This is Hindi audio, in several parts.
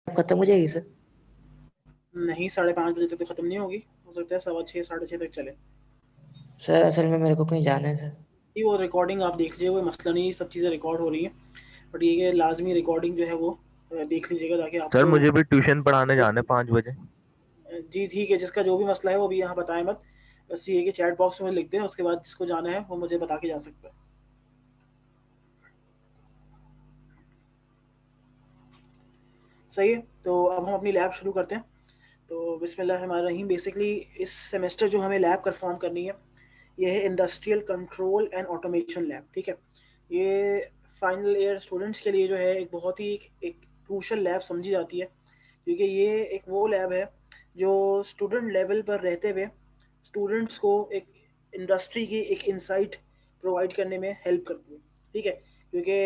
खत्म हो जाएगी सर? नहीं, 5:30 बजे तक तो खत्म नहीं होगी, हो सकता है 6:15 6:30 तक चले। सर असल में मेरे को कहीं जाना है सर। ये वो रिकॉर्डिंग आप देख लीजिए, कोई मसला नहीं, सब चीज़ें रिकॉर्ड हो रही हैं, बट ये कि लाजमी रिकॉर्डिंग जो है वो देख लीजिएगा ताकि सर आपको। मुझे भी ट्यूशन पढ़ाने जाना है 5 बजे। जी ठीक है, जिसका जो भी मसला है वो भी यहाँ बताएं मत, बस ये कि चैट बॉक्स में लिख दें, उसके बाद जिसको जाना है वो मुझे बता के जा सकता है। सही है, तो अब हम अपनी लैब शुरू करते हैं। तो बिस्मिल्लाहिर्रहमानिर्रहीम। बेसिकली इस सेमेस्टर जो हमें लैब परफॉर्म करनी है ये है industrial control and automation lab. ठीक है, ये फाइनल ईयर स्टूडेंट्स के लिए जो है एक बहुत ही एक क्रूशल लैब समझी जाती है, क्योंकि ये एक वो लैब है जो स्टूडेंट लेवल पर रहते हुए स्टूडेंट्स को एक इंडस्ट्री की एक इंसाइट प्रोवाइड करने में हेल्प करती है। ठीक है, क्योंकि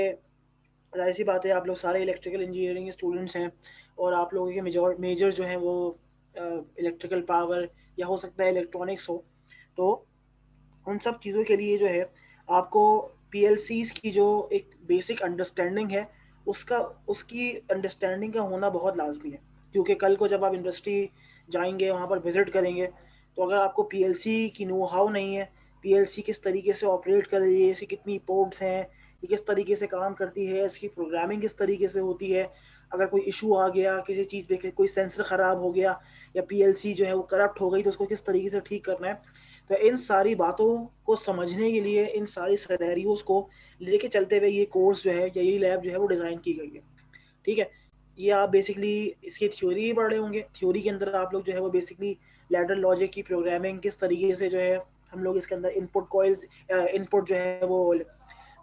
ज़ाहिर सी बात है आप लोग सारे इलेक्ट्रिकल इंजीनियरिंग स्टूडेंट्स हैं, और आप लोगों के मेजर जो हैं वो इलेक्ट्रिकल पावर या हो सकता है इलेक्ट्रॉनिक्स हो। तो उन सब चीज़ों के लिए जो है आपको पीएलसीज़ की जो एक बेसिक अंडरस्टैंडिंग है उसका उसकी अंडरस्टैंडिंग का होना बहुत लाजमी है, क्योंकि कल को जब आप इंडस्ट्री जाएंगे वहाँ पर विज़िट करेंगे, तो अगर आपको पीएलसी की नो हाउ नहीं है, पीएलसी किस तरीके से ऑपरेट कर रही है, इसकी कितनी पोर्ट्स हैं, ये किस तरीके से काम करती है, इसकी प्रोग्रामिंग किस तरीके से होती है, अगर कोई इशू आ गया किसी चीज़ पे, कोई सेंसर ख़राब हो गया या पीएलसी जो है वो करप्ट हो गई, तो उसको किस तरीके से ठीक करना है। तो इन सारी बातों को समझने के लिए इन सारी सिनेरियोज को लेके चलते हुए ये कोर्स जो है या ये लैब जो है वो डिज़ाइन की गई है। ठीक है, ये आप बेसिकली इसकी थ्योरी ही पढ़ रहे होंगे। थ्योरी के अंदर आप लोग जो है वो बेसिकली लैडर लॉजिक की प्रोग्रामिंग किस तरीके से जो है हम लोग इसके अंदर इनपुट कॉइल्स इनपुट जो है वो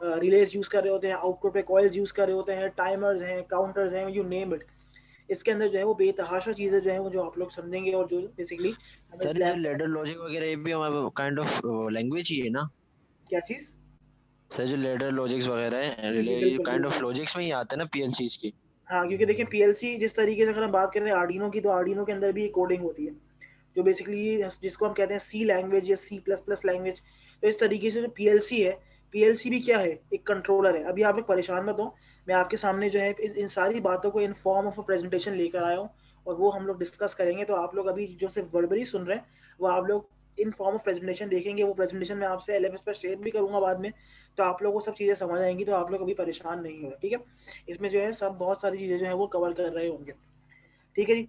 रिलेज यूज़ कर रहे होते हैं, आउटपुट पे कॉइल्स यूज़ कर रहे होते हैं, टाइमर्स हैं, काउंटर्स हैं, यू नेम इट। इसके अंदर जो है वो बेतहाशा चीज़ें जो है वो जो आप लोग समझेंगे और जो बेसिकली हम इस सर ये जो लैब। लेडर लॉजिक वगैरह ये भी हमारे काइंड ऑफ लैंग्वेज ही है ना? क्या चीज़? सर जो लेडर लॉजिक्स वगैरह है जी जी, ये बिल्कुल काइंड ऑफ बिल्कुल। लॉजिक्स में ही आते हैं ना पीएलसीज की? हाँ, क्योंकि देखिए पीएलसी जिस तरीके से अगर हम बात करें आर्डिनो की, तो आर्डिनो के अंदर भी कोडिंग होती है, जो बेसिकली जिसको हम कहते हैं सी लैंग्वेज या सी प्लस प्लस लैंग्वेज। तो इस तरीके से जो पीएलसी है, पीएलसी भी क्या है, एक कंट्रोलर है। अभी आप लोग परेशान मत हो, मैं आपके सामने जो है इन सारी बातों को इन फॉर्म ऑफ प्रेजेंटेशन लेकर आया हूँ, और वो हम लोग डिस्कस करेंगे। तो आप लोग अभी जो सिर्फ वर्बली सुन रहे हैं वो आप लोग इन फॉर्म ऑफ प्रेजेंटेशन देखेंगे, वो प्रेजेंटेशन मैं आपसे एलएमएस पर शेयर भी करूंगा बाद में, तो आप लोग को सब चीज़ें समझ आएंगी, तो आप लोग अभी परेशान नहीं हो। ठीक है, इसमें जो है सब बहुत सारी चीज़ें जो है वो कवर कर रहे होंगे। ठीक है जी।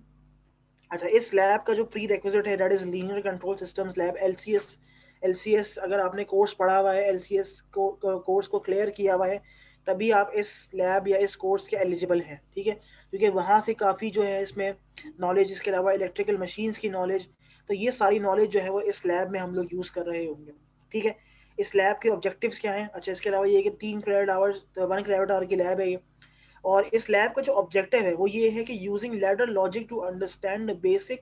अच्छा, इस लैब का जो प्री रिक्विजिट है that is linear control systems lab, LCS. LCS अगर आपने कोर्स पढ़ा हुआ है, एलसीएस कोर्स को क्लियर किया हुआ है, तभी आप इस लैब या इस कोर्स के एलिजिबल हैं। ठीक है, क्योंकि वहाँ से काफ़ी जो है इसमें नॉलेज, इसके अलावा इलेक्ट्रिकल मशीन्स की नॉलेज, तो ये सारी नॉलेज जो है वो इस लैब में हम लोग यूज़ कर रहे होंगे। ठीक है, इस लैब के ऑब्जेक्टिव्स क्या हैं? अच्छा, इसके अलावा ये कि 3 क्रेडिट आवर्स 1 क्रेडिट आवर की लैब है ये। और इस लैब का जो ऑब्जेक्टिव है वो ये है कि using ladder logic to understand the basic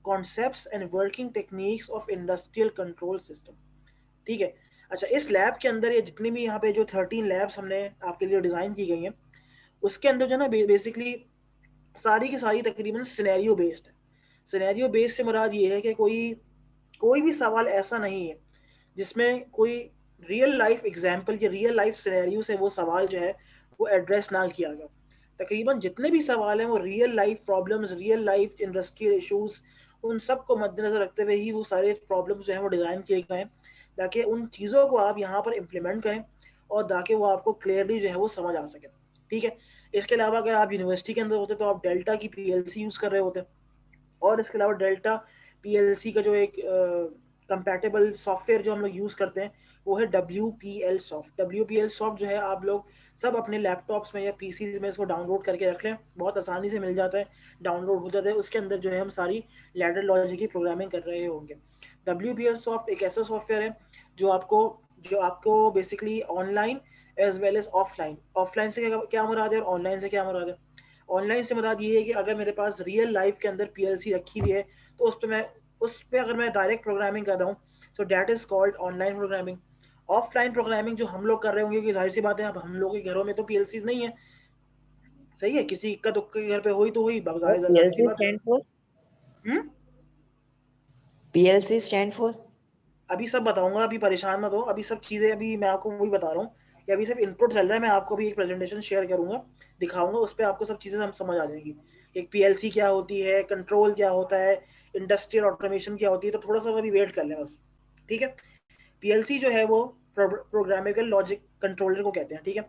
concepts and working techniques of industrial control system. ठीक है, अच्छा, इस लैब के अंदर ये जितनी भी यहाँ पे जो 13 लैब्स हमने आपके लिए डिज़ाइन की गई हैं, उसके अंदर जो ना बेसिकली सारी की सारी तकरीबन सिनेरियो बेस्ड है। सिनेरियो बेस्ड से मुराद ये है कि कोई कोई भी सवाल ऐसा नहीं है जिसमें कोई रियल लाइफ एग्जाम्पल या रियल लाइफ सिनेरियो से वो सवाल जो है वो एड्रेस ना किया गया। तकरीबन जितने भी सवाल हैं वो real life problems, real life industrial issues, उन सब को मद्देनजर रखते हुए ही वो सारे प्रॉब्लम्स जो हैं वो डिज़ाइन किए गए हैं, ताकि उन चीज़ों को आप यहाँ पर इम्प्लीमेंट करें और ताकि वो आपको क्लियरली जो है वो समझ आ सके। ठीक है, इसके अलावा अगर आप यूनिवर्सिटी के अंदर होते तो आप डेल्टा की पीएलसी यूज़ कर रहे होते, और इसके अलावा डेल्टा पीएलसी का जो एक कंपैटिबल सॉफ्टवेयर जो हम लोग यूज़ करते हैं वो है WPL सॉफ्ट। WPL सॉफ्ट जो है आप लोग सब अपने लैपटॉप्स में या पीसीज में इसको डाउनलोड करके रख लें, बहुत आसानी से मिल जाता है, डाउनलोड हो जाता है। उसके अंदर जो है हम सारी लैडर लॉजिक की प्रोग्रामिंग कर रहे होंगे। WPL सॉफ्ट एक ऐसा सॉफ्टवेयर है जो आपको basically online as well as offline, offline से क्या मुराद है और ऑनलाइन से क्या मुराद है? ऑनलाइन से मुराद ये है कि अगर मेरे पास रियल लाइफ के अंदर पीएलसी रखी हुई है, तो उस पर अगर मैं डायरेक्ट प्रोग्रामिंग कर रहा हूँ, so that is called online programming. Offline programming जो हम लोग कर रहे होंगे, कि जाहिर सी बात है अब हम लोग के घरों में तो पीएलसीज नहीं है, सही है, किसी इक्का दुक्का के घर पे हुई तो हुई, सर जाहिर सी पीएलसी बात है। Stand for? Hmm, PLC stand for? अभी सब बताऊंगा, अभी परेशान मत हो, अभी सब चीज़ें अभी मैं आपको वही बता रहा हूँ कि अभी सिर्फ इनपुट चल रहा है, मैं आपको भी एक प्रेजेंटेशन शेयर करूंगा, दिखाऊंगा, उस पर आपको सब चीज़ें हम समझ आ जाएंगी। एक पीएलसी क्या होती है, कंट्रोल क्या होता है, इंडस्ट्रियल ऑटोमेशन क्या होती है, तो थोड़ा सा अभी वेट कर लें बस, ठीक है। पीएलसी जो है वो प्रोग्रामेबल लॉजिक कंट्रोलर को कहते हैं, ठीक है।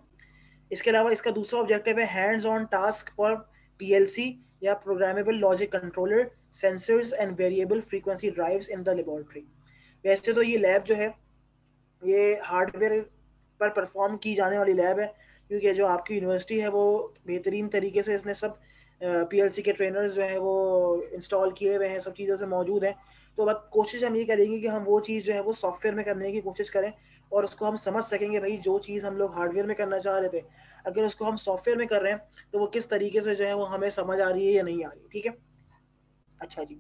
इसके अलावा इसका दूसरा ऑब्जेक्टिव है hands on task for PLC या programmable logic controller, sensors and variable frequency drives in the laboratory. वैसे तो ये लैब जो है ये हार्डवेयर पर परफॉर्म की जाने वाली लैब है, क्योंकि जो आपकी यूनिवर्सिटी है वो बेहतरीन तरीके से इसने सब पीएलसी के ट्रेनर्स जो है वो इंस्टॉल किए हुए हैं, सब चीज़ों से मौजूद हैं। तो अब कोशिश हम ये करेंगे कि हम वो चीज़ जो है वो सॉफ्टवेयर में करने की कोशिश करें, और उसको हम समझ सकेंगे भाई जो चीज़ हम लोग हार्डवेयर में करना चाह रहे थे, अगर उसको हम सॉफ्टवेयर में कर रहे हैं तो वो किस तरीके से जो है वो हमें समझ आ रही है या नहीं आ रही, ठीक है। अच्छा जी,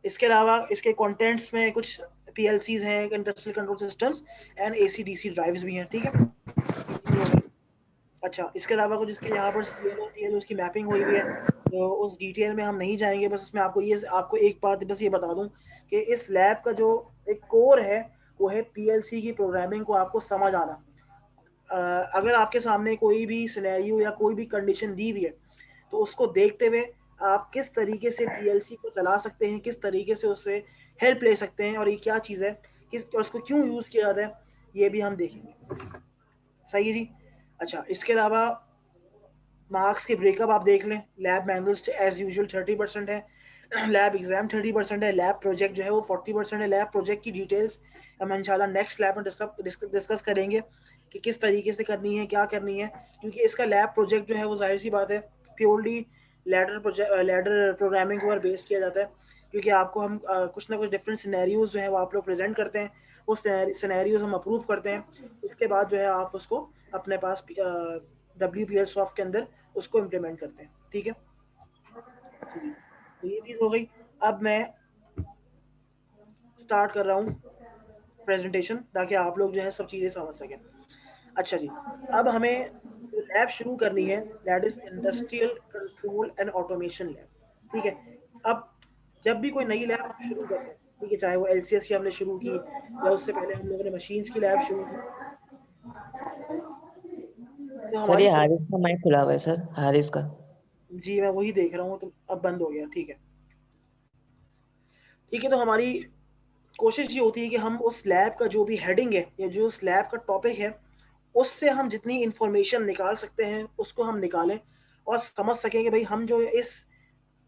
इसके अलावा इसके कंटेंट्स में कुछ पीएलसीज हैं, industrial control systems and AC DC drives भी हैं, ठीक है। अच्छा, इसके अलावा कुछ इसके यहाँ पर सीएल होती है जो उसकी मैपिंग हुई हुई है, तो उस डिटेल में हम नहीं जाएंगे, बस उसमें आपको एक बात बस ये बता दूं कि इस लैब का जो एक कोर है वो है पीएलसी की प्रोग्रामिंग को आपको समझ आना। अगर आपके सामने कोई भी सिनेरियो या कोई भी कंडीशन दी हुई है तो उसको देखते हुए आप किस तरीके से पीएलसी को चला सकते हैं, किस तरीके से उससे हेल्प ले सकते हैं, और ये क्या चीज़ है, किस और उसको क्यों यूज़ किया जाता है, ये भी हम देखेंगे। सही है जी। अच्छा, इसके अलावा मार्क्स के ब्रेकअप आप देख लें, लैब मैनुअल्स एज यूजुअल 30% है, लैब एग्जाम 30% है, लैब प्रोजेक्ट जो है वो 40% है। लैब प्रोजेक्ट की डिटेल्स हम इंशाल्लाह नेक्स्ट लैब में डिस्कस करेंगे कि किस तरीके से करनी है, क्या करनी है, क्योंकि इसका लैब प्रोजेक्ट जो है वो जाहिर सी बात है प्योरली लैडर प्रोग्रामिंग के ऊपर बेस किया जाता है, क्योंकि आपको हम कुछ ना कुछ डिफरेंट सिनेरियोज जो है वो आप लोग प्रेजेंट करते हैं, वो सिनेरियोज हम अप्रूव करते हैं, उसके बाद जो है आप उसको अपने पास WPL सॉफ्ट के अंदर उसको इम्प्लीमेंट करते हैं, ठीक है। तो ये चीज़ हो गई। अब मैं स्टार्ट कर रहा हूँ प्रेजेंटेशन ताकि आप लोग जो है सब चीज़ें समझ सकें। अच्छा जी, अब हमें जो लैब शुरू करनी है that is industrial control and automation lab, ठीक है। अब जब भी कोई नई लैब हम शुरू करते हैं, ठीक है, चाहे वो LCS की हमने शुरू की या उससे पहले हम लोगों ने मशीन्स की लैब शुरू की, तो सर हमारी ये हारिस का माइक खुला हुआ है सर, हारिस का। जी मैं वही देख रहा हूँ, तो अब बंद हो गया, ठीक है। ठीक है, तो हमारी कोशिश ये होती है कि हम उस लैब का जो भी हेडिंग है या जो उस लैब का टॉपिक है उससे हम जितनी इंफॉर्मेशन निकाल सकते हैं उसको हम निकालें और समझ सकें कि भाई हम जो इस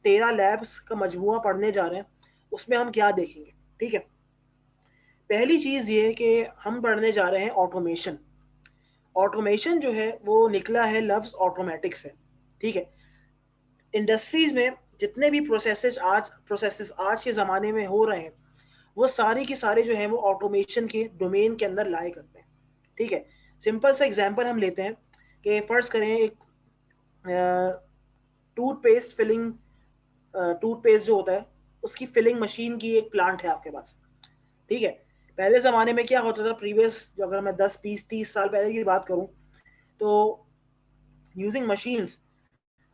13 लैब्स का मजमूआ पढ़ने जा रहे हैं उसमें हम क्या देखेंगे, ठीक है। पहली चीज़ ये कि हम पढ़ने जा रहे हैं ऑटोमेशन। ऑटोमेशन जो है वो निकला है लफ्ज़ ऑटोमेटिक से, ठीक है। इंडस्ट्रीज में जितने भी प्रोसेसेस आज के ज़माने में हो रहे हैं वो सारे के सारे जो हैं वो ऑटोमेशन के डोमेन के अंदर लाए करते हैं, ठीक है। सिंपल सा एग्जांपल हम लेते हैं कि फर्ज करें एक टूथपेस्ट फिलिंग, टूथपेस्ट जो होता है उसकी फिलिंग मशीन की एक प्लांट है आपके पास, ठीक है। पहले ज़माने में क्या होता था, प्रीवियस अगर मैं 10 20 30 साल पहले की बात करूं तो यूजिंग मशीन्स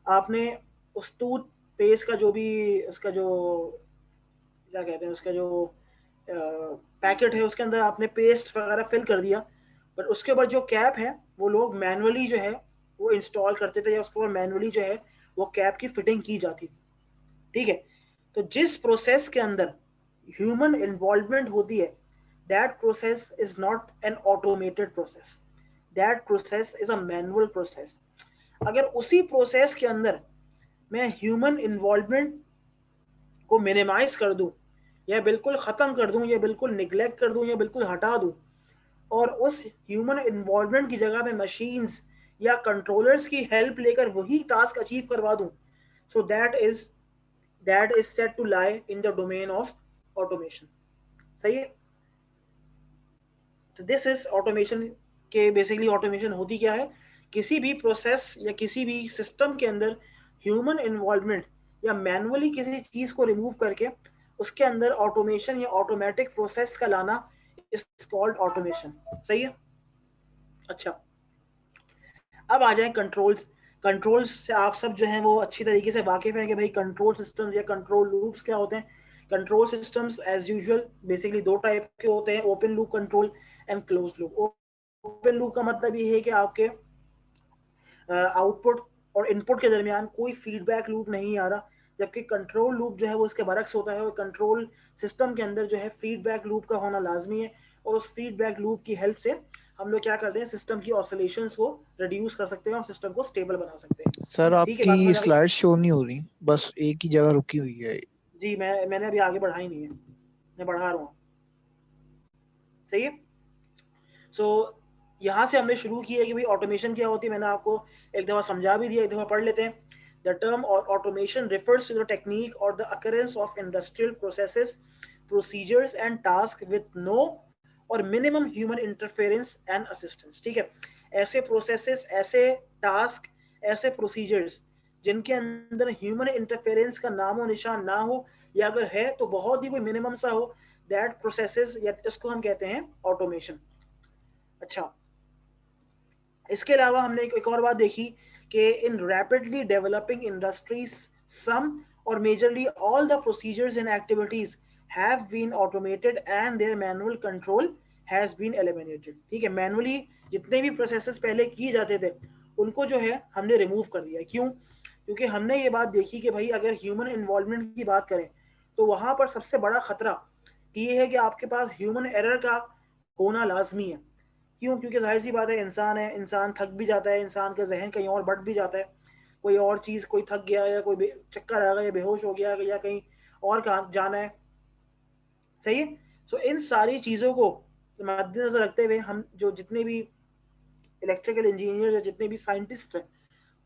आपने उस टूथपेस्ट का जो भी उसका जो क्या कहते हैं उसका जो पैकेट है उसके अंदर आपने पेस्ट वगैरह फिल कर दिया, बट उसके ऊपर जो कैप है वो लोग मैनुअली जो है वो इंस्टॉल करते थे या उसके ऊपर मैनुअली जो है वो कैप की फिटिंग की जाती थी, ठीक है। तो जिस प्रोसेस के अंदर ह्यूमन इन्वॉल्वमेंट होती है that process is not an automated process, that process is a manual process. अगर उसी प्रोसेस के अंदर मैं ह्यूमन इन्वॉल्वमेंट को मिनिमाइज कर दूं या बिल्कुल ख़त्म कर दूं या बिल्कुल निगलेक्ट कर दूं या बिल्कुल हटा दूं और उस ह्यूमन इन्वॉल्वमेंट की जगह पे मशीन्स या कंट्रोलर्स की हेल्प लेकर वही टास्क अचीव करवा दूं, so that is set to lie in the domain of automation. सही है। तो दिस इज ऑटोमेशन के बेसिकली ऑटोमेशन होती क्या है, किसी भी प्रोसेस या किसी भी सिस्टम के अंदर ह्यूमन इन्वॉल्वमेंट या मैनुअली किसी चीज को रिमूव करके उसके अंदर ऑटोमेशन या ऑटोमेटिक प्रोसेस का लाना इज कॉल्ड ऑटोमेशन। सही है। अच्छा, अब आ जाए कंट्रोल्स। कंट्रोल्स से आप सब जो हैं वो अच्छी तरीके से वाकिफ हैं कि भाई कंट्रोल सिस्टम्स या कंट्रोल लूप्स क्या होते हैं। Control systems as usual basically दो टाइप के होते हैं, open loop control and close loop. Open loop का मतलब ये है कि आपके आउटपुट और इनपुट के दरमियान कोई फीडबैक लूप नहीं आ रहा, जबकि कंट्रोल लूप जो है वो इसके बरक्स होता है। और कंट्रोल सिस्टम के अंदर जो है फीडबैक लूप का होना लाजमी है, और उस फीडबैक लूप की हेल्प से हम लोग क्या करते हैं, सिस्टम की ऑसिलेशंस को रिड्यूस कर सकते हैं और सिस्टम को स्टेबल बना सकते हैं। सर ठीक है, बात समझ आपकी आ गई? स्लाइड शो नहीं हो रही, बस एक ही जगह रुकी हुई है। जी मैंने अभी आगे बढ़ाई नहीं है, मैं बढ़ा रहा हूँ। सही है। सो यहाँ से हमने शुरू किया कि भाई ऑटोमेशन क्या होती है। मैंने आपको एक दफ़ा समझा भी दिया, एक दफ़ा पढ़ लेते हैं। The term automation refers to the technique और the occurrence of industrial processes, procedures and task with no or minimum human interference and assistance. ठीक है, ऐसे प्रोसेसेस, ऐसे टास्क, ऐसे प्रोसीजर्स जिनके अंदर ह्यूमन इंटरफेरेंस का नामो निशान ना हो, या अगर है तो बहुत ही कोई मिनिमम सा हो, दैट प्रोसेसेस, या इसको हम कहते हैं ऑटोमेशन। अच्छा, इसके अलावा हमने एक और बात देखी कि in rapidly developing industries some और majorly all the procedures and activities have been automated and their manual control has been eliminated. ठीक है, मैनुअली जितने भी प्रोसेसेस पहले किए जाते थे उनको जो है हमने रिमूव कर दिया। क्यों? क्योंकि हमने ये बात देखी कि भाई अगर ह्यूमन इन्वॉल्वमेंट की बात करें तो वहां पर सबसे बड़ा खतरा ये है कि आपके पास ह्यूमन एरर का होना लाजमी है। क्यों? क्योंकि जाहिर सी बात है, इंसान है, इंसान थक भी जाता है, इंसान का जहन कहीं और बढ़ भी जाता है, कोई और चीज़, कोई थक गया या कोई चक्कर आ गया या बेहोश हो गया या कहीं और कहाँ जाना है। सही है। सो इन सारी चीज़ों को मद्देनजर रखते हुए हम जो जितने भी इलेक्ट्रिकल इंजीनियर या जितने भी साइंटिस्ट हैं,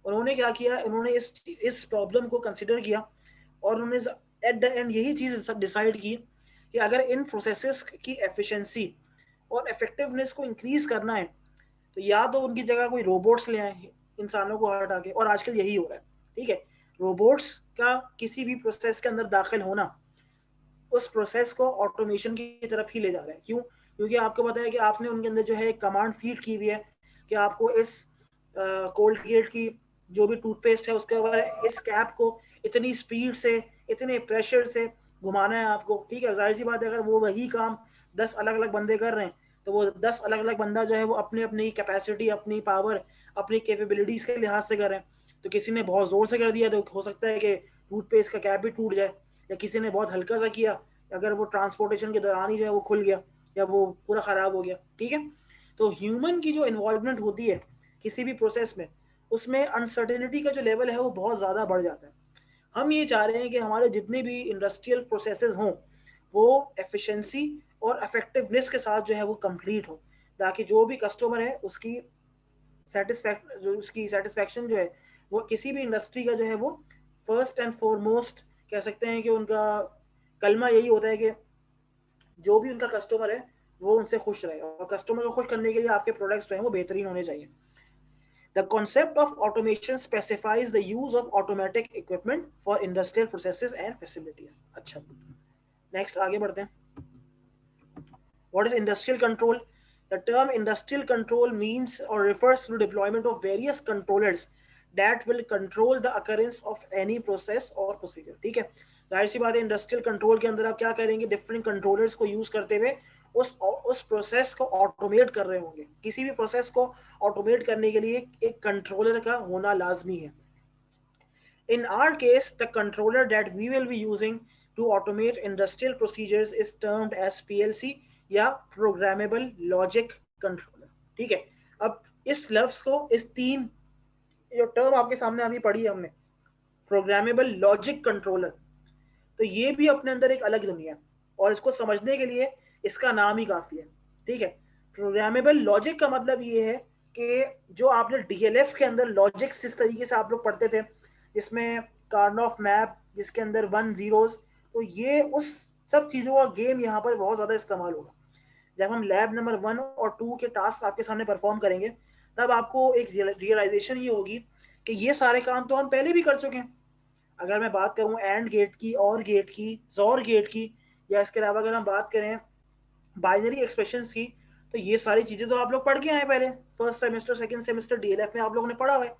उन्होंने क्या किया, उन्होंने इस प्रॉब्लम को कंसिडर किया और उन्होंने एट द एंड यही चीज़ डिसाइड की कि अगर इन प्रोसेसेस की एफिशिएंसी और इफेक्टिवनेस को इंक्रीज करना है तो या तो उनकी जगह कोई रोबोट्स ले आए इंसानों को हटा के, और आजकल यही हो रहा है। ठीक है, रोबोट्स का किसी भी प्रोसेस के अंदर दाखिल होना उस प्रोसेस को ऑटोमेशन की तरफ ही ले जा रहा है। क्यों? क्योंकि आपको पता है कि आपने उनके अंदर जो है एक कमांड फीड की हुई है कि आपको इस कोलगेट की जो भी टूथपेस्ट है उसके ऊपर इस कैप को इतनी स्पीड से, इतने प्रेशर से घुमाना है आपको। ठीक है, जाहिर सी बात है, अगर वो वही काम 10 अलग अलग बंदे कर रहे हैं तो वो 10 अलग अलग बंदा जो है वो अपनी अपनी कैपेसिटी, अपनी पावर, अपनी कैपेबिलिटीज के लिहाज से कर रहे हैं। तो किसी ने बहुत जोर से कर दिया तो हो सकता है कि टूथपेस्ट का कैप भी टूट जाए, या किसी ने बहुत हल्का सा किया, अगर वो ट्रांसपोर्टेशन के दौरान ही जो है वो खुल गया या वो पूरा ख़राब हो गया। ठीक है, तो ह्यूमन की जो इन्वॉल्वमेंट होती है किसी भी प्रोसेस में, उसमें अनसर्टेनिटी का जो लेवल है वो बहुत ज़्यादा बढ़ जाता है। हम ये चाह रहे हैं कि हमारे जितने भी इंडस्ट्रियल प्रोसेसेस हों वो एफिशिएंसी और इफेक्टिवनेस के साथ जो है वो कंप्लीट हो, ताकि जो भी कस्टमर है उसकी सेटिस्फैक्शन जो है वो किसी भी इंडस्ट्री का जो है वो फर्स्ट एंड फॉरमोस्ट कह सकते हैं कि उनका कलमा यही होता है कि जो भी उनका कस्टमर है वो उनसे खुश रहे, और कस्टमर को खुश करने के लिए आपके प्रोडक्ट्स जो हैं वो बेहतरीन होने चाहिए। The concept of automation specifies the use of automatic equipment for industrial processes and facilities. अच्छा, next आगे बढ़ते हैं। What is industrial control? The term industrial control means or refers to the deployment of various controllers that will control the occurrence of any process or procedure. ठीक है, जाहिर सी बात है, इंडस्ट्रियल कंट्रोल के अंदर आप क्या करेंगे, डिफरेंट कंट्रोलर्स को यूज करते हुए उस प्रोसेस को ऑटोमेट कर रहे होंगे। किसी भी प्रोसेस को ऑटोमेट करने के लिए एक कंट्रोलर का होना लाजमी है। In our case, the controller that we will be using to automate industrial procedures is termed as PLC या Programmable Logic Controller। ठीक है, अब इस लफ्ज को, इस तीन जो टर्म आपके सामने अभी पढ़ी है हमने, प्रोग्रामेबल लॉजिक कंट्रोलर, तो ये भी अपने अंदर एक अलग दुनिया है और इसको समझने के लिए इसका नाम ही काफी है। ठीक है, प्रोग्रामेबल लॉजिक का मतलब ये है कि जो आपने डीएलएफ के अंदर लॉजिक्स जिस तरीके से आप लोग पढ़ते थे, जिसमें कार्नोफ मैप, जिसके अंदर 1 zeros, तो ये उस सब चीज़ों का गेम यहाँ पर बहुत ज़्यादा इस्तेमाल होगा। जब हम लैब नंबर 1 और 2 के टास्क आपके सामने परफॉर्म करेंगे तब आपको एक रियलाइजेशन ये होगी कि ये सारे काम तो हम पहले भी कर चुके हैं। अगर मैं बात करूं एंड गेट की, और गेट की, जोर गेट की, या इसके अलावा अगर हम बात करें बाइनरी एक्सप्रेशंस की, तो ये सारी चीज़ें तो आप लोग पढ़ के आए पहले, first semester, second semester DLF में आप लोगों ने पढ़ा हुआ है।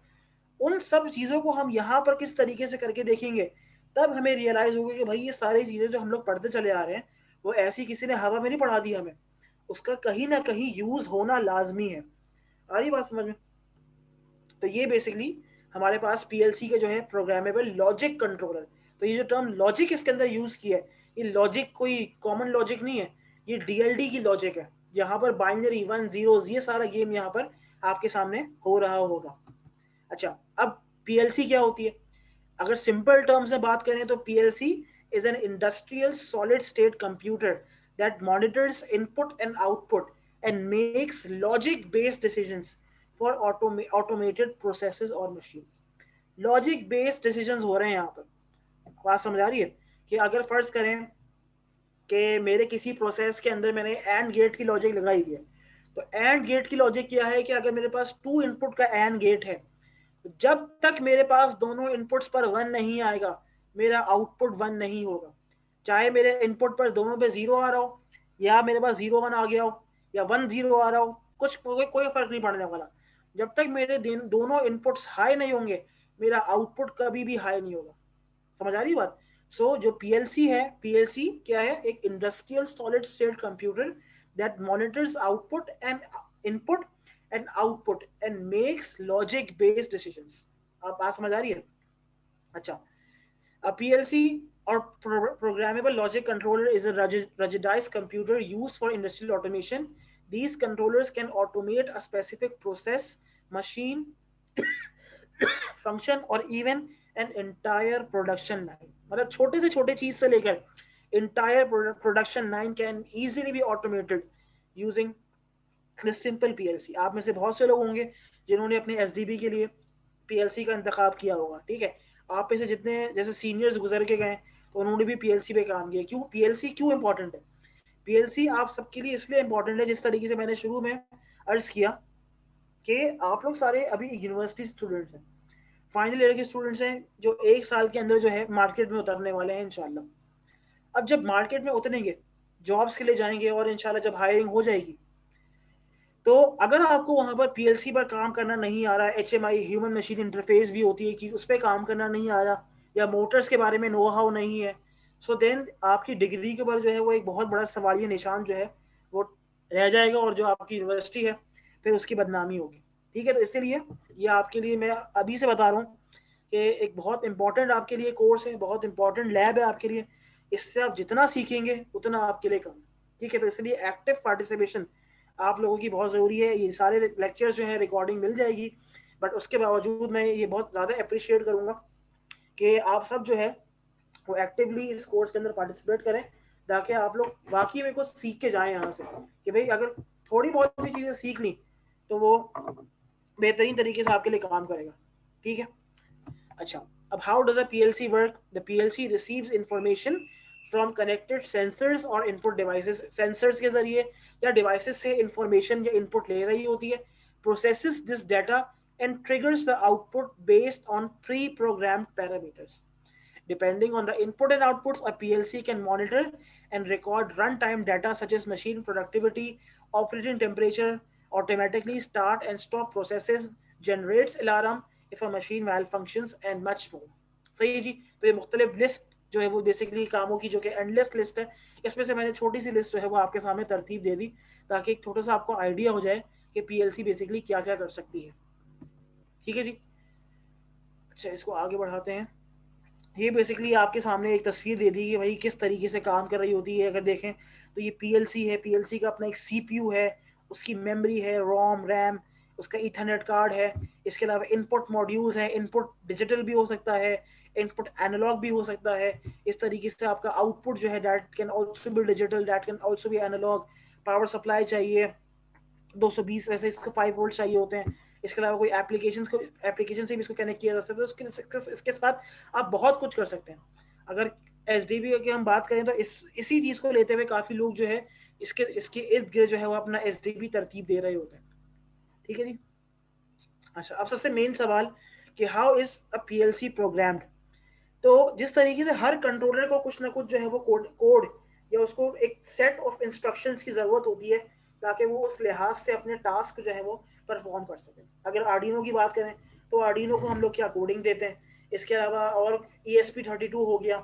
उन सब चीज़ों को हम यहाँ पर किस तरीके से करके देखेंगे तब हमें रियलाइज़ होगा कि भाई ये सारी चीज़ें जो हम लोग पढ़ते चले आ रहे हैं वो ऐसी किसी ने हवा में नहीं पढ़ा दी हमें, उसका कहीं ना कहीं यूज होना लाजमी है। आ रही बात समझ में? तो ये बेसिकली हमारे पास पीएलसी के जो है प्रोग्रामेबल लॉजिक कंट्रोलर। तो ये जो टर्म लॉजिक इसके अंदर यूज किया है, ये लॉजिक कोई कॉमन लॉजिक नहीं है, ये डीएलडी की लॉजिक है। यहाँ पर बाइनरी 1 0 ये सारा गेम यहाँ पर आपके सामने हो रहा होगा। अच्छा, अब पीएलसी क्या होती है? अगर सिंपल टर्म्स में बात करें तो PLC is an industrial solid state computer that monitors input and output and makes logic based decisions for automated processes और मशीन्स। लॉजिक बेस्ड डिसीजंस हो रहे हैं यहाँ पर। बात समझ आ रही है? कि अगर फर्ज करें कि मेरे किसी प्रोसेस के अंदर मैंने एंड गेट की लॉजिक लगाई हुई है, तो एंड गेट की लॉजिक क्या है कि अगर मेरे पास 2 इनपुट का एंड गेट है, जब तक मेरे पास दोनों इनपुट्स पर 1 नहीं आएगा, मेरा आउटपुट 1 नहीं होगा। चाहे मेरे इनपुट पर दोनों पे 0 आ रहा हो, या मेरे पास 0 1 आ गया हो, या 1 0 आ रहा हो, कुछ कोई फर्क नहीं पड़ने वाला। जब तक मेरे दोनों इनपुट्स हाई नहीं होंगे, मेरा आउटपुट कभी भी हाई नहीं होगा। समझ आ रही बात? सो जो पीएलसी है, पीएलसी क्या है? एक industrial solid state computer that monitors output and input and output and makes logic based decisions। आप बात समझ आ रही है? अच्छा, a PLC or programmable logic controller is a ruggedized computer used for industrial automation। These controllers can automate a specific process, machine, function or even an entire production line। मतलब छोटे से छोटे चीज से लेकर entire production line can easily be automated using simple PLC. आप में से बहुत से लोग होंगे जिन्होंने अपने एसडीबी के लिए पीएलसी का इंतखाब किया होगा, ठीक है? आप में से जितने जैसे सीनियर्स गुजर के गए उन्होंने भी पीएलसी पे काम किया। क्यों पीएलसी क्यों इंपॉर्टेंट है? पीएलसी आप सबके लिए इसलिए इंपॉर्टेंट है, जिस तरीके से मैंने शुरू में अर्ज किया कि आप लोग सारे अभी यूनिवर्सिटी स्टूडेंट्स हैं, फाइनल ईयर के स्टूडेंट्स हैं, जो 1 साल के अंदर जो है मार्केट में उतरने वाले हैं इंशाल्लाह। अब जब मार्केट में उतरेंगे, जॉब्स के लिए जाएंगे और इंशाल्लाह जब हायरिंग हो जाएगी, तो अगर आपको वहां पर पीएलसी पर काम करना नहीं आ रहा है, एचएमआई ह्यूमन मशीन इंटरफेस भी होती है कि उस पर काम करना नहीं आ रहा, या मोटर्स के बारे में नो हाउ नहीं है, सो देन आपकी डिग्री के ऊपर जो है वो एक बहुत बड़ा सवालिया निशान जो है वो रह जाएगा, और जो आपकी यूनिवर्सिटी है फिर उसकी बदनामी होगी। ठीक है, तो इसलिए ये आपके लिए मैं अभी से बता रहा हूँ कि एक बहुत इंपॉर्टेंट आपके लिए कोर्स है, बहुत इंपॉर्टेंट लैब है आपके लिए। इससे आप जितना सीखेंगे उतना आपके लिए कम। ठीक है, तो इसलिए एक्टिव पार्टिसिपेशन आप लोगों की बहुत ज़रूरी है। ये सारे लेक्चर्स जो है रिकॉर्डिंग मिल जाएगी, बट उसके बावजूद मैं ये बहुत ज़्यादा अप्रिशिएट करूँगा कि आप सब जो है वो एक्टिवली इस कोर्स के अंदर पार्टिसिपेट करें, ताकि आप लोग वाकई में कुछ सीख के जाएं यहाँ से, कि भाई अगर थोड़ी बहुत भी चीज़ें सीख ली तो वो बेहतरीन तरीके से आपके लिए काम करेगा। ठीक है, अच्छा, अब how does a PLC work? The PLC receives information from connected sensors और इनपुट डिवाइसेस। सेंसर्स के जरिए या डिवाइसेस से इंफॉर्मेशन या इनपुट ले रही होती है, processes this data and triggers the output based on pre programmed parameters. Depending on the input and outputs, a PLC can monitor and record runtime data such as machine productivity, operating temperature, automatically start and stop processes, generates alarm if a machine malfunctions and much more। सही है जी। तो ये मुख्तलिफ लिस्ट जो है वो बेसिकली कामों की जो कि एंडलेस लिस्ट है, इसमें से मैंने छोटी सी लिस्ट जो है वो आपके सामने तरतीब दे दी, ताकि एक छोटा सा आपको आइडिया हो जाए कि पीएलसी बेसिकली क्या क्या कर सकती है। ठीक है जी, अच्छा इसको आगे बढ़ाते हैं। ये बेसिकली आपके सामने एक तस्वीर दे दी कि भाई किस तरीके से काम कर रही होती है। अगर देखें तो ये पीएलसी है, पीएलसी का अपना एक सीपीयू है, उसकी मेमोरी है, रोम रैम, उसका ईथरनेट कार्ड है, इसके अलावा इनपुट मॉड्यूल्स हैं, इनपुट डिजिटल भी हो सकता है, इनपुट एनालॉग भी हो सकता है। इस तरीके से आपका आउटपुट जो है that can also be digital, that can also be analogue. Power supply चाहिए 220, वैसे इसको 5 वोल्ट चाहिए होते हैं। इसके अलावा कोई एप्लीकेशन से भी इसको कनेक्ट किया जा सकता है। इसके साथ आप बहुत कुछ कर सकते हैं। अगर एसडीबी की हम बात करें तो इसी चीज़ को लेते हुए काफ़ी लोग जो है इसके इर्द गिर्द जो है वो अपना एसडीबी तरतीब दे रहे होते हैं। ठीक है जी, अच्छा अब सबसे मेन सवाल कि how is a PLC programmed. तो जिस तरीके से हर कंट्रोलर को कुछ ना कुछ जो है वो कोड या उसको एक सेट ऑफ इंस्ट्रक्शंस की ज़रूरत होती है, ताकि वो उस लिहाज से अपने टास्क जो है वो परफॉर्म कर सकें। अगर आर्डिनो की बात करें तो आर्डिनो को हम लोग क्या कोडिंग देते हैं। इसके अलावा और ESP32 हो गया,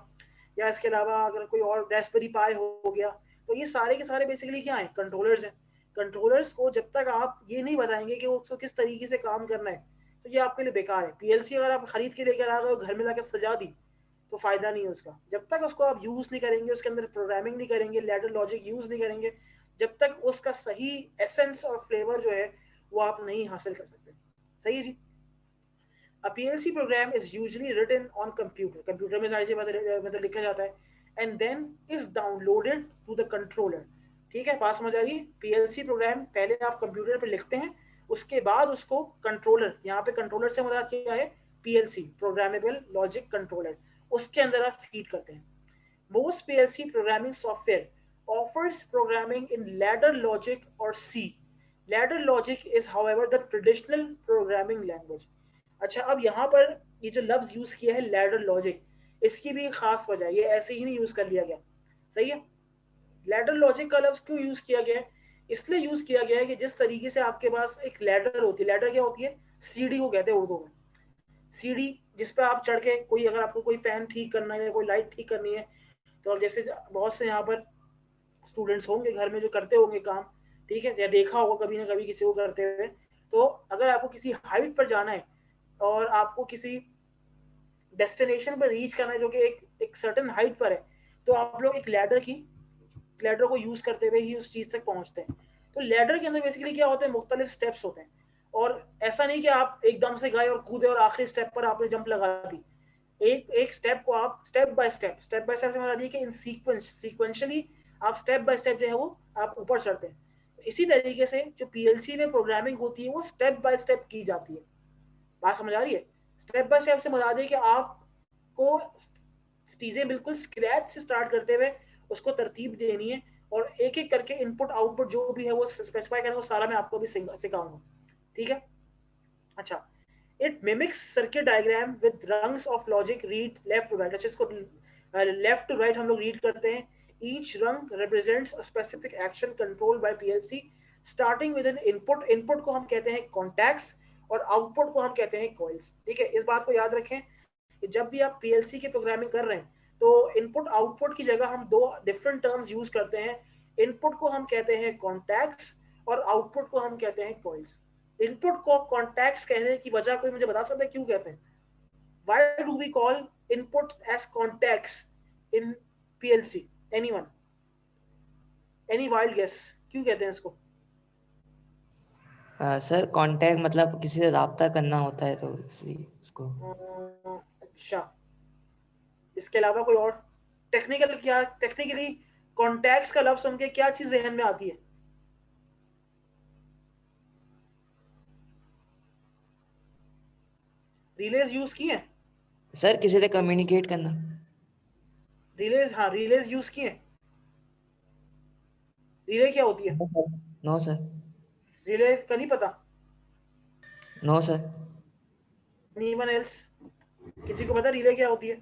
या इसके अलावा अगर कोई और रास्पबेरी पाई हो गया, तो ये सारे के सारे बेसिकली क्या है, कंट्रोलर्स हैं। कंट्रोलर्स को जब तक आप ये नहीं बताएंगे कि उसको किस तरीके से काम करना है, तो ये आपके लिए बेकार है। पीएलसी अगर आप खरीद के लेकर आ गए और घर में लाकर सजा दी तो फायदा नहीं है उसका। जब तक उसको आप यूज नहीं करेंगे, उसके अंदर प्रोग्रामिंग नहीं करेंगे, लैडर लॉजिक यूज नहीं करेंगे, जब तक उसका सही एसेंस और फ्लेवर जो है वो आप नहीं हासिल कर सकते। सही है जी। A PLC program is usually written on computer. Computer में सारी चीजें मतलब लिखा जाता है, and then is downloaded to the controller. ठीक है, बात समझ आ गई। PLC प्रोग्राम पहले आप कंप्यूटर पे लिखते हैं, उसके बाद उसको कंट्रोलर, यहाँ पे कंट्रोलर से मुराद क्या है, PLC प्रोग्रामेबल लॉजिक कंट्रोलर, उसके अंदर आप फीड करते हैं। Most PLC programming software offers programming in ladder logic or C. Ladder logic is, however, the traditional programming language. अच्छा, अब यहाँ पर ये जो लफ्ज यूज किया है लैडर लॉजिक, इसकी भी एक खास वजह है, ये ऐसे ही नहीं यूज कर लिया गया। सही है। लैडर लॉजिक का लफ्ज क्यों यूज किया गया है, इसलिए यूज किया गया है कि जिस तरीके से आपके पास एक लैडर होती है, लैडर क्या होती है, सीढ़ी को कहते हैं उर्दू में, सीढ़ी जिस पर आप चढ़ के कोई, अगर आपको कोई फैन ठीक करना है या कोई लाइट ठीक करनी है, तो अब जैसे बहुत से यहाँ पर स्टूडेंट्स होंगे घर में जो करते होंगे काम, ठीक है, या देखा होगा कभी ना कभी किसी को करते हुए, तो अगर आपको किसी हाइट पर जाना है और आपको किसी डेस्टिनेशन पर रीच करना है जो कि एक सर्टेन हाइट पर है, तो आप लोग एक लैडर को यूज करते हुए ही उस चीज तक पहुंचते हैं। तो लैडर के अंदर बेसिकली क्या होते हैं, मुख्तलिफ स्टेप्स होते हैं, और ऐसा नहीं कि आप एकदम से गए और कूदे और आखिरी स्टेप पर आपने जंप लगा दी। एक स्टेप को आप स्टेप बाय स्टेप से बता दिए कि इन सीक्वेंशियली आप स्टेप बाय स्टेप जो है वो आप ऊपर चढ़ते हैं। इसी तरीके से जो पीएलसी में प्रोग्रामिंग होती है वो स्टेप बाय स्टेप की जाती है। बात समझ आ रही है। स्टेप बाय स्टेप से बता दें कि आपको चीजें बिल्कुल स्क्रैच से स्टार्ट करते हुए उसको तरतीब देनी है, और एक एक करके इनपुट आउटपुट जो भी है वो स्पेसिफाई करना, वो सारा मैं आपको भी सिखाऊंगा। ठीक है। अच्छा, it mimics circuit diagram with rungs of logic read left to right। अच्छा, इसको लेफ्ट टू राइट हम लोग रीड करते हैं। each rung represents a specific action controlled by PLC starting with an input। input को हम कहते हैं contacts और output को हम कहते हैं coils। ठीक है, इस बात को याद रखें कि जब भी आप PLC की प्रोग्रामिंग कर रहे हैं तो इनपुट आउटपुट की जगह हम दो डिफरेंट टर्म्स यूज करते हैं। इनपुट को हम कहते हैं कॉन्टैक्ट्स और आउटपुट को हम कहते हैं कॉइल्स। इनपुट को कॉन्टैक्ट्स कहने की वजह कोई मुझे बता सकता है क्यों कहते हैं? Why do we call input as contacts in PLC? Anyone? Any wild guess? क्यों कहते हैं इसको? सर कांटेक्ट मतलब किसी से राब्ता करना होता है तो इसलिए उसको। अच्छा, इसके अलावा कोई और टेक्निकली कॉन्टैक्ट्स का लफ्ज सुन के क्या चीज जहन में आती है? रिलेज यूज किए हैं सर किसी से कम्युनिकेट करना। रिलेज? हाँ, रिलेज यूज किए। रिले क्या होती है? No sir. रिले का नहीं पता? No sir. Anyone else? किसी को पता रिले क्या होती है?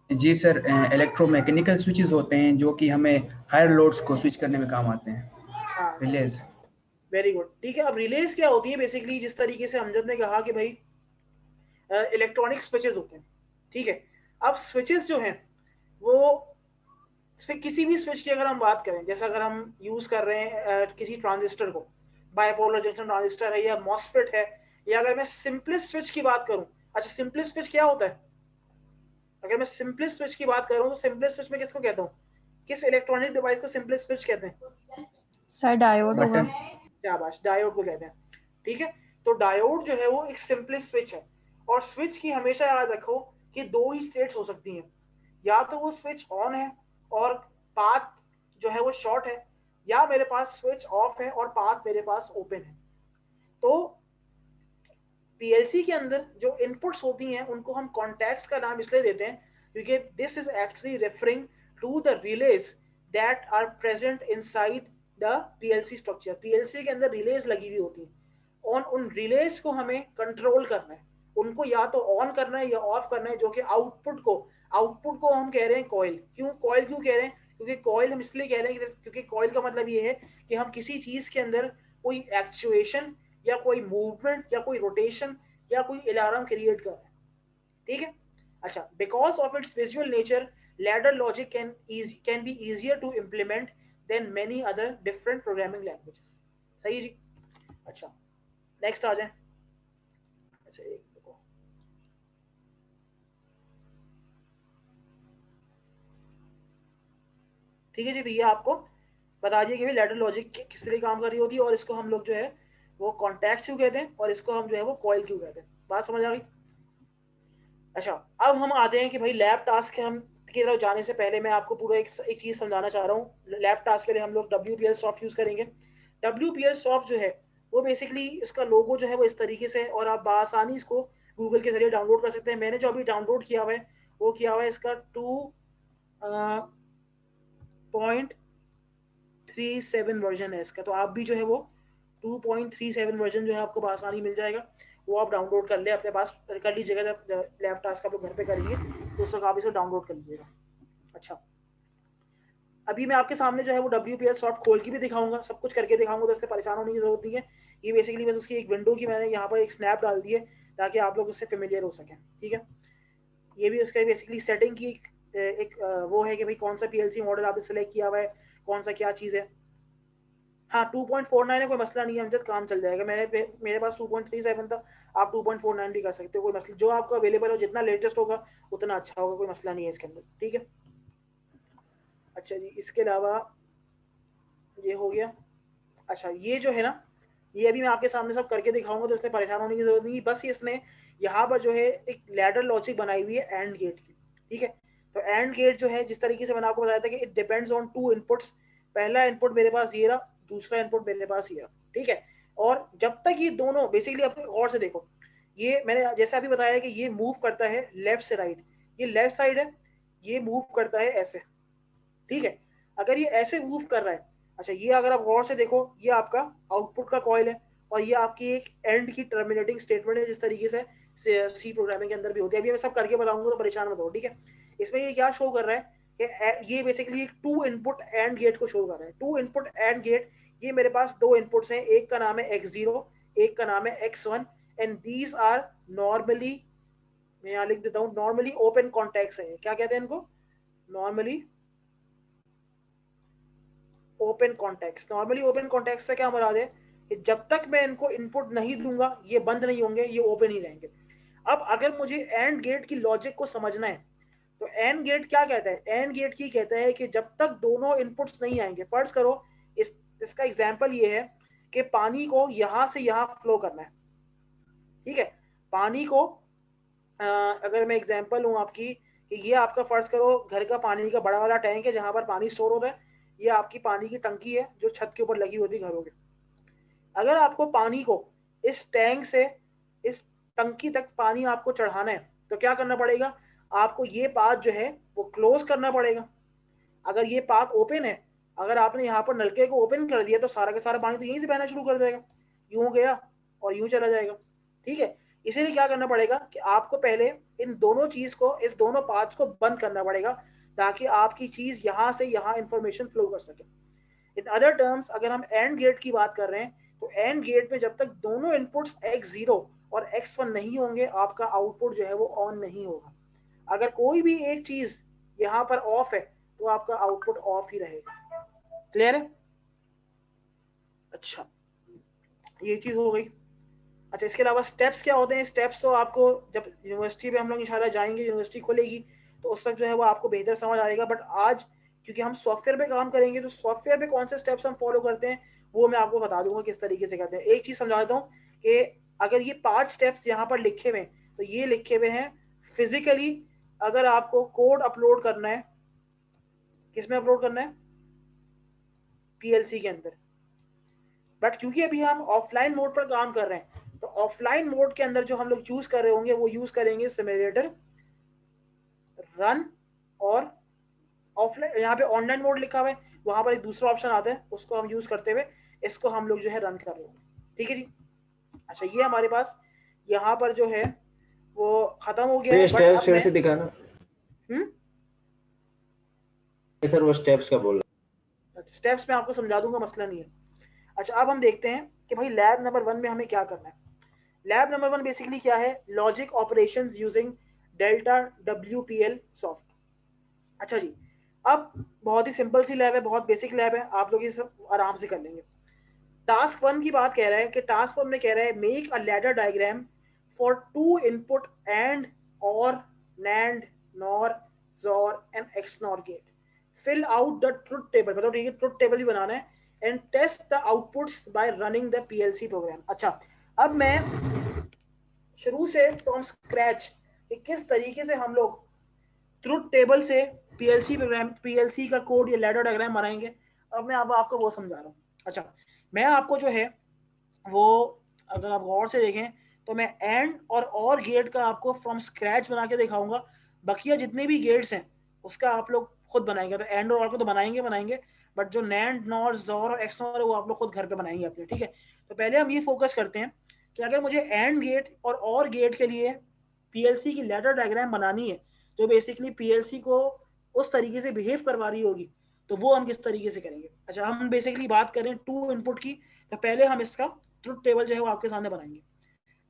जी सर, इलेक्ट्रोमैकेनिकल स्विचेस होते हैं जो कि हमें हायर लोड्स को स्विच करने में काम आते हैं। हाँ, रिलेज। Very good. ठीक है, अब रिलेज क्या होती है? बेसिकली जिस तरीके से अमजद ने कहा कि भाई इलेक्ट्रॉनिक स्विचेस होते हैं। ठीक है, अब स्विचेस जो हैं वो किसी भी स्विच की अगर हम बात करें, जैसे अगर हम यूज कर रहे हैं किसी ट्रांजिस्टर को, बाइपोलर जंक्शन ट्रांजिस्टर है या मॉसफेट है, या अगर मैं सिंपलेस्ट स्विच की बात करूं। अच्छा, सिंपलेस्ट स्विच क्या होता है? अगर मैं सिंपलेस्ट स्विच की बात करूं तो सिंपलेस्ट स्विच में किसको कहता हूं? किस इलेक्ट्रॉनिक डिवाइस को सिंपलेस्ट स्विच कहते हैं? सर डायोड होगा। शाबाश, डायोड को कहते हैं। ठीक है, तो डायोड जो है वो एक सिंपलेस्ट स्विच है, और स्विच की हमेशा याद रखो कि दो ही स्टेट्स हो सकती हैं, या तो वो स्विच ऑन है और पाथ जो है वो शॉर्ट है, या मेरे पास स्विच ऑफ है और पाथ मेरे पास ओपन है। तो पीएलसी के अंदर जो इनपुट्स होती हैं उनको हम कॉन्टैक्ट्स का नाम इसलिए देते हैं क्योंकि this is actually referring to the relays that are present inside the PLC structure. PLC के अंदर रिलेज लगी हुई होती है, उन रिलेज को हमें कंट्रोल करना है, उनको या तो ऑन करना है या ऑफ करना है, जो कि आउटपुट को हम कह रहे हैं कॉइल। कॉइल क्यों कह रहे हैं? क्योंकि कॉइल हम इसलिए कह रहे हैं क्योंकि कॉइल का मतलब ये है कि हम किसी चीज के अंदर कोई एक्चुएशन या कोई मूवमेंट या कोई रोटेशन या कोई अलार्म क्रिएट कर रहे हैं। ठीक है। अच्छा, because of its visual nature Ladder logic can be easier to implement than many other different programming languages. सही जी. अच्छा, नेक्स्ट आ जाए. अच्छा, एक देखो, ठीक है जी. तो ये आपको बता दिया कि भाई लैडर लॉजिक किस तरह काम कर रही होती है, और इसको हम लोग जो है वो कॉन्टैक्ट क्यों कहते हैं, और इसको हम जो है वो कॉइल क्यों कहते हैं. बात समझ आ गई. अच्छा, अब हम आते हैं कि भाई लैब टास्क हम की तरफ जाने से पहले मैं आपको पूरा एक चीज समझाना चाह रहा हूँ. लैब टास्क के लिए हम लोग WPL सॉफ्ट यूज करेंगे. WPL सॉफ्ट जो है वो बेसिकली इसका लोगो जो है वो इस तरीके से है, और आप आसानी इसको गूगल के जरिए डाउनलोड कर सकते हैं. मैंने जो अभी डाउनलोड किया हुआ है वो किया हुआ है इसका 2.37 वर्जन है इसका. तो आप भी जो है वो 2.37 वर्जन जो है आपको आसानी मिल जाएगा, वो आप डाउनलोड कर ले अपने पास कर लीजिएगा. जब लैब टास्क आप लोग घर पे करेंगे तो उस वक्त आप इसे डाउनलोड कर लीजिएगा. अच्छा, अभी मैं आपके सामने जो है वो WPL सॉफ्ट खोल के भी दिखाऊंगा, सब कुछ करके दिखाऊंगा, तो इससे परेशान होने की जरूरत नहीं है. ये बेसिकली बस उसकी एक विंडो की मैंने यहाँ पर एक स्नैप डाल दी है ताकि आप लोग उससे फेमिलियर हो सकें. ठीक है, ये भी उसका बेसिकली सेटिंग की एक वो है कि भाई कौन सा PLC मॉडल आपने सेलेक्ट किया हुआ है, कौन सा क्या चीज़ है. हाँ, 2.49 है, कोई मसला नहीं है अमजद, काम चल जाएगा. मेरे पास 2.37 था, आप 2.49 भी कर सकते हो, कोई मसला. जो आपको अवेलेबल हो, जितना लेटेस्ट होगा उतना अच्छा होगा, कोई मसला नहीं है इसके अंदर. ठीक है. अच्छा जी, इसके अलावा ये हो गया. अच्छा, ये जो है ना, ये अभी मैं आपके सामने सब करके दिखाऊंगा, तो इसलिए परेशान होने की जरूरत नहीं. बस इसने यहाँ पर जो है एक लैडर लॉजिक बनाई हुई है एंड गेट की. ठीक है, तो एंड गेट जो है जिस तरीके से मैंने आपको बताया था कि इट डिपेंड्स ऑन 2 इनपुट्स. पहला इनपुट मेरे पास ये रहा, दूसरा इनपुट मेरे पास ये रहा. ठीक है, और जब तक ये दोनों बेसिकली आप गौर से देखो, ये मैंने जैसे अभी बताया कि ये मूव करता है लेफ्ट से राइट, ये लेफ्ट साइड है, ये मूव करता है ऐसे. ठीक है, अगर ये ऐसे मूव कर रहा है, अच्छा ये अगर आप गौर से देखो, ये आपका आउटपुट का कॉइल है, और ये आपकी एक एंड की टर्मिनेटिंग स्टेटमेंट है, जिस तरीके से सी प्रोग्रामिंग के अंदर भी होती है. अभी मैं सब करके बताऊंगा, तो परेशान मत हो. ठीक है, इसमें ये क्या शो कर रहा है कि ये बेसिकली एक 2 इनपुट एंड गेट को शो कर रहा है. 2 इनपुट एंड गेट, ये मेरे पास 2 इनपुट्स हैं, एक का नाम है X0, एक का नाम है X1, and these are normally, मैं यहाँ लिख देता हूँ, नॉर्मली ओपन कॉन्टेक्ट्स है. क्या कहते हैं इनको? Normally open context. Normally open context से क्या मुराद है कि जब तक मैं इनको इनपुट नहीं दूंगा ये बंद नहीं होंगे, ये ओपन ही रहेंगे. अब अगर मुझे एंड गेट की लॉजिक को समझना है, तो एंड गेट क्या कहता है? एंड गेट की कहता है कि जब तक दोनों इनपुट्स नहीं आएंगे, फर्ज करो इसका एग्जांपल ये है कि पानी को यहां से यहां फ्लो करना है. ठीक है, पानी को अगर मैं एग्जांपल लूं आपकी कि ये आपका फर्ज करो घर का पानी का बड़ा वाला टैंक है जहां पर पानी स्टोर होता है. ये आपकी पानी की टंकी है जो छत के ऊपर लगी होती है घरों के. अगर आपको पानी को इस टैंक से इस टंकी तक पानी आपको चढ़ाना है, तो क्या करना पड़ेगा? आपको ये पाथ जो है वो क्लोज करना पड़ेगा. अगर ये पाथ ओपन है, अगर आपने यहाँ पर नलके को ओपन कर दिया, तो सारा का सारा पानी तो यहीं से बहना शुरू कर देगा. यूं गया और यूं चला जाएगा. ठीक है, इसीलिए क्या करना पड़ेगा कि आपको पहले इन दोनों चीज को, इस दोनों पाथ्स को बंद करना पड़ेगा, ताकि आपकी चीज यहां से यहां इंफॉर्मेशन फ्लो कर सके. इन अदर टर्म्स, अगर हम एंड गेट की बात कर रहे हैं, तो एंड गेट में जब तक दोनों इनपुट्स X0 और X1 नहीं होंगे, आपका आउटपुट जो है वो ऑन नहीं होगा. अगर कोई भी एक चीज यहाँ पर ऑफ है, तो आपका आउटपुट ऑफ ही रहेगा. क्लियर है? अच्छा, ये चीज हो गई. अच्छा, इसके अलावा स्टेप्स क्या होते हैं? स्टेप्स तो आपको जब यूनिवर्सिटी में हम लोग इंशाल्लाह जाएंगे, यूनिवर्सिटी खुलेगी, तो उस वक्त जो है वो आपको बेहतर समझ आएगा. बट आज क्योंकि हम सॉफ्टवेयर पे काम करेंगे, तो सॉफ्टवेयर पे कौन से स्टेप्स हम फॉलो करते हैं वो मैं आपको बता दूंगा किस तरीके से करते हैं. एक चीज समझा देता हूँ कि अगर ये 5 स्टेप्स यहाँ पर लिखे हुए, तो ये लिखे हुए हैं फिजिकली. अगर आपको कोड अपलोड करना है, किसमें अपलोड करना है? PLC के अंदर. बट क्योंकि अभी हम ऑफलाइन मोड पर काम कर रहे हैं, तो ऑफलाइन मोड के अंदर जो हम लोग चूज कर रहे होंगे वो यूज करेंगे सिमुलेटर, रन, और ऑफलाइन यहाँ पे ऑनलाइन मोड लिखा हुआ है, वहां पर एक दूसरा ऑप्शन आता है, उसको हम यूज करते हुए इसको हम लोग जो है रन कर रहे होंगे. ठीक है जी. अच्छा, ये हमारे पास यहाँ पर जो है वो खत्म हो गया है. स्टेप्स फिर से दिखाना. सर वो स्टेप्स का बोल रहा. स्टेप्स में आपको समझा दूंगा, मसला नहीं है. अच्छा, अब हम देखते हैं कि भाई लैब नंबर 1 में हमें क्या करना है. लैब नंबर 1 बेसिकली क्या है? Logic operations using delta WPL soft. अच्छा जी, अब बहुत ही सिंपल सी लैब है, बहुत बेसिक लैब है, आप लोग ये सब आराम से कर लेंगे। टास्क 1 की बात कह रहा है कि टास्क 1 में कह रहा है make a ladder diagram for 2 input AND OR NAND NOR XOR and XNOR gate, fill out the truth table, मतलब ठीक है ट्रुथ टेबल भी बनाना है, and test the outputs by running the PLC program. अच्छा, अब मैं शुरू से फ्रॉम स्क्रैच कि किस तरीके से हम लोग ट्रुथ टेबल से पीएलसी प्रोग्राम, पीएलसी का कोड या लैडर डायग्राम बनाएंगे, अब मैं अब आपको वो समझा रहा हूँ। अच्छा, मैं आपको जो है वो, अगर आप गौर से देखें तो मैं एंड और गेट का आपको फ्रॉम स्क्रैच बना के दिखाऊंगा, बकिया जितने भी गेट्स हैं उसका आप लोग खुद बनाएंगे। तो एंड और को तो बनाएंगे, बट जो नैंड नॉर जोर और एक्सनॉर है वो आप लोग खुद घर पे बनाएंगे अपने, ठीक है। तो पहले हम ये फोकस करते हैं कि अगर मुझे एंड गेट और गेट के लिए पीएलसी की लैडर डायग्राम बनानी है जो बेसिकली पीएलसी को उस तरीके से बिहेव करवा रही होगी, तो वो हम किस तरीके से करेंगे। अच्छा, हम बेसिकली बात करें 2 इनपुट की, तो पहले हम इसका ट्रुथ टेबल जो है वो आपके सामने बनाएंगे।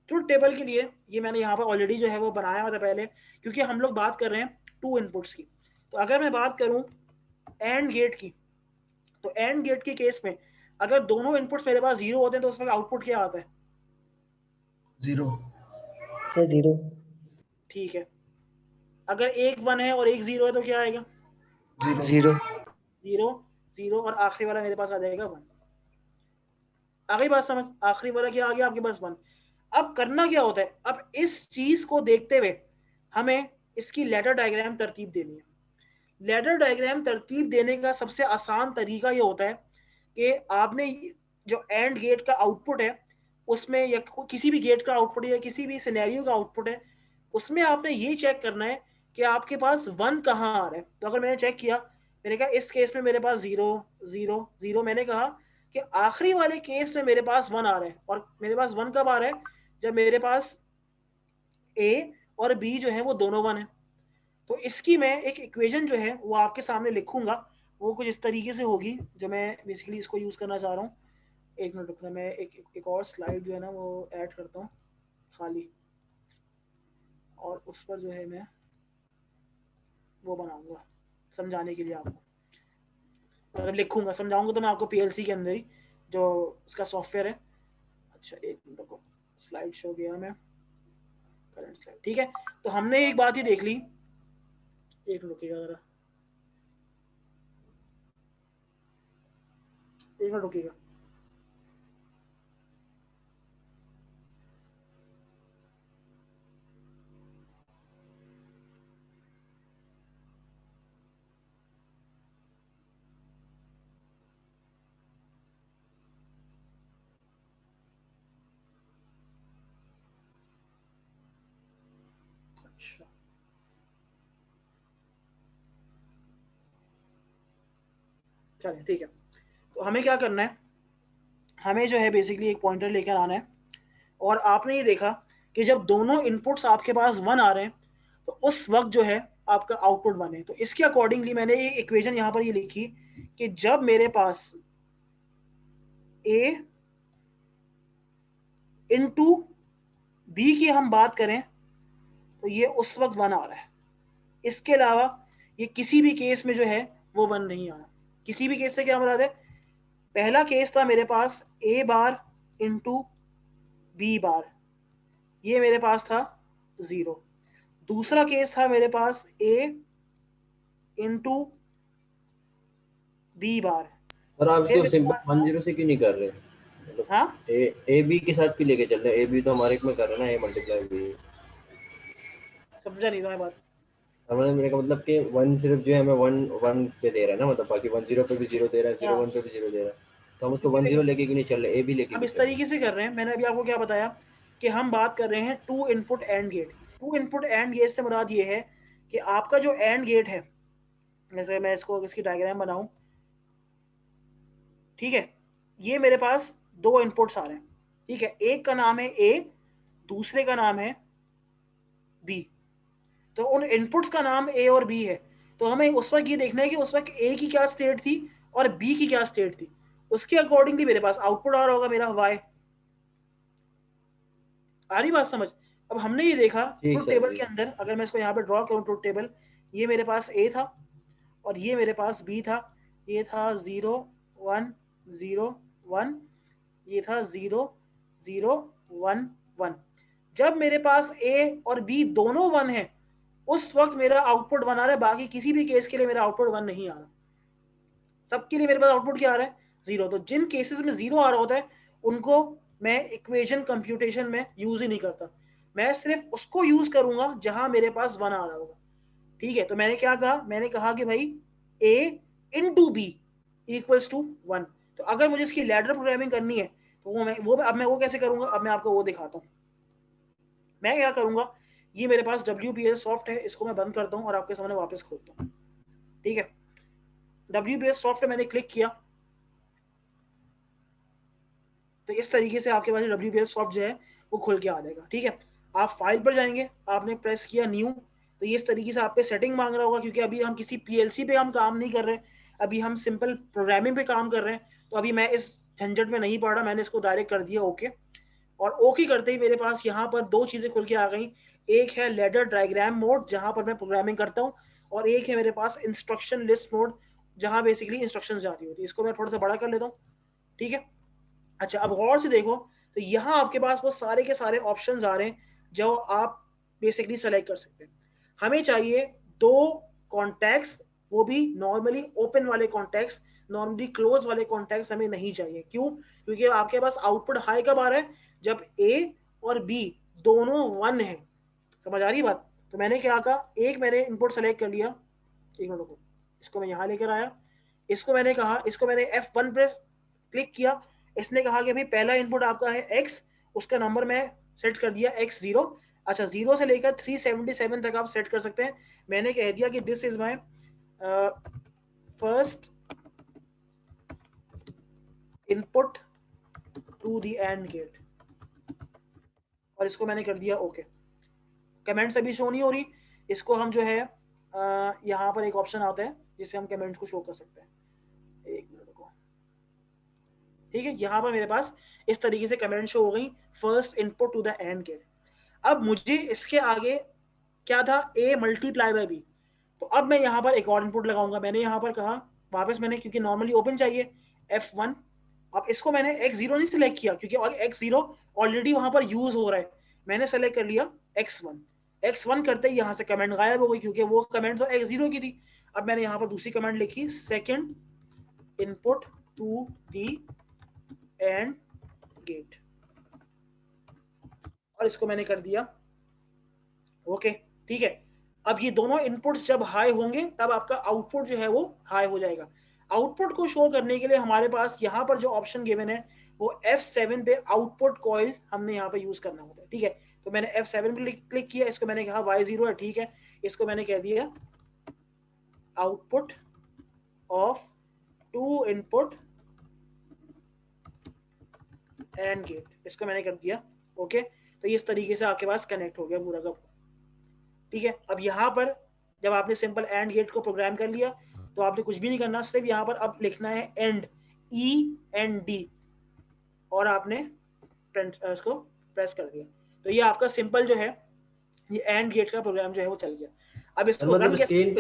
ट्रुथ टेबल के लिए ये मैंने यहाँ पर ऑलरेडी जो है वो बनाया हुआ था पहले, क्योंकि हम लोग बात कर रहे हैं 2 इनपुट्स की। तो अगर मैं बात करूँ एंड गेट की, तो एंड गेट के केस में अगर दोनों इनपुट्स मेरे पास 0 होते हैं तो उसमें आउटपुट क्या आता है? 0। सर 0। ठीक है, अगर एक 1 है और एक 0 है तो क्या आएगा? 0। 0। 0 0 और आखिरी वाला मेरे पास आ जाएगा 1। आ गई बात समझ? आखिरी वाला क्या आ गया आपके पास? 1। अब करना क्या होता है, अब इस चीज को देखते हुए हमें इसकी लैडर डायग्राम तरतीब देनी है। लैडर डायग्राम तरतीब देने का सबसे आसान तरीका ये होता है कि आपने जो एंड गेट का आउटपुट है उसमें, या किसी भी गेट का आउटपुट या किसी भी सिनेरियो का आउटपुट है, उसमें आपने ये चेक करना है कि आपके पास 1 कहाँ आ रहा है। तो अगर मैंने चेक किया, मैंने कहा इस केस में मेरे पास 0 0 0, मैंने कहा कि आखिरी वाले केस में मेरे पास 1 आ रहा है, और मेरे पास 1 कब आ रहा है? जब मेरे पास ए और बी जो है वो दोनों 1 है। तो इसकी मैं एक इक्वेशन जो है वो आपके सामने लिखूंगा, वो कुछ इस तरीके से होगी, जो मैं बेसिकली इसको यूज करना चाह रहा हूँ। एक मिनट रुकना, मैं एक और स्लाइड जो है ना वो ऐड करता हूँ खाली, और उस पर जो है मैं वो बनाऊंगा समझाने के लिए आपको, मतलब लिखूंगा, समझाऊंगा तो मैं आपको पीएलसी के अंदर ही जो इसका सॉफ्टवेयर है। अच्छा, एक मिनट रुको, स्लाइड शो गया मैं, करंट स्लाइड, ठीक है। तो हमने एक बात ही देख ली, एक मिनट रुकिएगा जरा, एक मिनट रुकिएगा। अच्छा, चलिए ठीक है। तो हमें क्या करना है, हमें जो है बेसिकली एक पॉइंटर लेकर आना है, और आपने ये देखा कि जब दोनों इनपुट्स आपके पास 1 आ रहे हैं तो उस वक्त जो है आपका आउटपुट 1 है। तो इसके अकॉर्डिंगली मैंने ये इक्वेशन यहाँ पर ये लिखी कि जब मेरे पास ए इंटू बी की हम बात करें तो ये उस वक्त 1 आ रहा है, इसके अलावा ये किसी भी केस में जो है वो 1 नहीं आ रहा। किसी भी केस से क्या मुराद है? पहला केस था मेरे पास ए बार इंटू बी बार, ये मेरे पास था 0। दूसरा केस था मेरे पास ए इंटू बी बार, सर आप फिर इसको मेरे सिंपल पास 1 0 से क्यों नहीं कर रहे? मतलब हाँ ए बी के साथ क्यों लेके चल रहे हैं? ए बी तो हमारे में कर रहे हैं ना, ए मल्टीप्लाई बी। समझा नहीं तुम्हारी बात। समझ मेरे का मतलब कि 1 सिर्फ जो है हमें 1 1 पे दे रहा है ना, मतलब बाकी 1 0 पे भी 0 दे रहा है, 0 हाँ, 1 पे भी 0 दे रहा है, तो हम उसको 1 0 लेके क्यों नहीं चल रहे? ए बी लेके हम क्यों इस चल रहे हैं? तरीके से कर रहे हैं, मैंने अभी आपको क्या बताया कि हम बात कर रहे हैं 2 input AND gate. 2 input AND gate से मुराद ये है कि आपका जो एंड गेट है, जैसे मैं इसकी डायग्राम बनाऊं, ठीक है, ये मेरे पास 2 इनपुट्स आ रहे हैं, ठीक है, एक का नाम है ए, दूसरे का नाम है बी। तो उन इनपुट्स का नाम ए और बी है, तो हमें उस वक्त ये देखना है कि उस वक्त ए की क्या स्टेट थी और बी की क्या स्टेट थी, उसके अकॉर्डिंगली मेरे पास आउटपुट आ रहा होगा मेरा वाई। आ रही बात समझ? अब हमने ये देखा ठीक ट्रुथ सर टेबल जी। के अंदर, अगर मैं इसको यहाँ पे ड्रॉ करूँ ट्रुथ टेबल, ये मेरे पास ए था, और ये मेरे पास बी था, ये था 0 1 0 1, ये था 0 0 1 1। जब मेरे पास ए और बी दोनों 1 है उस वक्त मेरा आउटपुट 1 आ रहा है, बाकी किसी भी केस के लिए मेरा आउटपुट 1 नहीं आ रहा, सबके लिए मेरे पास आउटपुट क्या आ रहा है 0। तो जिन केसेस में 0 आ रहा होता है उनको मैं इक्वेशन कंप्यूटेशन में यूज ही नहीं करता, मैं सिर्फ उसको यूज करूंगा जहां मेरे पास 1 आ रहा होगा। ठीक है, तो मैंने क्या कहा, मैंने कहा कि भाई a into B equals to 1। तो अगर मुझे इसकी लैडर प्रोग्रामिंग करनी है तो अब मैं वो कैसे करूंगा, अब मैं आपको वो दिखाता हूँ। मैं क्या करूंगा, ये मेरे पास WPS सॉफ्ट है, इसको मैं बंद करता हूँ और आपके सामने वापस खोलता हूँ। ठीक है, WPS सॉफ्ट मैंने क्लिक किया तो इस तरीके से आपके पास WPS सॉफ्ट जो है वो खुल के आ जाएगा। ठीक है, आप फाइल पर जाएंगे, आपने प्रेस किया न्यू, तो ये इस तरीके से आप पे सेटिंग मांग रहा होगा, क्योंकि अभी हम किसी PLC पे हम काम नहीं कर रहे, अभी हम सिंपल प्रोग्रामिंग पे काम कर रहे हैं। तो अभी मैं इस झंझट में नहीं पड़ रहा, मैंने इसको डायरेक्ट कर दिया ओके। और ओके करते ही मेरे पास यहाँ पर दो चीजें खुल के आ गई, एक है लेडर डायग्राम मोड जहां पर मैं प्रोग्रामिंग करता हूँ, और एक है मेरे पास इंस्ट्रक्शन लिस्ट मोड जहां बेसिकली इंस्ट्रक्शन जाती होती है। इसको मैं थोड़ा सा बड़ा कर लेता हूँ। ठीक है, अच्छा अब गौर से देखो, तो यहाँ आपके पास वो सारे के सारे ऑप्शंस आ रहे हैं जो आप बेसिकली सेलेक्ट कर सकते हैं। हमें चाहिए दो कॉन्टैक्ट्स, वो भी नॉर्मली ओपन वाले कॉन्टैक्ट्स, नॉर्मली क्लोज वाले कॉन्टैक्ट्स हमें नहीं चाहिए। क्यों? क्योंकि आपके पास आउटपुट हाई कब आ रहा है, जब ए और बी दोनों 1 है। समझ आ रही बात? तो मैंने क्या कहा, एक मैंने इनपुट सेलेक्ट कर लिया, एक मिनट को, इसको मैं यहाँ लेकर आया, इसको मैंने कहा, इसको मैंने F1 पे क्लिक किया, इसने कहा कि भाई पहला इनपुट आपका है x, उसका नंबर मैं सेट कर दिया x0। अच्छा 0 से लेकर 377 तक आप सेट कर सकते हैं। मैंने कह दिया कि this is my first input to the AND gate, और इसको मैंने कर दिया ओके। कमेंट्स अभी शो नहीं हो रही, इसको हम जो है यहाँ पर एक ऑप्शन आता है जिससे हम कमेंट्स को शो कर सकते हैं, एक मिनट को। ठीक है, यहाँ पर मेरे पास इस तरीके से कमेंट शो हो गई, first input to the AND gate. अब मुझे इसके आगे क्या था, a मल्टीप्लाई बाय b, तो अब मैं यहाँ पर एक और इनपुट लगाऊंगा। मैंने यहाँ पर कहा वापस, मैंने क्योंकि नॉर्मली ओपन चाहिए F1, अब इसको मैंने x0 नहीं सिलेक्ट किया क्योंकि x0 ऑलरेडी वहां पर यूज हो रहा है, मैंने सेलेक्ट कर लिया x1। x1 करते ही यहाँ से कमेंट गायब हो गई क्योंकि वो कमेंट तो x0 की थी। अब मैंने यहाँ पर दूसरी कमेंट लिखी, second input to the AND gate, और इसको मैंने कर दिया ओके। ठीक है, अब ये दोनों इनपुट्स जब हाई होंगे तब आपका आउटपुट जो है वो हाई हो जाएगा। आउटपुट को शो करने के लिए हमारे पास यहाँ पर जो ऑप्शन गिवन है वो F7 पे आउटपुट कॉइल हमने यहाँ पे यूज करना होता है। ठीक है, तो मैंने F7 पे क्लिक किया, इसको मैंने कहा Y0 है, ठीक है, इसको मैंने कह दिया output of two input AND gate, इसको मैंने कर दिया ओके। तो इस तरीके से आपके पास कनेक्ट हो गया पूरा का। ठीक है, अब यहाँ पर जब आपने सिंपल एंड गेट को प्रोग्राम कर लिया तो आपने कुछ भी नहीं करना, सिर्फ यहाँ पर अब लिखना है एंड, END, और आपने इसको प्रेस कर दिया, तो ये आपका सिंपल जो है ये एंड गेट का प्रोग्राम जो है वो चल गया। अब इसको मतलब स्क्रीन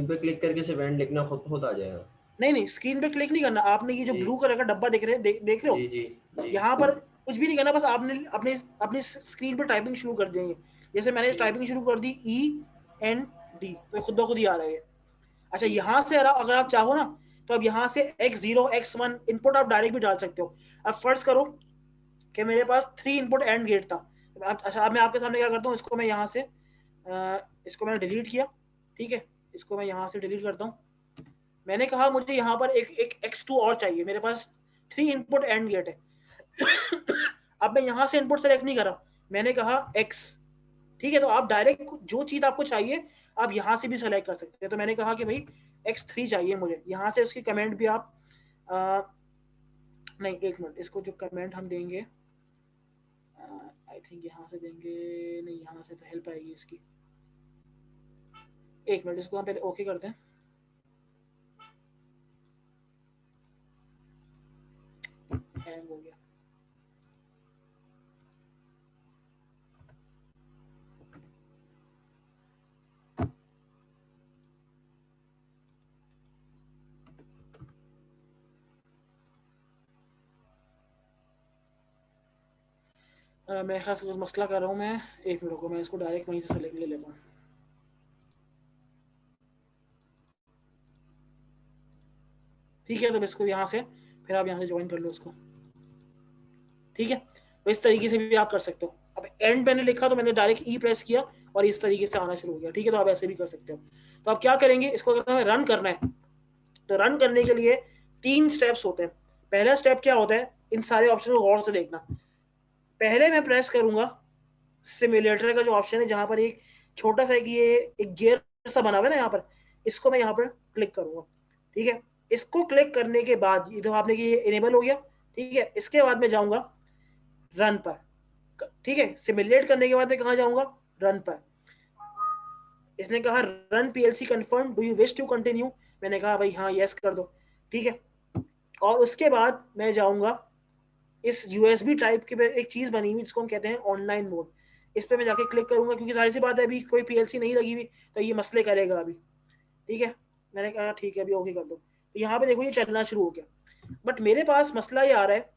पे क्लिक करके सिर्फ एंड लिखना खुद आ जाएगा? नहीं, स्क्रीन पे क्लिक नहीं करना आपने, ये जो ब्लू कलर का डब्बा देख रहे हो, जी जी जी, यहाँ पर कुछ भी नहीं करना, बस आपने अपनी स्क्रीन पर टाइपिंग शुरू कर देंगे। जैसे मैंने टाइपिंग शुरू कर दी END, तो खुद ब खुद ही आ रहा है। अच्छा यहाँ से अगर आप चाहो ना तो अब यहाँ से x0 x1 इनपुट आप डायरेक्ट भी डाल सकते हो। अब फर्ज करो कि मेरे पास 3 इनपुट एंड गेट था। अच्छा अब मैं आपके सामने क्या करता हूँ, इसको मैं यहाँ से इसको मैंने डिलीट किया। ठीक है, इसको मैं यहाँ से डिलीट करता हूँ। मैंने कहा मुझे यहाँ पर एक x2 और चाहिए, मेरे पास 3 इनपुट एंड गेट है। अब मैं यहाँ से इनपुट सेलेक्ट नहीं करा, मैंने कहा x। ठीक है, तो आप डायरेक्ट जो चीज आपको चाहिए आप यहाँ से भी सेलेक्ट कर सकते हैं। तो मैंने कहा कि भाई x3 चाहिए मुझे, यहाँ से उसकी कमेंट भी आप नहीं एक मिनट, इसको जो कमेंट हम देंगे आई थिंक यहाँ से देंगे, नहीं यहाँ से तो हेल्प आएगी इसकी। एक मिनट, इसको हम पहले ओके करते हैं। हैंग हो गया। मैं खास कुछ मसला कर रहा हूँ मैं, एक मिनट को मैं इसको डायरेक्ट वहीं से सेलेक्ट ले लेता हूँ। ठीक है, तो इसको यहाँ से फिर आप यहाँ से ज्वाइन कर लो उसको। ठीक है, तो इस तरीके से भी आप कर सकते हो। अब एंड मैंने लिखा तो मैंने डायरेक्ट ई प्रेस किया और इस तरीके से आना शुरू हो गया। ठीक है, तो आप ऐसे भी कर सकते हो। तो आप क्या करेंगे, इसको अगर हमें रन करना है तो रन करने के लिए 3 स्टेप्स होते हैं। पहला स्टेप क्या होता है, इन सारे ऑप्शन को गौर से देखना। पहले मैं प्रेस करूंगा सिमुलेटर का जो ऑप्शन है, जहां पर एक छोटा सा ये एक गियर सा बना हुआ है ना, यहाँ पर इसको मैं यहाँ पर क्लिक करूंगा। ठीक है, इसको क्लिक करने के बाद ये तो आपने ये इनेबल हो गया। ठीक है, इसके बाद मैं जाऊंगा रन पर। ठीक है, सिमुलेट करने के बाद मैं कहाँ जाऊंगा, रन पर। इसने कहा run PLC confirm, do you wish to continue, मैंने कहा भाई हाँ यस कर दो। ठीक है, और उसके बाद मैं जाऊंगा इस यूएसबी टाइप के एक चीज बनी हुई जिसको हम कहते हैं ऑनलाइन मोड, इस पे मैं जाके क्लिक करूंगा, क्योंकि सारी सी बात है अभी कोई पीएलसी नहीं लगी हुई तो ये मसले करेगा अभी। ठीक है, मैंने कहा ठीक है अभी ओके कर दो। तो यहाँ पे देखो ये चलना शुरू हो गया, बट मेरे पास मसला ये आ रहा है।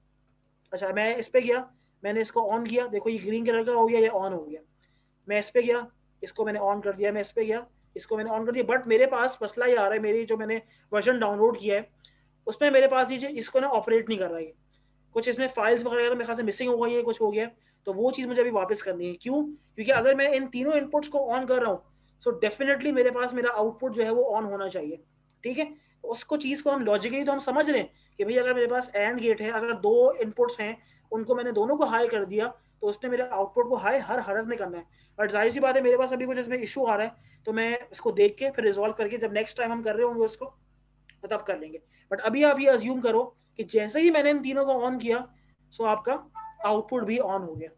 अच्छा, मैं इस पे गया, मैंने इसको ऑन किया, देखो ये ग्रीन कलर का हो गया, ये ऑन हो गया। मैं इस पे गया, इसको मैंने ऑन कर दिया, मैं इस पे गया, इसको मैंने ऑन कर दिया, बट मेरे पास मसला ये आ रहा है, मेरी जो मैंने वर्जन डाउनलोड किया है उसमें मेरे पास ये इसको ना ऑपरेट नहीं कर रहा है। कुछ इसमें फाइल्स वगैरह मेरे ख्याल से मिसिंग हो गई है, कुछ हो गया, तो वो चीज़ मुझे अभी वापस करनी है। क्यों? क्योंकि अगर मैं इन तीनों इनपुट्स को ऑन कर रहा हूँ सो डेफिनेटली मेरे पास मेरा आउटपुट जो है वो ऑन होना चाहिए। ठीक है, उसको चीज़ को हम लॉजिकली तो हम समझ रहे हैं कि भाई अगर मेरे पास एंड गेट है, अगर 2 इनपुट्स हैं, उनको मैंने दोनों को हाई कर दिया तो उसने मेरे आउटपुट को हाई हर हालत में करना है। बट जाहिर सी बात है मेरे पास अभी कुछ इसमें इशू आ रहा है, तो मैं इसको देख के फिर रिजॉल्व करके जब नेक्स्ट टाइम हम कर रहे होंगे उसको तो तब कर लेंगे। बट अभी आप ये अज्यूम करो कि जैसे ही मैंने इन तीनों को ऑन किया सो आपका आउटपुट भी ऑन हो गया।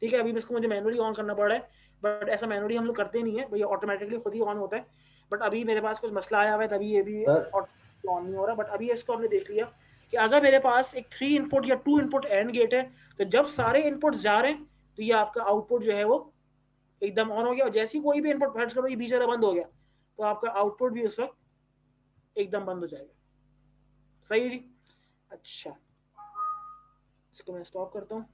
ठीक है, अभी इसको मुझे मैनुअली ऑन करना पड़ रहा है, बट ऐसा मैनुअली हम लोग करते नहीं है, भैया ऑटोमेटिकली खुद ही ऑन होता है। बट अभी मेरे पास कुछ मसला आया हुआ है तभी ये भी ऑन नहीं हो रहा। बट अभी इसको हमने देख लिया कि अगर मेरे पास एक 3 इनपुट या 2 इनपुट एंड गेट है तो जब सारे इनपुट्स जा रहे हैं तो ये आपका आउटपुट जो है वो एकदम ऑन हो गया, और जैसे ही कोई भी इनपुट फर्ज करो ये बीच वाला बंद हो गया तो आपका आउटपुट भी उस वक्त एकदम बंद हो जाएगा। सही है जी। अच्छा, इसको मैं स्टॉप करता हूँ।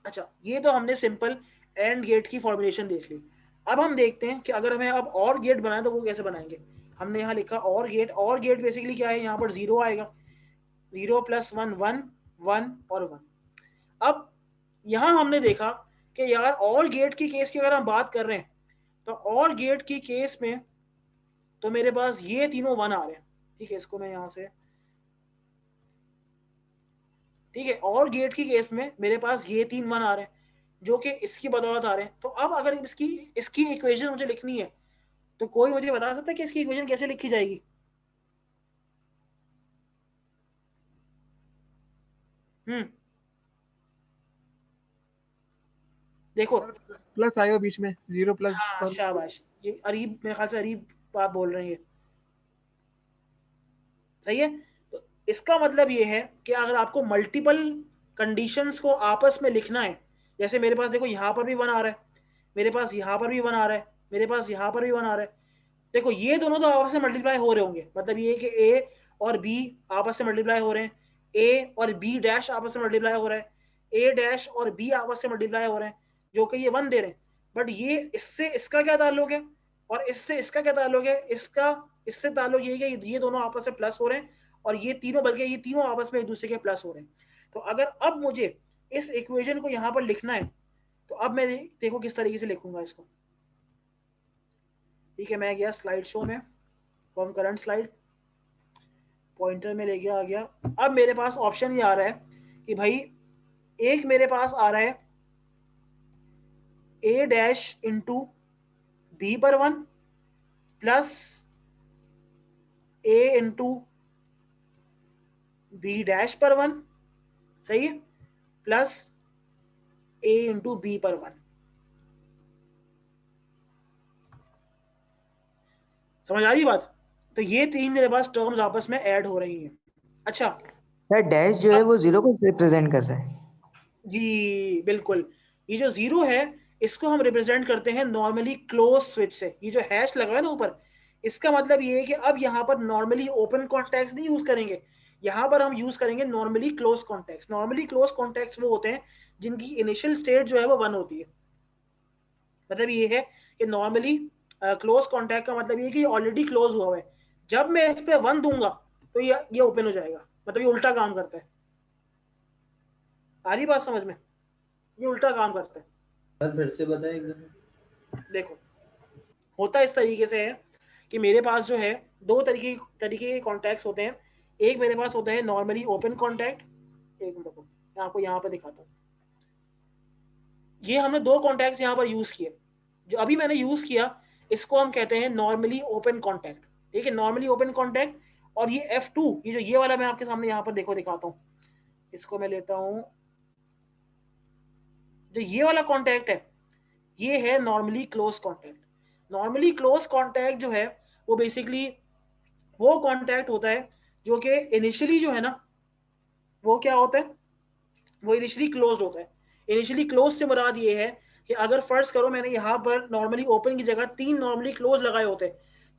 अच्छा, ये तो हमने सिंपल एंड गेट की फॉर्मुलेशन देख ली। अब हम देखते हैं कि अगर हमें अब और गेट बनाए तो वो कैसे बनाएंगे। हमने यहाँ लिखा और गेट, और गेट बेसिकली क्या है, यहाँ पर 0 आएगा, 0 + 1 1 1 और 1। अब यहाँ हमने देखा कि यार और गेट की केस की अगर हम बात कर रहे हैं तो और गेट की केस में तो मेरे पास ये तीनों 1 आ रहे हैं। ठीक है, इसको मैं यहाँ से, ठीक है, और गेट की केस में मेरे पास ये 3 1 आ रहे हैं जो कि इसकी बदौलत आ रहे हैं। तो अब अगर इसकी इक्वेशन मुझे लिखनी है तो कोई मुझे बता सकता है कि इसकी इक्वेशन कैसे लिखी जाएगी? देखो प्लस आएगा बीच में, 0 + हाँ, शाबाश, ये अरीब, मेरे ख्याल से अरीब बात बोल रहे हैं, सही है। तो इसका मतलब ये है कि अगर आपको मल्टीपल कंडीशंस को आपस में लिखना है, जैसे मेरे पास देखो यहाँ पर भी 1 आ रहा है, मेरे पास यहाँ पर भी 1 आ रहा है, मेरे पास यहाँ पर भी 1 आ रहा है। देखो ये दोनों तो आपस में मल्टीप्लाई हो रहे होंगे, मतलब ये कि ए और बी आपस में मल्टीप्लाई हो रहे हैं, ए और बी डैश आपस में मल्टीप्लाई हो रहा है, ए डैश और बी आपस में मल्टीप्लाई हो रहे हैं, जो कि ये 1 दे रहे हैं। बट ये इससे इसका क्या ताल्लुक है और इससे इसका क्या ताल्लुक है? इससे ताल्लुक ये है कि ये दोनों आपस में प्लस हो रहे हैं और ये तीनों, बल्कि ये तीनों आपस में एक दूसरे के प्लस हो रहे हैं। तो अगर अब मुझे इस इक्वेशन को यहाँ पर लिखना है तो अब मैं देखो किस तरीके से लिखूंगा इसको। ठीक है, मैं गया स्लाइड शो में, फ्रॉम करंट स्लाइड, पॉइंटर में ले गया, आ गया। अब मेरे पास ऑप्शन ये आ रहा है कि भाई एक मेरे पास आ रहा है a डैश इंटू बी पर 1 plus a into B dash पर 1, सही है, प्लस a इंटू बी पर 1। समझ आ रही बात? तो ये 3 मेरे पास टर्म्स आपस में ऐड हो रही हैं। अच्छा, सर डैश जो है वो 0 को रिप्रेजेंट कर रहा है। जी बिल्कुल, ये जो 0 है इसको हम रिप्रेजेंट करते हैं नॉर्मली क्लोज स्विच से। ये जो हैश लगा है ना ऊपर, इसका मतलब ये है कि अब यहाँ पर नॉर्मली ओपन कॉन्टैक्ट्स नहीं यूज करेंगे, यहाँ पर हम यूज करेंगे normally close contacts. Normally close contacts वो होते हैं जिनकी इनिशियल स्टेट जो है वो 1 होती है। मतलब ये है कि नॉर्मली क्लोज कॉन्टैक्ट का मतलब ये कि ऑलरेडी क्लोज हुआ है, जब मैं इस पे 1 दूंगा तो ये ओपन हो जाएगा, मतलब ये उल्टा काम करता है। आ रही बात समझ में? ये उल्टा काम करता है। सर फिर से बताएं एकदम। देखो होता इस तरीके से है कि मेरे पास जो है दो तरीके के कॉन्टैक्ट्स होते हैं। एक मेरे पास होता है नॉर्मली ओपन कॉन्टैक्ट। एक मिनट रुको, मैं आपको यहाँ पर दिखाता हूँ। ये हमने 2 कॉन्टैक्ट्स यहाँ पर यूज किए। जो अभी मैंने यूज किया इसको हम कहते हैं नॉर्मली ओपन कॉन्टैक्ट। ठीक है, नॉर्मली ओपन कॉन्टैक्ट। और ये F2, ये जो ये वाला मैं आपके सामने यहाँ पर देखो दिखाता हूँ, इसको मैं लेता हूँ। जो ये वाला कॉन्टैक्ट है ये है normally close contact. Normally close contact जो है वो बेसिकली वो कॉन्टैक्ट होता है जो कि इनिशियली जो है ना वो क्या होता है, वो इनिशियली क्लोज्ड होता है। इनिशियली क्लोज से मुराद ये है कि अगर फर्ज करो मैंने यहाँ पर नॉर्मली ओपन की जगह 3 नॉर्मली क्लोज लगाए होते,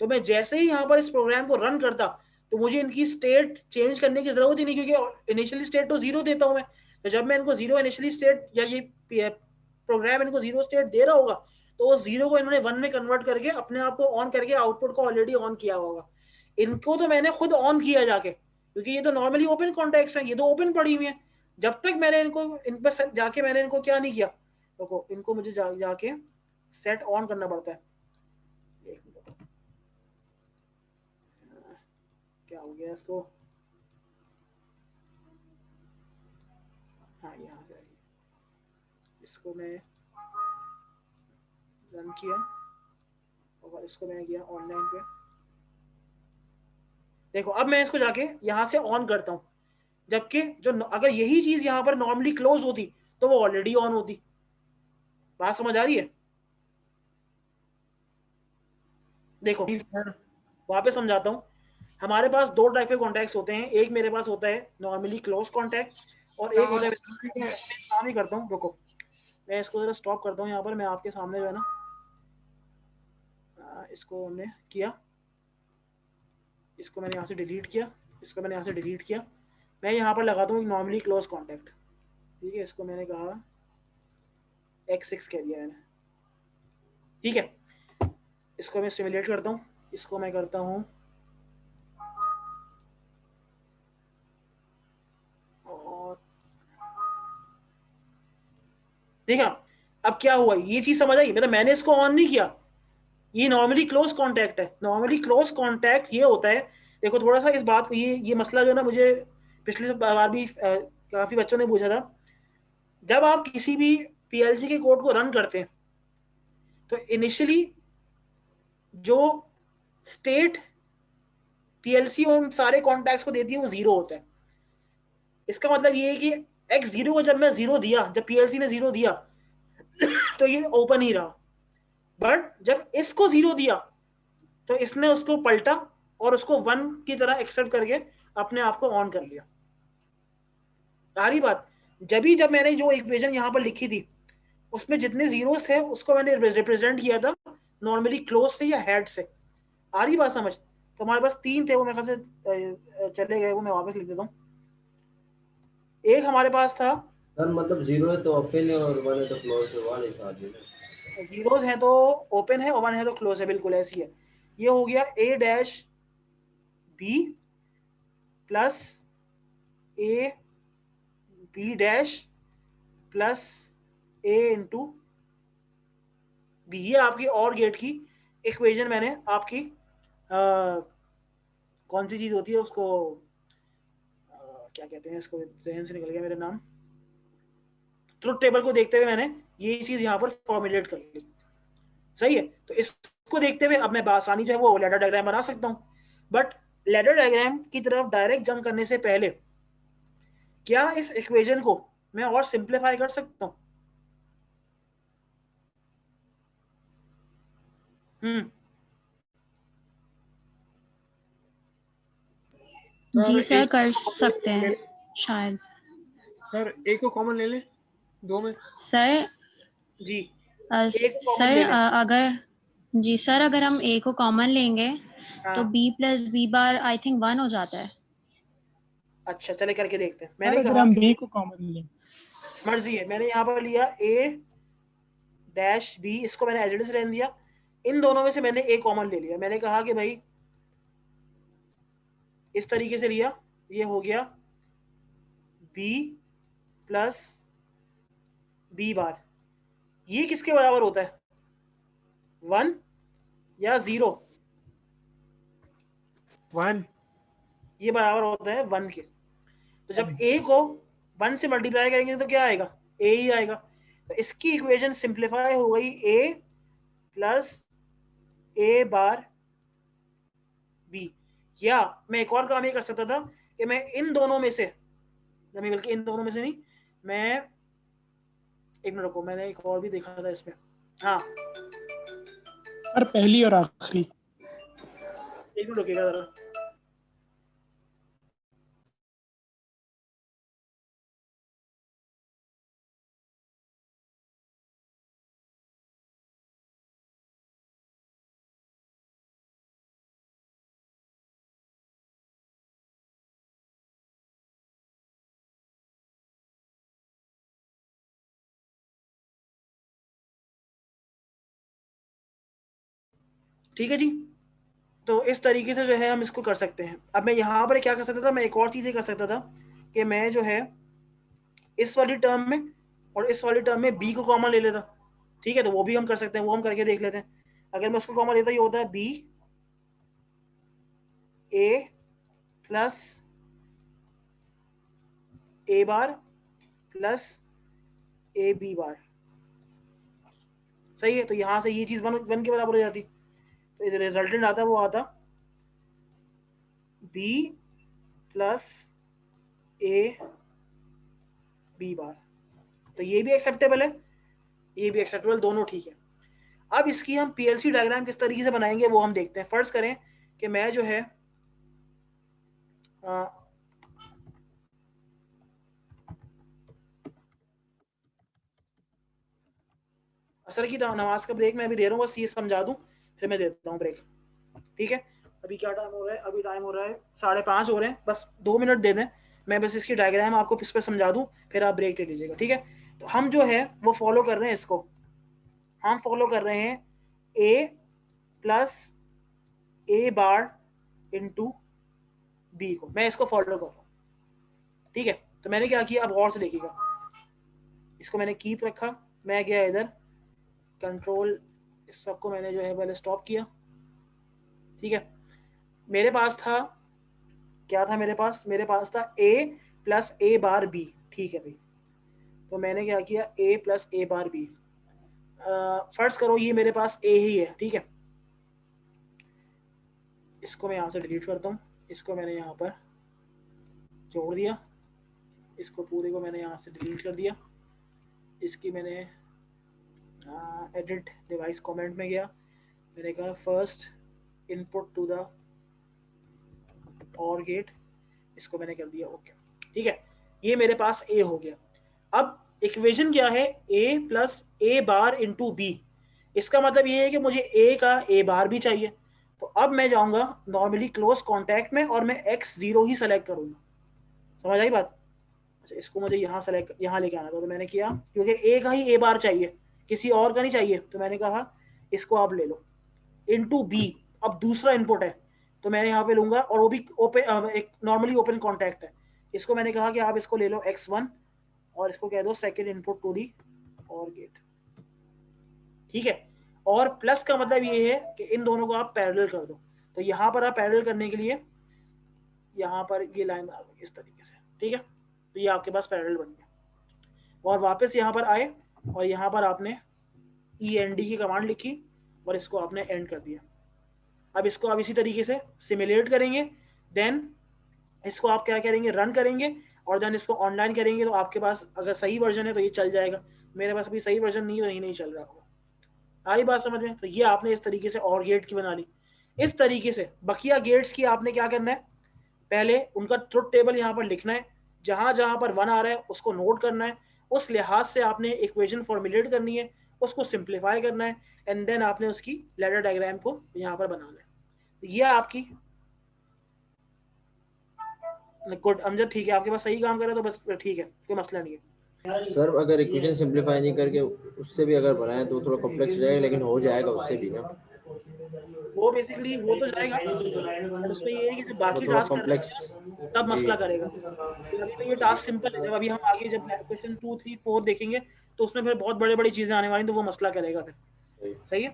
तो मैं जैसे ही यहाँ पर इस प्रोग्राम को रन करता तो मुझे इनकी स्टेट चेंज करने की जरूरत ही नहीं, क्योंकि इनिशियली स्टेट तो 0 देता हूँ मैं। तो जब मैं इनको 0 इनिशियली स्टेट या ये प्रोग्राम इनको 0 स्टेट दे रहा होगा तो वो 0 को इन्होंने 1 में कन्वर्ट करके अपने आप को ऑन करके आउटपुट को ऑलरेडी ऑन किया होगा। इनको तो मैंने खुद ऑन किया जाके, क्योंकि ये तो नॉर्मली ओपन कॉन्टैक्ट्स हैं, ये तो ओपन पड़ी हुई है। जब तक मैंने इनको इन पर जाके मैंने इनको क्या नहीं किया, देखो इनको मुझे जाके सेट ऑन करना पड़ता है। एक मिनट, क्या हो गया इसको, हाँ यहाँ से इसको मैं रन किया और इसको मैंने किया ऑनलाइन पे। देखो अब मैं इसको जाके यहाँ से ऑन करता हूँ, जबकि जो अगर यही चीज यहाँ पर नॉर्मली क्लोज होती तो वो ऑलरेडी ऑन होती। बात समझ आ रही है? देखो वापस समझाता हूँ। हमारे पास 2 टाइप के कॉन्टैक्ट्स होते हैं। एक मेरे पास होता है नॉर्मली क्लोज कॉन्टैक्ट और एक होता है, काम ही करता हूँ। रुको मैं इसको जरा स्टॉप करता हूँ यहाँ पर, मैं आपके सामने जो है ना इसको हमने किया, इसको मैंने यहाँ से डिलीट किया, इसको मैंने यहाँ से डिलीट किया। मैं यहाँ पर लगाता हूँ नॉर्मली क्लोज कॉन्टैक्ट। ठीक है, इसको मैंने कहा X6 कह दिया मैंने। ठीक है, इसको मैं सिमुलेट करता हूँ, इसको मैं करता हूँ और देखा अब क्या हुआ, ये चीज समझ आई? मतलब मैंने इसको ऑन नहीं किया, ये नॉर्मली क्लोज कॉन्टैक्ट है। नॉर्मली क्लोज कॉन्टैक्ट ये होता है, देखो थोड़ा सा इस बात को, ये मसला जो ना मुझे पिछले बार भी काफी बच्चों ने पूछा था। जब आप किसी भी पीएलसी के कोड को रन करते हैं तो इनिशियली जो स्टेट पीएलसी उन सारे कॉन्टैक्ट्स को देती है वो 0 होता है। इसका मतलब ये है कि X0 को जब मैं 0 दिया, जब पीएलसी ने 0 दिया तो ये ओपन ही रहा। बट जब इसको 0 दिया तो इसने उसको पलटा और उसको 1 की तरह एक्सेप्ट करके अपने आप को ऑन कर लिया। सारी बात जब मैंने जो इक्वेशन यहाँ पर लिखी थी उसमें जितने जीरोस थे उसको मैंने रिप्रेजेंट किया था नॉर्मली क्लोज से या हेड से। आ रही बात समझ? तो हमारे पास 3 थे, वो मेरे ख्याल से चले गए, वो मैं वापस लिख देता हूँ। एक हमारे पास था सर मतलब 0 है तो ओपन है और 1 है तो क्लोज है, 1 ऐसा है ना। जीरोस है तो ओपन है और 1 है तो क्लोज है, बिल्कुल ऐसी है। ये हो गया A dash B plus A B dash plus A into B। ये आपकी और गेट की इक्वेशन मैंने आपकी कौन सी चीज होती है उसको क्या कहते हैं, इसको जहन से निकल गया मेरे नाम, ट्रुथ टेबल को देखते हुए मैंने ये चीज यहाँ पर फॉर्मुलेट कर ली। सही है, तो इसको देखते हुए अब मैं आसानी जो है वो लैडर डायग्राम बना सकता हूँ। बट लैडर डायग्राम की तरफ डायरेक्ट जंप करने से पहले क्या इस इक्वेशन को मैं और सिंप्लीफाई कर सकता हूँ? जी सर कर सकते हैं शायद। सर एक को कॉमन ले ले 2 में। सर जी सर अगर हम A को कॉमन लेंगे तो B plus B bar I think 1 हो जाता है। अच्छा चले करके देखते हैं। सर मैंने अगर कहा हम बी को कॉमन लें, मर्जी है, मैंने यहाँ पर लिया a डैश b, इसको मैंने एज इट इज रहने दिया। इन दोनों में से मैंने a कॉमन ले लिया। मैंने कहा कि भाई इस तरीके से लिया, ये हो गया b प्लस b बार। ये किसके बराबर होता है, 1 या 0? 1। ये बराबर होता है 1 के। तो जब a को 1 से मल्टीप्लाई करेंगे तो क्या आएगा, a ही आएगा। तो इसकी इक्वेशन सिंप्लीफाई हो गई a plus a bar b। या मैं एक और काम ये कर सकता था कि मैं इन दोनों में से, बल्कि इन दोनों में से नहीं, मैं एक मिनट रुको, मैंने एक और भी देखा था इसमें। हाँ सर पहली और आखिरी। एक मिनट रुकिएगा जरा। ठीक है जी, तो इस तरीके से जो है हम इसको कर सकते हैं। अब मैं यहाँ पर क्या कर सकता था, मैं एक और चीज़ ये कर सकता था कि मैं जो है इस वाली टर्म में और इस वाली टर्म में b को कॉमन ले लेता। ठीक है, तो वो भी हम कर सकते हैं, वो हम करके देख लेते हैं। अगर मैं उसको कॉमन लेता, ये होता है b a plus a bar plus a b बार। सही है, तो यहाँ से ये चीज़ 1 के बराबर हो जाती। तो रिजल्टेंट आता, वो आता b प्लस a b बार। तो ये भी एक्सेप्टेबल है, ये भी एक्सेप्टेबल, दोनों ठीक है। अब इसकी हम पीएलसी डायग्राम किस तरीके से बनाएंगे वो हम देखते हैं। फर्ज करें कि मैं जो है असर की नमाज का ब्रेक मैं अभी दे रहा हूँ, बस ये समझा दूं फिर मैं देता हूँ ब्रेक। ठीक है, अभी क्या टाइम हो रहा है, अभी टाइम हो रहा है 5:30 हो रहे हैं, बस 2 मिनट दे दें, मैं बस इसकी डायग्राम आपको इस पर समझा दूं, फिर आप ब्रेक ले लीजिएगा। ठीक है, तो हम जो है वो फॉलो कर रहे हैं, इसको हम फॉलो कर रहे हैं a plus a bar into b को, मैं इसको फॉलो कर रहा हूँ। ठीक है, तो मैंने क्या किया, अब गौर से देखिएगा, इसको मैंने कीप रखा, मैं गया इधर कंट्रोल, इस सबको मैंने जो है पहले स्टॉप किया। ठीक है, मेरे पास था क्या था, मेरे पास था a plus a bar b। ठीक है भाई, तो मैंने क्या किया, a plus a bar b। फर्ज करो ये मेरे पास a ही है। ठीक है, इसको मैं यहाँ से डिलीट करता हूँ, इसको मैंने यहाँ पर जोड़ दिया, इसको पूरे को मैंने यहाँ से डिलीट कर दिया। इसकी मैंने एडिट डिवाइस कमेंट में गया, मैंने कहा फर्स्ट इनपुट टू द और गेट, इसको मैंने कर दिया ओके। ठीक है, ये मेरे पास a हो गया। अब इक्वेशन क्या है, a plus a bar into b। इसका मतलब ये है कि मुझे a का a बार भी चाहिए। तो अब मैं जाऊंगा नॉर्मली क्लोज कॉन्टैक्ट में और मैं x0 ही सेलेक्ट करूंगा। समझ आई बात? अच्छा, इसको मुझे यहाँ सेलेक्ट, यहाँ लेके आना था, तो मैंने किया, क्योंकि a का ही a बार चाहिए, किसी और का नहीं चाहिए, तो मैंने कहा इसको आप ले लो इंटू b। अब दूसरा इनपुट है तो मैंने यहाँ पे लूंगा, और वो भी ओपन, एक नॉर्मली ओपन कॉन्टैक्ट है। इसको मैंने कहा कि आप इसको ले लो x1 और इसको कह दो सेकेंड इनपुट टू दी और गेट। ठीक है, और प्लस का मतलब ये है कि इन दोनों को आप पैरेलल कर दो। तो यहाँ पर आप पैरेलल करने के लिए यहाँ पर ये लाइन बना दो इस तरीके से। ठीक है, तो ये आपके पास पैरेलल बन गया। और वापस यहाँ पर आए और यहाँ पर आपने END की कमांड लिखी और इसको आपने एंड कर दिया। अब इसको आप इसी तरीके से सिमुलेट करेंगे, देन इसको आप क्या करेंगे, रन करेंगे, और देन इसको ऑनलाइन करेंगे। तो आपके पास अगर सही वर्जन है तो ये चल जाएगा, मेरे पास अभी सही वर्जन नहीं, तो ये नहीं चल रहा होगा। आई बात समझ में? तो ये आपने इस तरीके से और गेट की बना ली। इस तरीके से बकिया गेट्स की आपने क्या करना है, पहले उनका ट्रुथ टेबल यहाँ पर लिखना है, जहां जहां पर 1 आ रहा है उसको नोट करना है, उस लिहाज से आपने इक्वेशन फॉर्मुलेट करनी है, उसको सिंप्लीफाई करना है, एंड देन आपने उसकी लैडर डायग्राम को यहाँ पर बनाना है। तो ये आपकी गुड अमजद, ठीक है, आपके पास सही काम कर रहे हो तो बस ठीक है, कोई मसला नहीं है। सर अगर इक्वेशन सिंपलीफाई नहीं करके उससे भी अगर बनाए तो थोड़ा कॉम्प्लेक्स हो जाएगा, लेकिन हो जाएगा उससे भी ना। वो बेसिकली हो तो जाएगा, और उसमें ये है कि जब बाकी थोड़ा टास्क कर रहे कॉम्प्लेक्स हैं तब मसला करेगा। तो अभी तो ये टास्क सिंपल है, जब अभी हम आगे जब क्वेश्चन 2, 3, 4 देखेंगे तो उसमें फिर बहुत बड़ी बड़ी चीजें आने वाली, तो वो मसला करेगा फिर। सही है,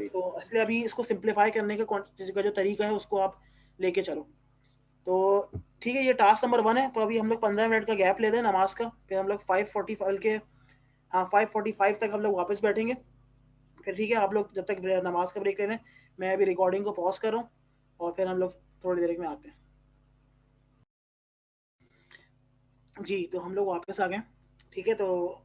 तो इसलिए अभी इसको सिंप्लीफाई करने का जो तरीका है उसको आप लेके चलो। तो ठीक है, ये टास्क नंबर 1 है। तो अभी हम लोग 15 मिनट का गैप लेते हैं नमाज का, फिर हम लोग 5:45 के 5:45 तक हम लोग वापस बैठेंगे फिर। ठीक है, आप लोग जब तक नमाज का ब्रेक ले रहे हैं, मैं अभी रिकॉर्डिंग को पॉज कर रहा हूँ और फिर हम लोग थोड़ी देर में आते हैं। जी, तो हम लोग वापस आ गए। ठीक है, तो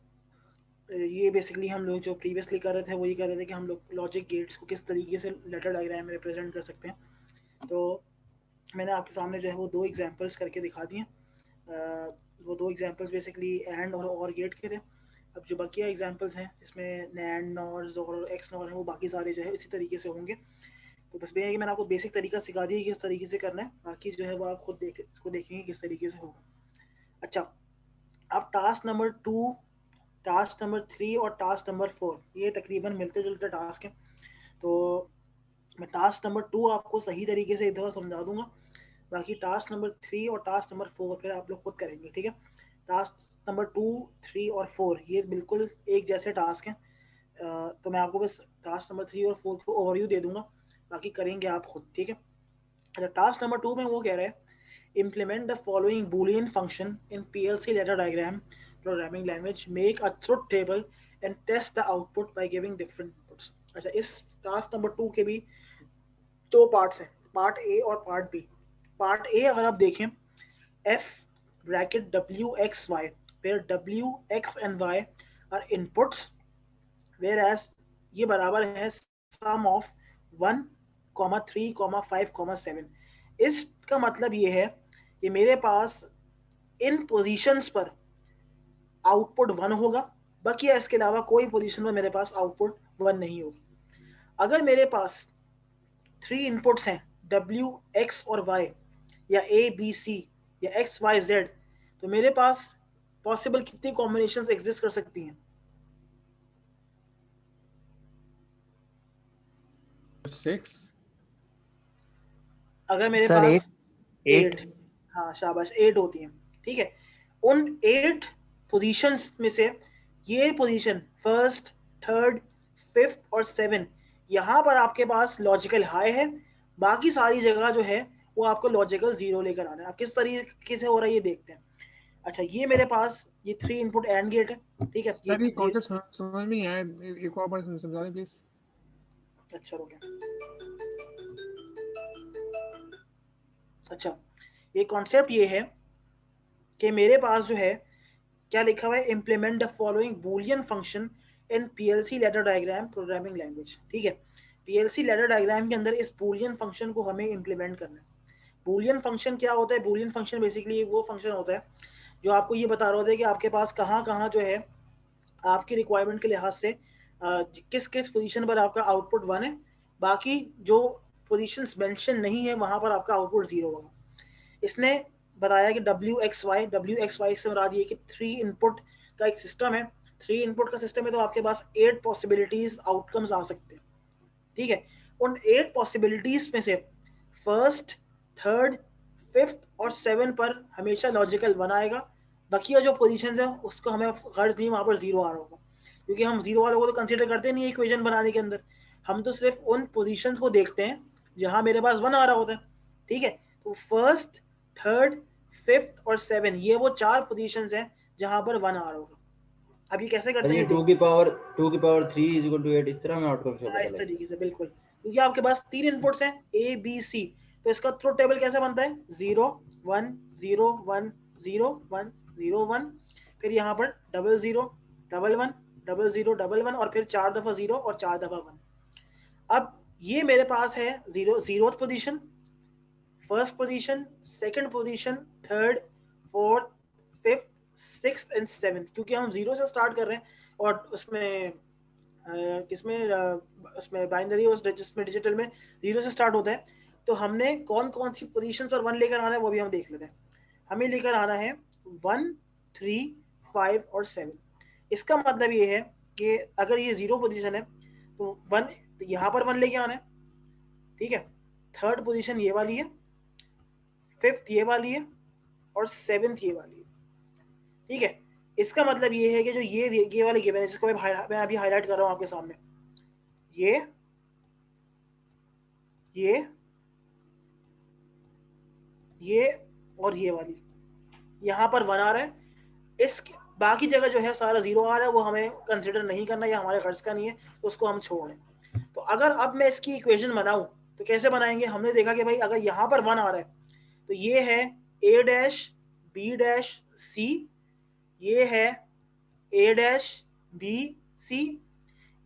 ये बेसिकली हम लोग जो प्रीवियसली कर रहे थे वो ये कर रहे थे कि हम लोग लॉजिक गेट्स को किस तरीके से लेटर डायग्राम में रिप्रेजेंट कर सकते हैं। तो मैंने आपके सामने जो है वो 2 एग्जांपल्स करके दिखा दिए। वो 2 एग्जांपल्स बेसिकली एंड और गेट के थे। अब जो बाकी एग्जांपल्स हैं जिसमें नैंड नॉर्स और एक्स नॉर है, वो बाकी सारे जो है इसी तरीके से होंगे। तो बस ये है कि मैंने आपको बेसिक तरीका सिखा दिया कि किस तरीके से करना है, बाकी जो है वो आप खुद इसको देखेंगे किस तरीके से होगा। अच्छा, अब टास्क नंबर 2, टास्क नंबर 3 और टास्क नंबर 4 ये तकरीबन मिलते जुलते टास्क हैं। तो मैं टास्क नंबर 2 आपको सही तरीके से एक दफ़ा समझा दूंगा, बाकी टास्क नंबर 3 और टास्क नंबर 4 फिर आप लोग खुद करेंगे। ठीक है, टास्क नंबर 2, 3 और 4 ये बिल्कुल एक जैसे टास्क हैं। तो मैं आपको बस टास्क नंबर 3 और 4 को ओवरव्यू दे दूंगा, बाकी करेंगे आप खुद। ठीक है, अच्छा, टास्क नंबर 2 में वो कह रहे हैं implement the following boolean function in PLC ladder diagram programming language, make a truth table and test the output by giving different inputs। अच्छा, इस टास्क नंबर 2 के भी 2 पार्ट्स हैं, पार्ट ए और पार्ट बी। पार्ट ए अगर आप देखें, f bracket w(x,y) where w, x and y are inputs, whereas ये बराबर है sum of 1, 3, 5, 7। इसका मतलब ये है कि मेरे पास इन पोजीशंस पर आउटपुट 1 होगा, बाकी इसके अलावा कोई पोजीशन में मेरे पास आउटपुट 1 नहीं होगी। अगर मेरे पास 3 इनपुट्स हैं w, x और y, या a, b, c या x, y, z, तो मेरे पास पॉसिबल कितनी कॉम्बिनेशंस एग्जिस्ट कर सकती हैं? 6। अगर मेरे सर पास 8 हाँ शाबाश, 8 होती हैं। ठीक है, उन 8 पोजीशंस में से ये पोजीशन फर्स्ट, थर्ड, फिफ्थ और 7 यहाँ पर आपके पास लॉजिकल हाई है, बाकी सारी जगह जो है वो आपको लॉजिकल 0 लेकर आना है। आप किस तरीके से हो रहा है ये देखते हैं। अच्छा, ये मेरे पास ये 3 इनपुट एंड गेट है। ठीक है, सर ये कॉन्सेप्ट समझ में नहीं आया, एक और बार समझा दें प्लीज। अच्छा रुके। अच्छा, ये कॉन्सेप्ट ये है कि मेरे पास जो है क्या लिखा हुआ है, implement the following Boolean function in PLC ladder diagram programming language. ठीक है, पीएलसी लेटर डायग्राम के अंदर इस बूलियन फंक्शन को हमें इम्प्लीमेंट करना है। बूलियन फंक्शन क्या होता है? बूलियन फंक्शन बेसिकली वो फंक्शन होता है जो आपको ये बता रहा होता है कि आपके पास कहाँ कहाँ जो है आपकी रिक्वायरमेंट के लिहाज से किस किस पोजीशन पर आपका आउटपुट 1 है, बाकी जो पोजीशंस मेंशन नहीं है वहां पर आपका आउटपुट 0 होगा। इसने बताया कि WXY से मुराद ये कि 3 इनपुट का एक सिस्टम है। 3 इनपुट का सिस्टम है तो आपके पास 8 पॉसिबिलिटीज आउटकम्स आ सकते हैं। ठीक है, उन 8 पॉसिबिलिटीज में से फर्स्ट, थर्ड, फिफ्थ और 7 पर हमेशा लॉजिकल 1 आएगा, बाकी जो पोजीशंस है उसको हमें गर्ज नहीं वहां पर 0 आ रहा होगा, क्योंकि हम 0 वालों को तो कंसीडर करते नहीं इक्वेशन बनाने के अंदर। हम तो सिर्फ उन पोजीशंस को देखते हैं जहां मेरे पास 1 आ रहा होता है। ठीक है, तो फर्स्ट, थर्ड, फिफ्थ और 7 ये वो 4 पोजीशंस हैं जहां पर 1 आ रहा होगा। अब ये कैसे करते हैं? 2 की पावर 3 = 8 इस तरह में आउटकम से इस तरीके से, बिल्कुल, क्योंकि आपके पास 3 इनपुट्स हैं A, B, C, तो इसका ट्रुथ टेबल कैसे बनता है? 0 1 0 1 0 1 0 1, फिर यहाँ पर 0 0 1 1 0 0 1 1 और फिर 4 दफा 0 और 4 दफा 1। अब ये मेरे पास है 0th position, first position, second position, third, fourth, fifth, sixth and 7th, क्योंकि हम 0 से स्टार्ट कर रहे हैं और उसमें उसमें बाइनरी और जिसमें डिजिटल में 0 से स्टार्ट होता है। तो हमने कौन कौन सी पोजीशन पर 1 लेकर आना है वो भी हम देख लेते हैं। हमें लेकर आना है 1, 3, 5 और 7। इसका मतलब ये है कि अगर ये 0 पोजीशन है तो 1 यहाँ पर 1 लेके आना है, ठीक है। थर्ड पोजीशन ये वाली है, फिफ्थ ये वाली है और 7th ये वाली है, ठीक है। इसका मतलब ये है कि जो ये वाले गिवन है, जिसको मैं अभी हाईलाइट कर रहा हूँ आपके सामने, ये और ये वाली, यहाँ पर 1 आ रहा है, इस बाकी जगह जो है सारा 0 आ रहा है, वो हमें कंसिडर नहीं करना, या हमारे खर्च का नहीं है, तो उसको हम छोड़ दें। तो अगर अब मैं इसकी इक्वेशन बनाऊं तो कैसे बनाएंगे? हमने देखा कि भाई अगर यहाँ पर 1 आ रहा है तो ये है a dash b dash c, ये है a डैश b c,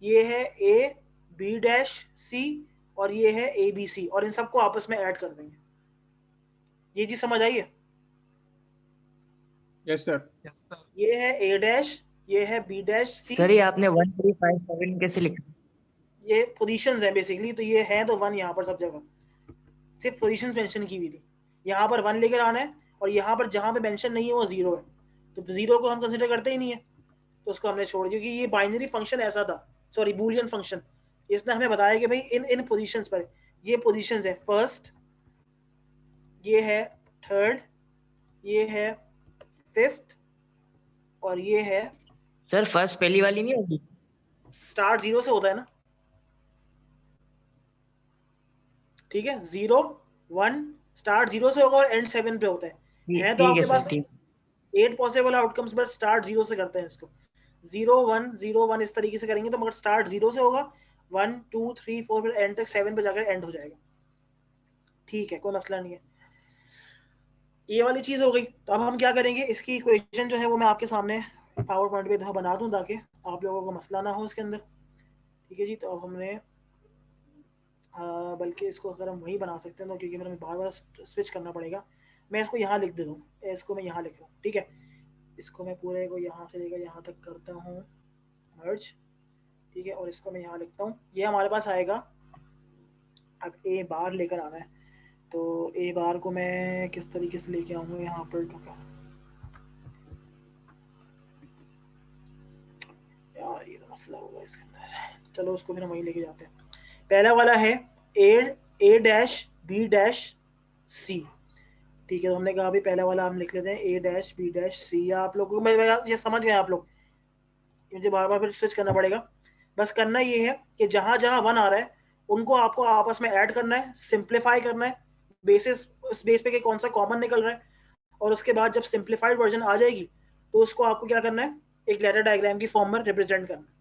ये है a b डैश c और ये है a b c, और इन सबको आपस में ऐड कर देंगे। ये चीज समझ आई है? Yes sir. ये है a डैश, ये है b डैश c। सर ये आपने 1 3 5 7 कैसे लिखा? ये पोजीशंस हैं बेसिकली, तो ये है तो 1 यहाँ पर सब जगह, सिर्फ पोजीशंस मेंशन की हुई थी। यहाँ पर 1 लेकर आना है और यहाँ पर जहाँ पे मेंशन नहीं है वो 0 है, तो 0 को हम कंसिडर करते ही नहीं है, तो उसको हमने छोड़ दिया, क्योंकि ये बाइनरी फंक्शन ऐसा था, सॉरी बूलियन फंक्शन। इसने हमें बताया कि भाई इन पोजीशंस पर ये पोजीशंस है, फर्स्ट, ये है थर्ड, ये है फिफ्थ और ये है। सर फर्स्ट पहली वाली नहीं होगी? स्टार्ट 0 से होता है ना, ठीक है। 0 1 स्टार्ट 0 से होगा और एंड 7 पे होता है। तो ठीक है आपके सर, पास ठीक। 8 पॉसिबल आउटकम्स, बट स्टार्ट 0 से करते हैं इसको। 0 1 0 1 इस तरीके से करेंगे तो मगर स्टार्ट 0 से होगा, 1 2 3 4 फिर एंड तक 7 पे जाकर एंड हो जाएगा, ठीक है, कोई मसला नहीं है। ये वाली चीज हो गई। तो अब हम क्या करेंगे, इसकी इक्वेशन जो है वो मैं आपके सामने पावर पॉइंट पे बना दूं ताकि आप लोगों को मसला ना हो इसके अंदर, ठीक है जी। तो अब हमने बल्कि इसको अगर हम वही बना सकते हैं तो, क्योंकि हमें बार बार स्विच करना पड़ेगा, मैं इसको यहाँ लिख देता हूँ, इसको मैं यहाँ लिख रहा हूँ, ठीक है। इसको मैं पूरे को यहाँ से लेकर यहाँ तक करता हूँ मर्ज, ठीक है, और इसको मैं यहाँ लिखता हूँ। ये हमारे पास आएगा, अब ए बार लेकर आना है, तो ए बार को मैं किस तरीके से लेके आऊँगा यहाँ पर, तो क्या यार ये तो मसला होगा इसके अंदर। चलो उसको फिर हम वहीं लेके जाते हैं। पहला वाला है ए डैश बी डैश सी, ठीक है। तो हमने कहा अभी पहला वाला हम लिख लेते हैं ए डैश बी डैश सी। आप लोगों को मैं ये समझ गए आप लोग, मुझे बार बार फिर स्विच करना पड़ेगा। बस करना ये है कि जहां जहां 1 आ रहा है उनको आपको आपस में ऐड करना है, सिंप्लीफाई करना है, बेसिस उस बेस पे कि कौन सा कॉमन निकल रहा है, और उसके बाद जब सिंप्लीफाइड वर्जन आ जाएगी तो उसको आपको क्या करना है, एक लेटर डायग्राम की फॉर्म में रिप्रेजेंट करना है,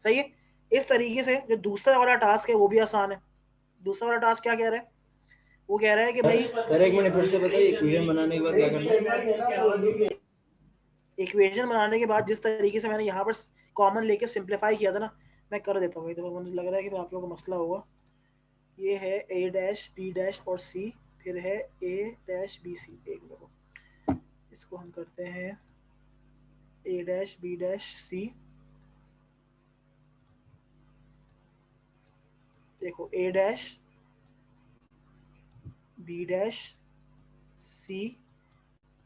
सही है। इस तरीके से जो दूसरा वाला टास्क है वो भी आसान है। दूसरा वाला टास्क क्या कह रहा है, वो कह रहा है कि भाई सर एक मिनट फिर से बताइए, इक्वेशन बनाने के बाद क्या करना है? इक्वेशन बनाने के बाद जिस तरीके से मैंने यहाँ पर कॉमन लेके सिंप्लीफाई किया था ना, मैं कर देता हूँ, तो मुझे लग रहा है कि आप लोगों को मसला होगा। ये है ए डैश बी डैश और सी, फिर है ए डैश बी सी। एक मिनट, इसको हम करते हैं A dash B dash C. देखो A dash B dash C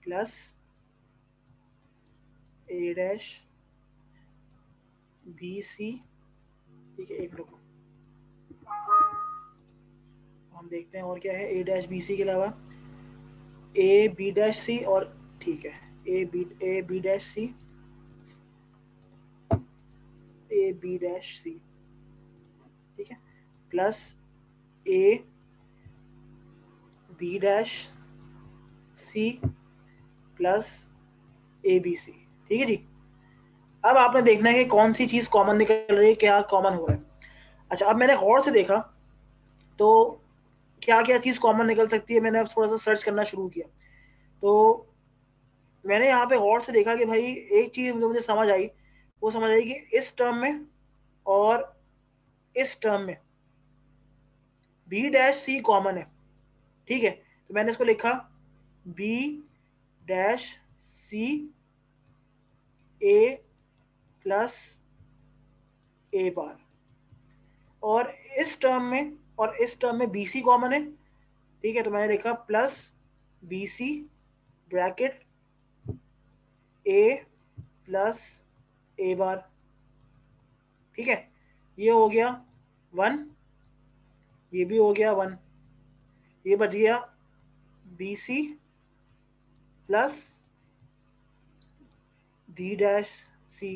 plus A dash B C, ठीक है। एक मिनट हम देखते हैं और क्या है, ए डैश बी सी के अलावा ए बी डैश सी, और ठीक है A B dash C, A B dash C, ठीक है, plus A B dash C plus A B C, ठीक है जी। अब आपने देखना है कि कौन सी चीज कॉमन निकल रही है, क्या कॉमन हो रहा है। अच्छा, अब मैंने गौर से देखा तो क्या क्या चीज कॉमन निकल सकती है, मैंने अब थोड़ा सा सर्च करना शुरू किया, तो मैंने यहाँ पे गौर से देखा कि भाई एक चीज जो मुझे समझ आई, वो समझ आई कि इस टर्म में और इस टर्म में बी डैश सी कॉमन है, ठीक है। तो मैंने इसको लिखा बी डैश सी ए प्लस ए बार, और इस टर्म में बी सी कॉमन है, ठीक है। तो मैंने लिखा plus B C bracket a plus a bar, ठीक है, ये हो गया 1, ये भी हो गया 1, ये बच गया bc plus b dash c।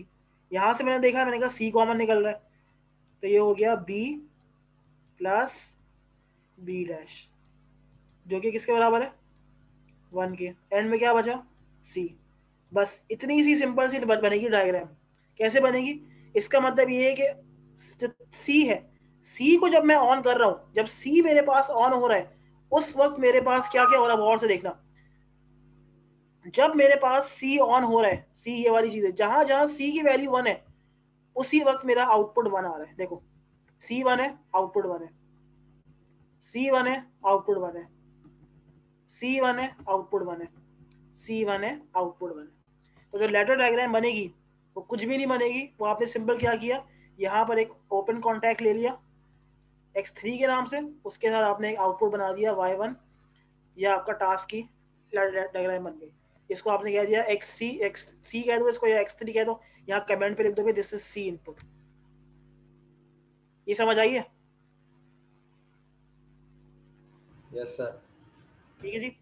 यहां से मैंने देखा, मैंने कहा c कॉमन निकल रहा है, तो ये हो गया b प्लस b डैश, जो कि किसके बराबर है 1 के। एंड में क्या बचा c। बस इतनी सी सिंपल सी बनेगी डायग्राम। कैसे बनेगी, इसका मतलब ये है कि c है, c को जब मैं ऑन कर रहा हूं, जब c मेरे पास ऑन हो रहा है, उस वक्त मेरे पास क्या क्या हो रहा है, गौर से देखना। जब मेरे पास c ऑन हो रहा है, c ये वाली चीज है, जहां जहां c की वैल्यू 1 है, उसी वक्त मेरा आउटपुट 1 आ रहा है। देखो c 1 है, आउटपुट 1 है, c 1 है, आउटपुट 1 है, c 1 है, आउटपुट 1 है, c 1 है, आउटपुट 1 है। तो जो लेटर डायग्राम बनेगी वो कुछ भी नहीं बनेगी, वो आपने सिंपल क्या किया, यहाँ पर एक ओपन कॉन्टैक्ट ले लिया x3 के नाम से, उसके साथ आपने एक आउटपुट बना दिया y1, यह आपका टास्क की डायग्राम बन गई। इसको आपने कह दिया xc कह दो इसको, या x3 कह दो, यहाँ कमेंट पे लिख दोगे दिस इज c इनपुट। ये समझ आई है? Yes sir. ठीक है जी।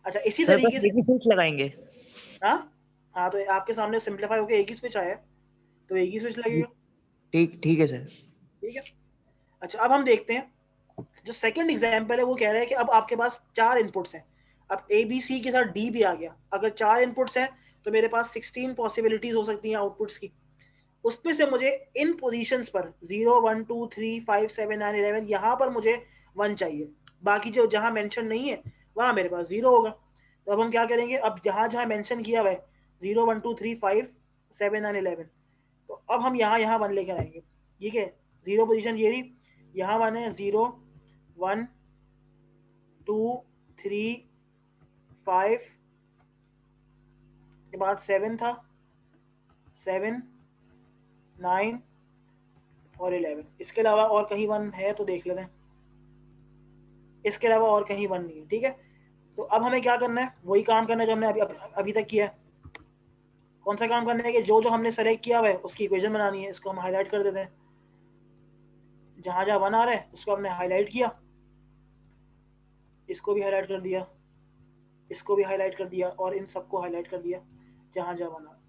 अच्छा, इसी सर तरीके बस से एक ही स्विच लगाएंगे। हाँ, तो आपके सामने सिंपलीफाई होकर एक ही स्विच आया है, तो एक ही स्विच लगेगा। ठीक है सर। ठीक है। अच्छा, अब हम देखते हैं जो सेकंड एग्जांपल है, वो कह रहा है कि अब आपके पास 4 इनपुट्स हैं, अब ए बी सी के साथ डी भी आ गया। अगर 4 इनपुट्स हैं तो मेरे पास 16 पॉसिबिलिटीज हो सकती हैं आउटपुट्स की। उसमें से मुझे इन पोजीशंस पर 0 1 2 3 5 7 9 11 यहाँ पर मुझे 1 चाहिए, बाकी जो जहाँ मेंशन नहीं है वहाँ मेरे पास 0 होगा। तो अब हम क्या करेंगे, अब जहाँ जहाँ मेंशन किया हुआ है 0 1 2 3 5 7 9 11, तो अब हम यहाँ 1 लेकर आएंगे। ठीक है, 0 पोजीशन ये रही, यहाँ 1 है, 0 1 2 3 5 के बाद 7 था, 7 9 और 11। इसके अलावा और कहीं 1 है तो देख लेते हैं, इसके अलावा और कहीं 1 नहीं है। ठीक है, तो अब हमें क्या करना है, वही काम करना है जो हमने अभी तक किया है। कौन सा काम करना है कि जो जो हमने सेलेक्ट किया हुआ है उसकी इक्वेशन बनानी है। इसको हम हाईलाइट कर देते हैं, जहां जहां 1 आ रहा है उसको हमने हाईलाइट किया, इसको भी हाईलाइट कर दिया, इसको भी हाईलाइट कर दिया, और इन सबको हाईलाइट कर दिया जहां जहां 1 आ रहा है।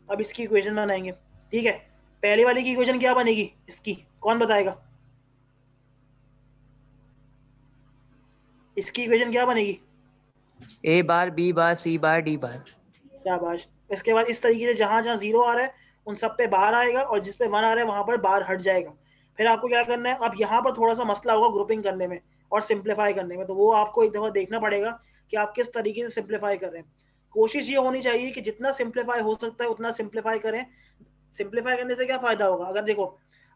अब इसकी इक्वेशन बनाएंगे। ठीक है, पहले वाली की इक्वेशन क्या बनेगी, इसकी कौन बताएगा, इसकी इक्वेशन क्या बनेगी, A bar B bar C bar D बार। शाबाश। इसके बाद इस तरीके से जहां जहां 0 आ रहा है उन सब पे बार आएगा, और जिस पे 1 आ रहा है वहां पर बार हट जाएगा। फिर आपको क्या करना है, अब यहाँ पर थोड़ा सा मसला होगा ग्रुपिंग करने में और सिंप्लीफाई करने में, तो वो आपको एक दफा देखना पड़ेगा कि आप किस तरीके से सिंप्लीफाई कर रहे हैं। कोशिश ये होनी चाहिए कि जितना सिंप्लीफाई हो सकता है उतना सिंप्लीफाई करें। सिंप्लीफाई करने से क्या फायदा होगा, अगर देखो,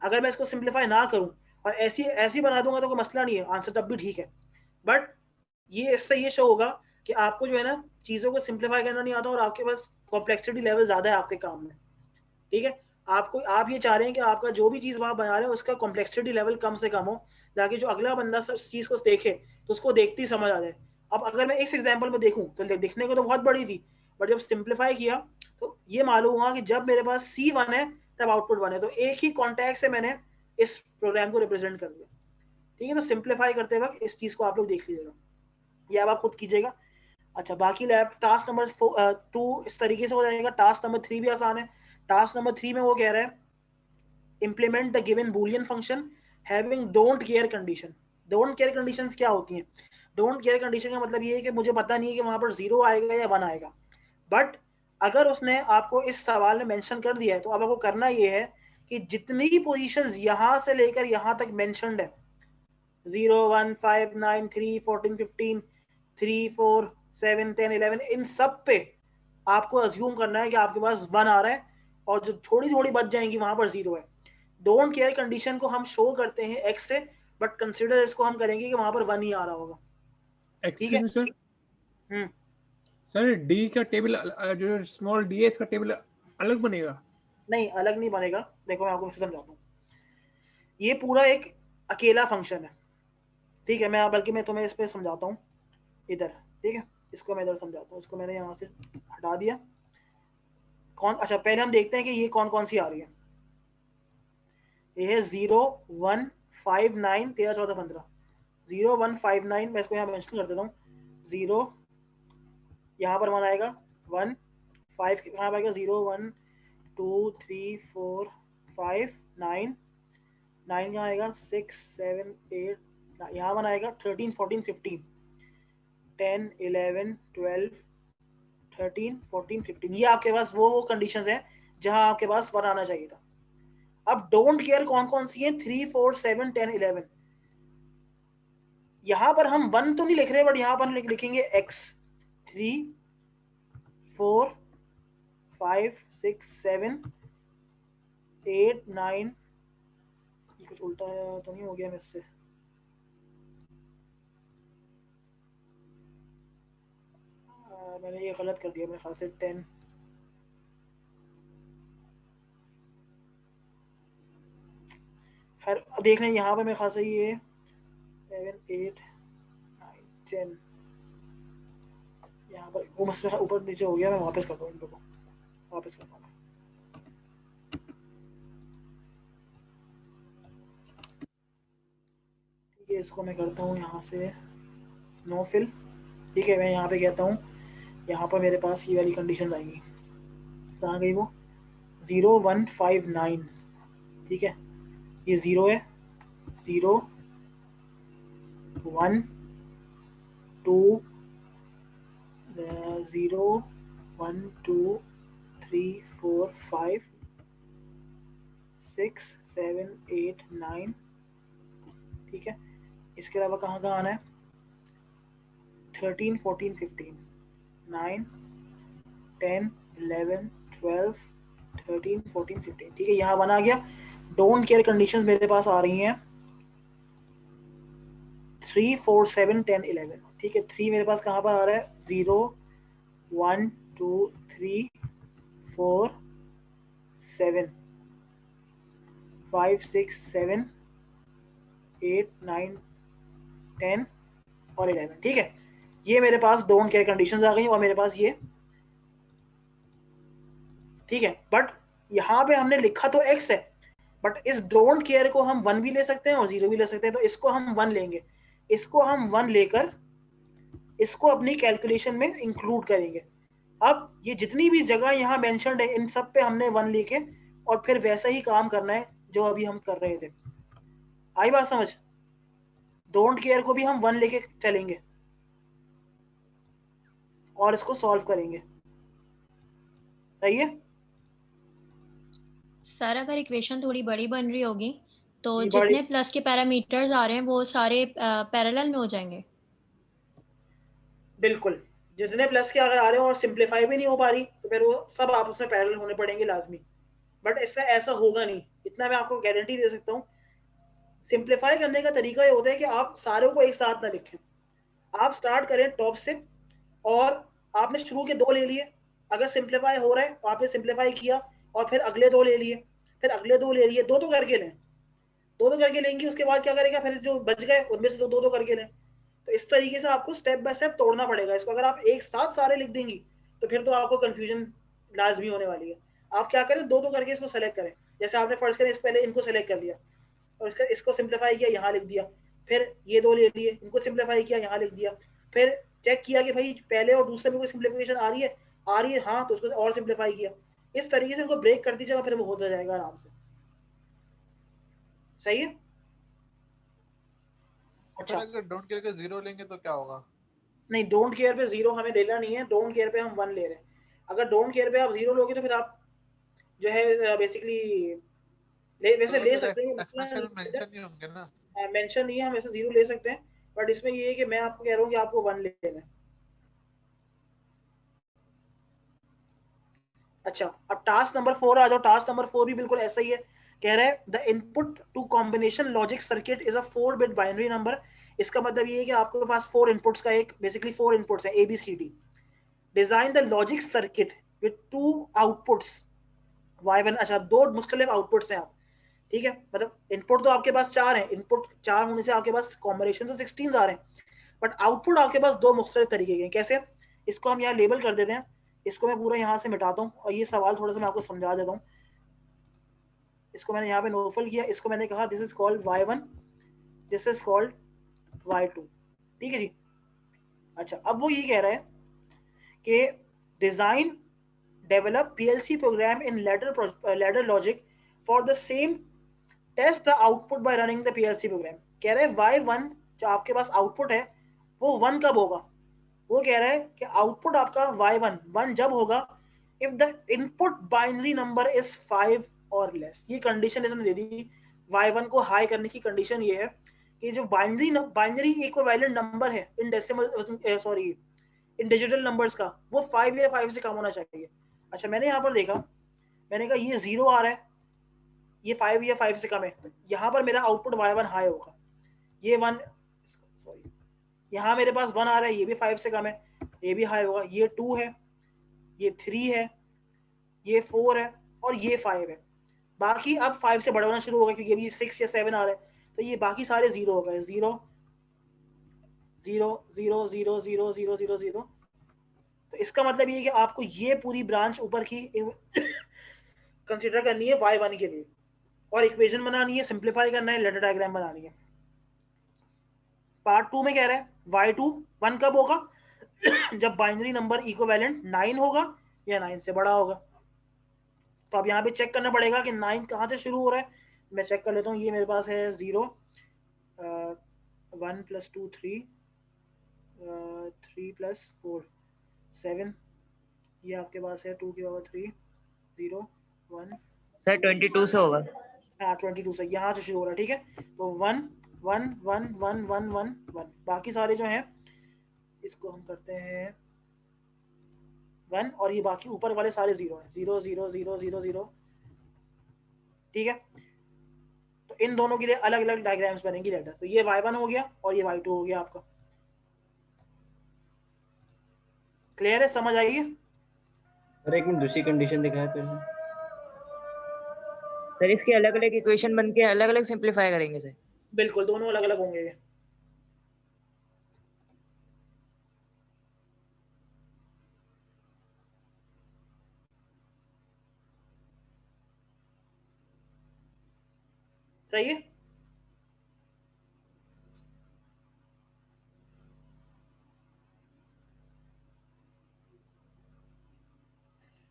अगर मैं इसको सिंप्लीफाई ना करूं और ऐसी बना दूंगा तो कोई मसला नहीं है, आंसर तब भी ठीक है, बट ये इससे ये शो होगा कि आपको जो है ना चीज़ों को सिंप्लीफाई करना नहीं आता और आपके पास कॉम्प्लेक्सिटी लेवल ज़्यादा है आपके काम में। ठीक है, आप ये चाह रहे हैं कि आपका जो भी चीज़ आप बना रहे हैं उसका कॉम्प्लेक्सिटी लेवल कम से कम हो, ताकि जो अगला बंदा उस चीज़ को देखे तो उसको देखती समझ आ जाए। अब अगर मैं इस एग्जाम्पल में देखूँ तो दिखने को तो बहुत बड़ी थी, बट जब सिंप्लीफाई किया तो ये मालूम हुआ कि जब मेरे पास C1 है तब आउटपुट 1 है, तो एक ही कॉन्टैक्ट से मैंने इस प्रोग्राम को रिप्रेजेंट कर दिया। ठीक है, तो सिंप्लीफाई करते वक्त इस चीज़ को आप लोग देख लीजिएगा, ये अब आप खुद कीजिएगा। अच्छा, बाकी लैब टास्क नंबर 2 इस तरीके से हो जाएगा। टास्क नंबर 3 भी आसान है। टास्क नंबर 3 में वो कह रहा है implement the given Boolean function having don't care condition. Don't care conditions क्या होती हैं, डोंट केयर कंडीशन का मतलब ये है कि मुझे पता नहीं है कि वहां पर 0 आएगा या 1 आएगा, बट अगर उसने आपको इस सवाल में मेंशन कर दिया है तो अब आपको करना ये है कि जितनी भी पोजीशंस यहां से लेकर यहां तक मेंशन्ड है, 0 1 5 9 3 14 15 3 4 7 10 11, इन सब पे आपको अज्यूम करना है कि आपके पास 1 आ रहा है, और जो थोड़ी थोड़ी बच जाएंगी वहां पर 0 है। डोंट केयर कंडीशन को हम शो करते हैं x से, बट कंसीडर इसको हम करेंगे कि वहां पर 1 ही आ रहा होगा। ठीक है सर, सर डी का टेबल जो स्मॉल डी है इसका टेबल अलग बनेगा? नहीं, अलग नहीं बनेगा। देखो मैं आपको समझाता हूँ, ये पूरा एक अकेला फंक्शन है। ठीक है, मैं तुम्हें इस पे समझाता हूँ इधर। ठीक है, इसको मैं इधर समझाता हूँ, इसको मैंने यहाँ से हटा दिया। कौन, अच्छा पहले हम देखते हैं कि ये कौन कौन सी आ रही है। ये है 0 1 5 9 13 14 15। 0 1 5 9 मैं इसको यहाँ मेंशन कर देता हूँ। 0 यहाँ पर 1 आएगा, 1 5 कहाँ आएगा, 0 1 2 3 4 5 9 9 कहाँ आएगा, 6 7 8 यहाँ 1 आएगा, 13 14 15 10 11 12 13 14 15। ये आपके पास वो कंडीशंस हैं जहां आपके पास 1 आना चाहिए था। अब डोंट केयर कौन कौन सी है, 3 4 7 10 11। यहां पर हम 1 तो नहीं लिख रहे, बट यहां पर लिखेंगे x 3 4 5 6 7 8 9। ये कुछ उल्टा तो नहीं हो गया मुझसे, मैंने ये गलत कर दिया मेरे ख्याल से। 10 खैर देख लें, यहाँ पर मेरे ख्याल से ये 7 8 9 10 यहाँ पर वो मसला ऊपर नीचे हो गया। मैं वापस करता हूँ, इनको वापस करता हूँ। ठीक है, इसको मैं करता हूँ यहाँ से नो फिल। ठीक है, मैं यहाँ पे कहता हूँ, यहाँ पर मेरे पास ये वाली कंडीशन आएंगी। कहाँ गई वो, 0 1 5 9। ठीक है, ये 0 है, 0 1 2 0 1 2 3 4 5 6 7 8 9। ठीक है, इसके अलावा कहाँ कहाँ आना है, 13 14 15 9 10 11 12 13 14 15। ठीक है, यहाँ 1 आ गया। डोंट केयर कंडीशंस मेरे पास आ रही हैं 3 4 7 10 11। ठीक है, 3 मेरे पास कहाँ पर आ रहा है, 0 1 2 3 4 7 5 6 7 8 9 10 और 11। ठीक है, ये मेरे पास डोंट केयर कंडीशंस आ गई और मेरे पास ये। ठीक है, बट यहाँ पे हमने लिखा तो x है, बट इस डोंट केयर को हम 1 भी ले सकते हैं और 0 भी ले सकते हैं। तो इसको हम 1 लेंगे, इसको हम 1 लेकर इसको अपनी कैलकुलेशन में इंक्लूड करेंगे। अब ये जितनी भी जगह यहाँ मेंशन्ड है, इन सब पे हमने 1 लेके और फिर वैसा ही काम करना है जो अभी हम कर रहे थे। आई बात समझ? डोंट केयर को भी हम 1 लेके चलेंगे और इसको सॉल्व करेंगे। सही है सर? अगर इक्वेशन थोड़ी बड़ी बन रही होगी तो जी, जितने प्लस के पैरामीटर्स आ रहे हैं वो सारे पैरेलल में हो जाएंगे। बिल्कुल, जितने प्लस के अगर आ रहे हो और सिंप्लीफाई भी नहीं हो पा रही तो फिर वो सब आपस में पैरेलल होने पड़ेंगे लाजमी। बट इसका ऐसा होगा नहीं, इतना मैं आपको गारंटी दे सकता हूँ। सिंप्लीफाई करने का तरीका ये होता है कि आप सारों को एक साथ ना लिखें। आप स्टार्ट करें टॉप से और आपने शुरू के 2 ले लिए, अगर सिंप्लीफाई हो रहा है तो आपने सिंप्लीफाई किया और फिर अगले 2 ले लिए, फिर अगले 2 ले लिए, 2 करके लें, 2 करके लेंगे। उसके बाद क्या करेगा, फिर जो बच गए उनमें से 2 करके लें। तो इस तरीके से आपको स्टेप बाय स्टेप तोड़ना पड़ेगा इसको। अगर आप एक साथ सारे लिख देंगी तो फिर तो आपको कंफ्यूजन लाजमी होने वाली है। आप क्या करें, 2 करके इसको सेलेक्ट करें। जैसे आपने फर्स्ट करें, पहले इनको सेलेक्ट कर लिया और इसको सिंप्लीफाई किया, यहाँ लिख दिया, फिर ये 2 ले लिए, इनको सिंप्लीफाई किया, यहाँ लिख दिया, फिर चेक किया कि भाई पहले और दूसरे में कोई सिंप्लीफिकेशन आ रही है हाँ, तो उसको और सिंप्लीफाई किया। इस तरीके से इनको ब्रेक कर दीजिएगा, फिर वो होता जाएगा आराम से। सही है? अच्छा, अगर डोंट केयर के 0 लेंगे तो क्या होगा? नहीं, डोंट केयर पे 0 हमें लेना नहीं है, डोंट केयर पे हम 1 ले रहे हैं। अगर डोंट केयर पे आप 0 लोगे तो फिर आप जो है बेसिकली वैसे ले सकते हैं, एक्सप्रेशन में मेंशन नहीं होंगे ना, मेंशन नहीं है, हम ऐसे 0 ले सकते हैं। बट इसमें ये है कि मैं आपको कह रहा हूँ कि आपको 1 लेना है। अच्छा, अब टास्क नंबर 4 आ जाओ। टास्क नंबर 4 भी बिल्कुल ऐसा ही है। कह रहा है the input to combination logic circuit is a four bit binary number. इसका मतलब ये है कि आपके पास 4 इनपुट्स का एक बेसिकली 4 इनपुट्स है ABCD। Design the logic circuit with 2 outputs Y1। अच्छा, 2 मुख्तलिफ आउटपुट्स हैं आप। ठीक है, मतलब इनपुट तो आपके पास 4 हैं, इनपुट 4 होने से आपके पास कॉम्बिनेशन तो 16 आ रहे हैं, बट आउटपुट आपके पास 2 मुख्तलिफ तरीके के हैं। कैसे? इसको हम यहाँ लेबल कर देते हैं, इसको मैं पूरा यहाँ से मिटाता हूँ और ये सवाल थोड़ा सा मैं आपको समझा देता हूँ। इसको मैंने यहाँ पे नोफल किया, इसको मैंने कहा this is called y1, this is called y2, ठीक है जी। अच्छा, अब वो ये कह रहा है कि design develop PLC program in ladder logic for the same test the output by running the PLC program. कह रहे हैं y1 जो आपके पास आउटपुट है वो 1 कब होगा? वो कह रहा है कि आउटपुट आपका y1 1 जब होगा if the input binary number is 5 और लेस। ये कंडीशन इसने दे दी y1 को हाई करने की। कंडीशन ये है कि जो बाइनरी इक्विवेलेंट नंबर है in decimal sorry in digital numbers का वो 5 या 5 से कम होना चाहिए। अच्छा, मैंने यहाँ पर देखा, मैंने कहा ये 0 आ रहा है, ये 5 या 5 से कम है, तो यहाँ पर मेरा आउटपुट y1 हाई होगा। ये 1 सॉरी यहाँ मेरे पास 1 आ रहा है, ये भी 5 से कम है, ये भी हाई होगा। ये 2 है, ये 3 है, ये 4 है और ये 5 है। बाकी अब 5 से बड़ा होना शुरू होगा क्योंकि अभी 6 या 7 आ रहा है, तो ये बाकी सारे 0 हो गए। 0 0 0 0 0 0 0 0। तो इसका मतलब ये है कि आपको ये पूरी ब्रांच ऊपर की कंसीडर करनी है y1 के लिए और इक्वेशन बनानी है, सिंप्लीफाई करना है, लेटर डायग्राम बनानी है। पार्ट 2 में कह रहा है y2 1 कब होगा? जब बाइनरी नंबर इक्विवेलेंट 9 होगा या 9 से बड़ा होगा। तो अब यहाँ पे चेक करना पड़ेगा कि 9 कहाँ से शुरू हो रहा है। मैं चेक कर लेता हूँ। ये मेरे पास है 0 1 + 2 3 3 + 4 7। ये आपके पास है 2 की पावर 3 0 1 सर 22 से होगा। हाँ 22 से यहाँ से शुरू हो रहा है, ठीक है। तो 1 1 1 1 1 1 1। बाकी सारे जो हैं इसको हम करते हैं 1 और ये बाकी ऊपर वाले सारे 0 हैं। 0 0 0 0 0, ठीक है। तो इन दोनों के लिए अलग अलग डायग्राम्स बनेंगी लेटर। तो ये y1 हो गया और ये y2 हो गया आपका। क्लियर है? समझ आई है? सर एक मिनट, दूसरी कंडीशन दिखाया पहले। सर इसके अलग अलग इक्वेशन बन के अलग अलग सिंप्लीफाई करेंगे सर। बिल्कुल, दोनों अलग अलग होंगे ये। सही है।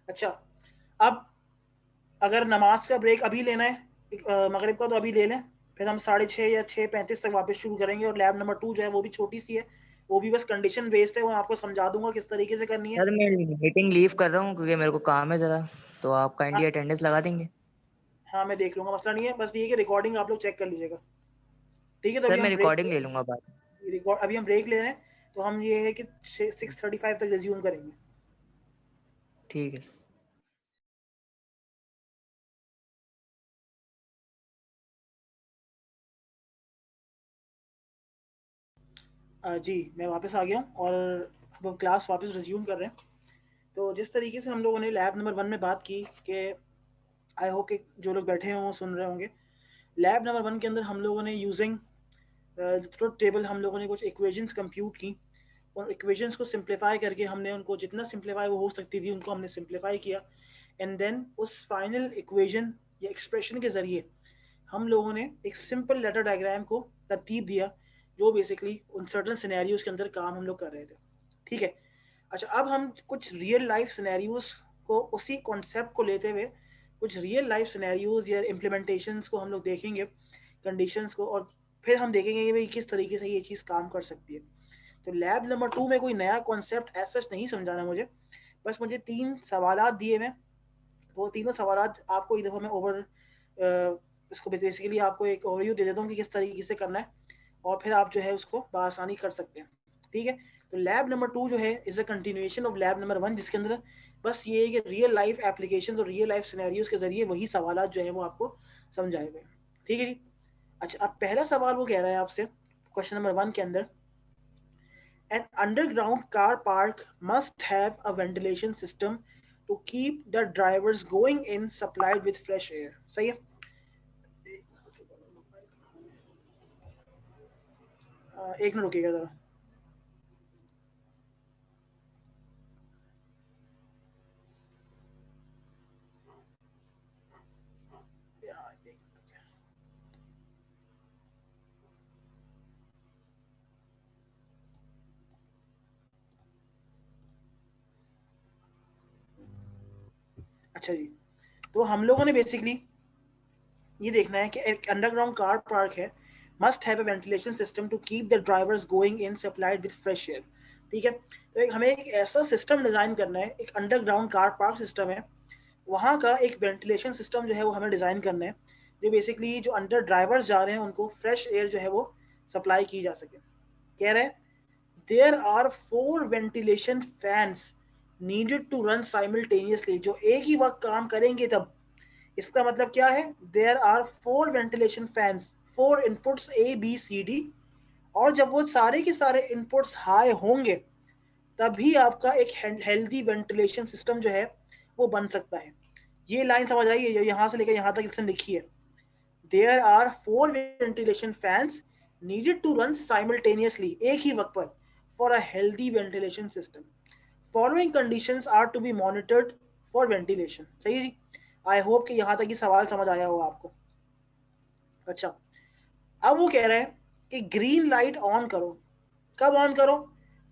अच्छा, अब अगर नमाज का ब्रेक अभी लेना है मगरिब का तो अभी ले लें, फिर हम 6:30 या 6:35 तक वापस शुरू करेंगे। और लैब नंबर 2 जो है वो भी छोटी सी है, वो भी बस कंडीशन बेस्ड है, वो आपको समझा दूंगा किस तरीके से करनी है। सर मैं मीटिंग लीव कर रहा हूँ क्योंकि मेरे को काम है जरा, तो आप काइंडली अटेंडेंस लगा देंगे। हाँ मैं देख लूंगा, मसला नहीं है। बस ये कि रिकॉर्डिंग आप लोग चेक कर लीजिएगा, ठीक है। तो सर अभी मैं हम रिकॉर्डिंग ले लूंगा बाद। अभी हम ब्रेक ले रहे हैं, तो हम ये है कि 6:35 तक रिज्यूम करेंगे। ठीक है सर। जी मैं वापस आ गया हूँ और अब क्लास वापस रिज्यूम कर रहे हैं। तो जिस तरीके से हम लोगों ने लैब नंबर 1 में बात की कि आई होप कि जो लोग बैठे हैं वो सुन रहे होंगे। लैब नंबर 1 के अंदर हम लोगों ने यूजिंग ट्रुथ टेबल हम लोगों ने कुछ इक्वेशंस कंप्यूट की और इक्वेशंस को सिंप्लीफाई करके हमने उनको जितना सिंप्लीफाई वो हो सकती थी उनको हमने सिंप्लीफाई किया। एंड देन उस फाइनल इक्वेशन या एक्सप्रेशन के ज़रिए हम लोगों ने एक सिंपल लेटर डायग्राम को तरतीब दिया जो बेसिकली उन सर्टन सिनेरियोज के अंदर काम हम लोग कर रहे थे, ठीक है। अच्छा, अब हम कुछ रियल लाइफ सिनेरियोज को उसी कॉन्सेप्ट को लेते हुए कुछ रियल लाइफ सिनेरियोज या इम्प्लीमेंटेशंस को हम लोग देखेंगे, कंडीशंस को, और फिर हम देखेंगे कि भाई किस तरीके से ये चीज़ काम कर सकती है। तो लैब नंबर 2 में कोई नया कॉन्सेप्ट ऐसा नहीं समझाना मुझे, बस मुझे 3 सवालात दिए हुए, वो तीनों सवालात आपको एक दफ़ा मैं इसको बेसिकली आपको एक ओवरव्यू दे देता हूँ कि किस तरीके से करना है और फिर आप जो है उसको बआसानी कर सकते हैं, ठीक है। तो लैब नंबर 2 जो है is a continuation of lab number 1, जिसके अंदर बस ये है कि रियल लाइफ एप्लीकेशंस और रियल लाइफ सिनेरियोज के जरिए वही सवालात जो है वो आपको समझाए गए, ठीक है जी। अच्छा, अब पहला सवाल वो कह रहा है आपसे क्वेश्चन नंबर 1 के अंदर, an underground car park must have a ventilation system to keep the drivers going in supplied with fresh air। सही है। एक मिनट रुकिएगा जरा। अच्छा जी, तो हम लोगों ने बेसिकली ये देखना है कि एक अंडरग्राउंड कार पार्क है, must have a ventilation system to keep the drivers going in supplied with fresh air. ठीक है, तो हमें एक ऐसा सिस्टम डिजाइन करना है, एक अंडरग्राउंड कार पार्क सिस्टम है, वहाँ का एक वेंटिलेशन सिस्टम जो है वो हमें डिजाइन करना है, जो बेसिकली जो अंडर ड्राइवर्स जा रहे हैं उनको फ्रेश एयर जो है वो सप्लाई की जा सके। कह रहे हैं there are 4 ventilation fans needed to run simultaneously, जो एक ही वक्त काम करेंगे तब। इसका मतलब क्या है, there are 4 ventilation fans, 4 inputs A B C D, और जब वो सारे के सारे इनपुट्स हाई होंगे तभी आपका एक हेल्दी वेंटिलेशन सिस्टम जो है वो बन सकता है। ये लाइन समझ आई है, यहाँ से लेकर यहाँ तक इसने लिखी है, there are 4 ventilation fans needed to run simultaneously, एक ही वक्त पर, for a healthy ventilation system. Following conditions are to be monitored for ventilation. सही है जी, आई होप कि यहाँ तक ये सवाल समझ आया होगा आपको। अच्छा, अब वो कह रहा है कि ग्रीन लाइट ऑन करो। कब ऑन करो,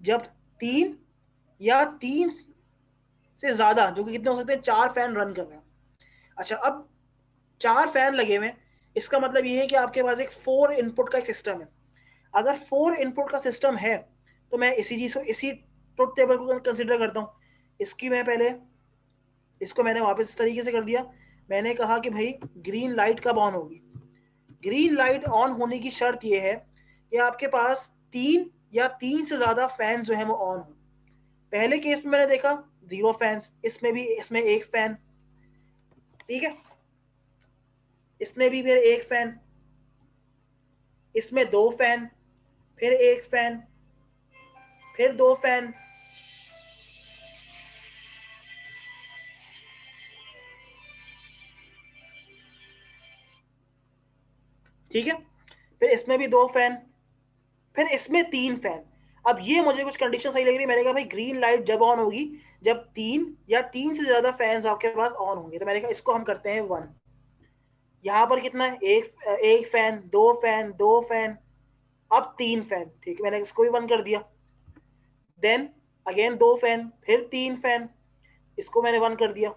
जब 3 या 3 से ज्यादा, जो कि कितने हो सकते हैं, 4 फैन रन कर रहे हैं। अच्छा, अब 4 फैन लगे हुए, इसका मतलब ये है कि आपके पास एक 4 इनपुट का एक सिस्टम है। अगर 4 इनपुट का सिस्टम है तो मैं इसी चीज को, इसी ट्रुथ टेबल को कंसिडर करता हूँ। इसकी मैं पहले, इसको मैंने वापस इस तरीके से कर दिया। मैंने कहा कि भाई ग्रीन लाइट कब ऑन होगी, ग्रीन लाइट ऑन होने की शर्त यह है कि आपके पास 3 या 3 से ज्यादा फैन जो है वो ऑन हो। पहले केस में मैंने देखा 0 फैंस, इसमें भी, इसमें 1 फैन, ठीक है, इसमें भी फिर 1 फैन, इसमें 2 फैन, फिर 1 फैन, फिर 2 फैन, ठीक है, फिर इसमें भी 2 फैन, फिर इसमें 3 फैन। अब ये मुझे कुछ कंडीशन सही लग रही है। मैंने कहा भाई ग्रीन लाइट जब ऑन होगी जब 3 या 3 से ज्यादा फैंस आपके पास ऑन होंगे। तो मैंने कहा इसको हम करते हैं 1। यहाँ पर कितना है, एक फैन, 2 फैन, 2 फैन, अब 3 फैन, ठीक है, मैंने इसको भी 1 कर दिया। देन अगेन 2 फैन, फिर 3 फैन, इसको मैंने 1 कर दिया,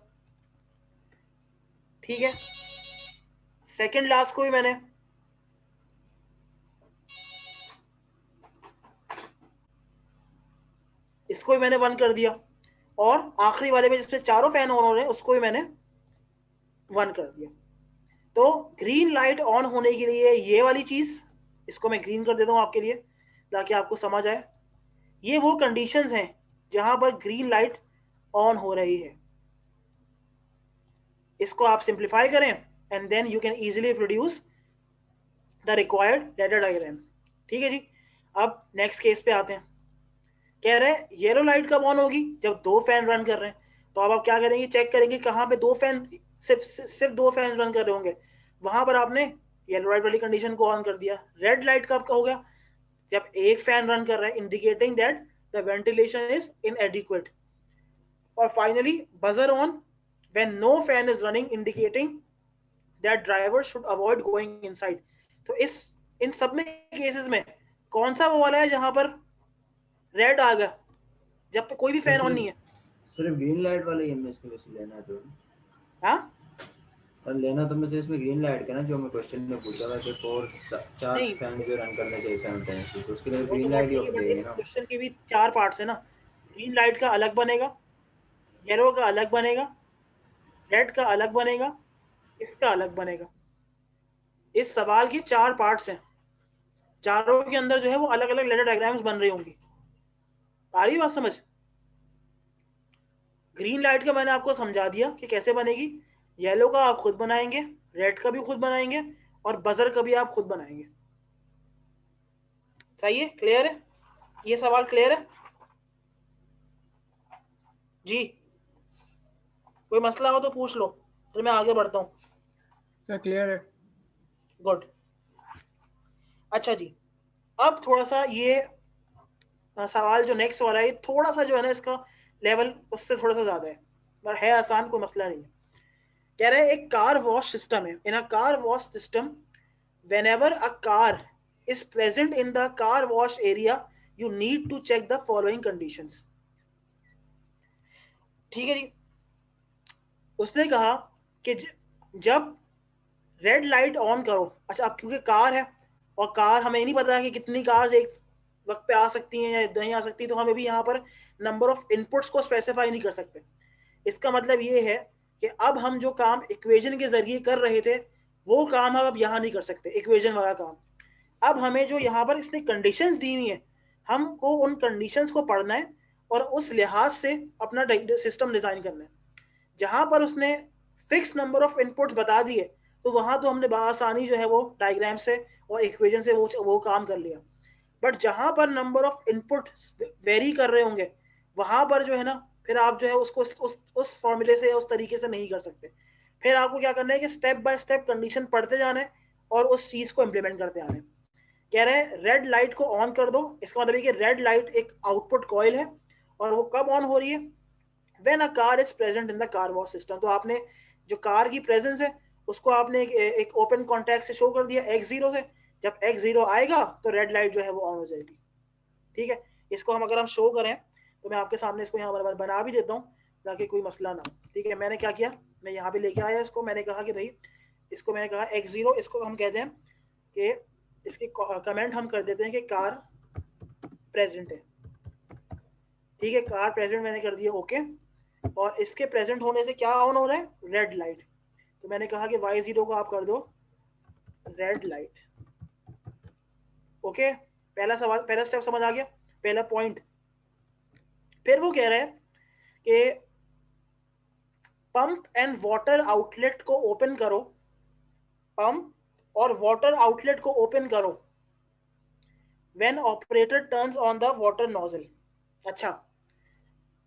ठीक है। सेकंड लास्ट को भी मैंने, इसको भी मैंने 1 कर दिया, और आखिरी वाले में जिसमें चारों फैन ऑन हो रहे हैं उसको भी मैंने 1 कर दिया। तो ग्रीन लाइट ऑन होने के लिए ये वाली चीज, इसको मैं ग्रीन कर देता हूं आपके लिए ताकि आपको समझ आए। ये वो कंडीशंस हैं जहां पर ग्रीन लाइट ऑन हो रही है। इसको आप सिंप्लीफाई करें and then you can easily produce the required data diagram. ठीक है जी, अब नेक्स्ट केस पे आते हैं। कह रहे हैं येलो लाइट कब ऑन होगी, जब 2 फैन रन कर रहे हैं। तो अब आप क्या करेंगे, चेक करेंगे कहाँ पे 2 फैन, सिर्फ 2 फैन रन कर रहे होंगे, वहां पर आपने येलो लाइट वाली कंडीशन को ऑन कर दिया। रेड लाइट कब का हो गया, जब 1 फैन रन कर रहा है, indicating that the ventilation is inadequate. और finally buzzer on when no fan is running, indicating that driver should avoid going inside. तो इन सब में केसेस में कौन सा वो वाला है जहां पर रेड आ गया, जब पे कोई भी फैन ऑन नहीं है? सिर्फ ग्रीन लाइट वाला ही हमें इसमें वैसे लेना है। तो हाँ और लेना तो मैं सिर्फ इसमें ग्रीन लाइट का ना, जो मैं क्वेश्चन में पूछा था कि 4 नहीं, फैन जो रन करने चाहिए साइमल्टेनियसली, तो उसके लिए वो तो ग्रीन बात लाइट ही ठीक है, ऑफ बट देंगे इस ना। क्वेश्चन के भी 4 पार्ट्स है ना। ग्रीन लाइट का अलग बनेगा, येलो का अलग बनेगा, रेड का अलग बनेगा, इसका अलग बनेगा। इस सवाल की 4 पार्ट्स हैं, चारों के अंदर जो है वो अलग अलग लेटर डायग्राम्स बन रही होंगी। आ रही बात समझ? ग्रीन लाइट का मैंने आपको समझा दिया कि कैसे बनेगी, येलो का आप खुद बनाएंगे, रेड का भी खुद बनाएंगे, और बजर का भी आप खुद बनाएंगे। सही है, क्लियर है? ये सवाल क्लियर है जी? कोई मसला हो तो पूछ लो, फिर मैं आगे बढ़ता हूँ। सर क्लियर है। गुड। अच्छा जी, अब थोड़ा सा ये सवाल जो नेक्स्ट वाला है, थोड़ा सा जो है ना इसका लेवल उससे थोड़ा सा ज्यादा है, पर है आसान, कोई मसला नहीं है। कह रहे हैं एक कार वॉश सिस्टम है। In a car wash system, whenever a car is present in the car wash area, you need to check the following conditions. ठीक है जी, उसने कहा कि जब रेड लाइट ऑन करो, अच्छा अब क्योंकि कार है और कार हमें नहीं पता कि कितनी कार्स एक वक्त पे आ सकती हैं या नहीं आ सकती, तो हमें भी यहाँ पर नंबर ऑफ इनपुट्स को स्पेसिफाई नहीं कर सकते। इसका मतलब ये है कि अब हम जो काम इक्वेशन के जरिए कर रहे थे वो काम हम अब यहाँ नहीं कर सकते, इक्वेशन वाला काम। अब हमें जो यहाँ पर इसने कंडीशंस दी हुई हैं, हमको उन कंडीशंस को पढ़ना है और उस लिहाज से अपना सिस्टम डिजाइन करना है। जहां पर उसने फिक्स नंबर ऑफ इनपुट्स बता दिए तो वहां तो हमने आसानी जो है वो डायग्राम से और इक्वेशन से वो काम कर लिया। बट जहां पर नंबर ऑफ इनपुट वेरी कर रहे होंगे वहां पर जो है ना, फिर आप जो है उसको उस फॉर्मूले से उस तरीके से नहीं कर सकते। फिर आपको क्या करना है कि स्टेप बाय स्टेप कंडीशन पढ़ते जाना है और उस चीज को इम्प्लीमेंट करते आना है। कह रहे हैं रेड लाइट को ऑन कर दो, इसका मतलब है कि रेड लाइट एक आउटपुट कॉइल है और वो कब ऑन हो रही है, when a car is present in the car wash system. तो आपने जो कार की प्रेजेंस है उसको आपने एक ओपन कॉन्टैक्ट से शो कर दिया x0 से। जब x0 आएगा तो रेड लाइट जो है वो ऑन हो जाएगी। ठीक है, इसको अगर हम शो करें तो मैं आपके सामने इसको यहाँ बना भी देता हूँ ताकि कोई मसला ना हो। ठीक है, मैंने क्या किया, मैं यहाँ पे लेके आया इसको, मैंने कहा कि भाई इसको मैंने कहा x0, इसको हम कहते हैं कि इसके कमेंट हम कर देते हैं कि कार प्रेजेंट है। ठीक है, कार प्रेजेंट मैंने कर दिया, ओके। और इसके प्रेजेंट होने से क्या ऑन हो रहा है, रेड लाइट। तो मैंने कहा कि y0 को आप कर दो रेड लाइट। ओके, पहला स्टेप समझ आ गया, पहला पॉइंट। फिर वो कह रहा है कि पंप एंड वाटर आउटलेट को ओपन करो, पंप और वाटर आउटलेट को ओपन करो when operator turns on the water nozzle. अच्छा,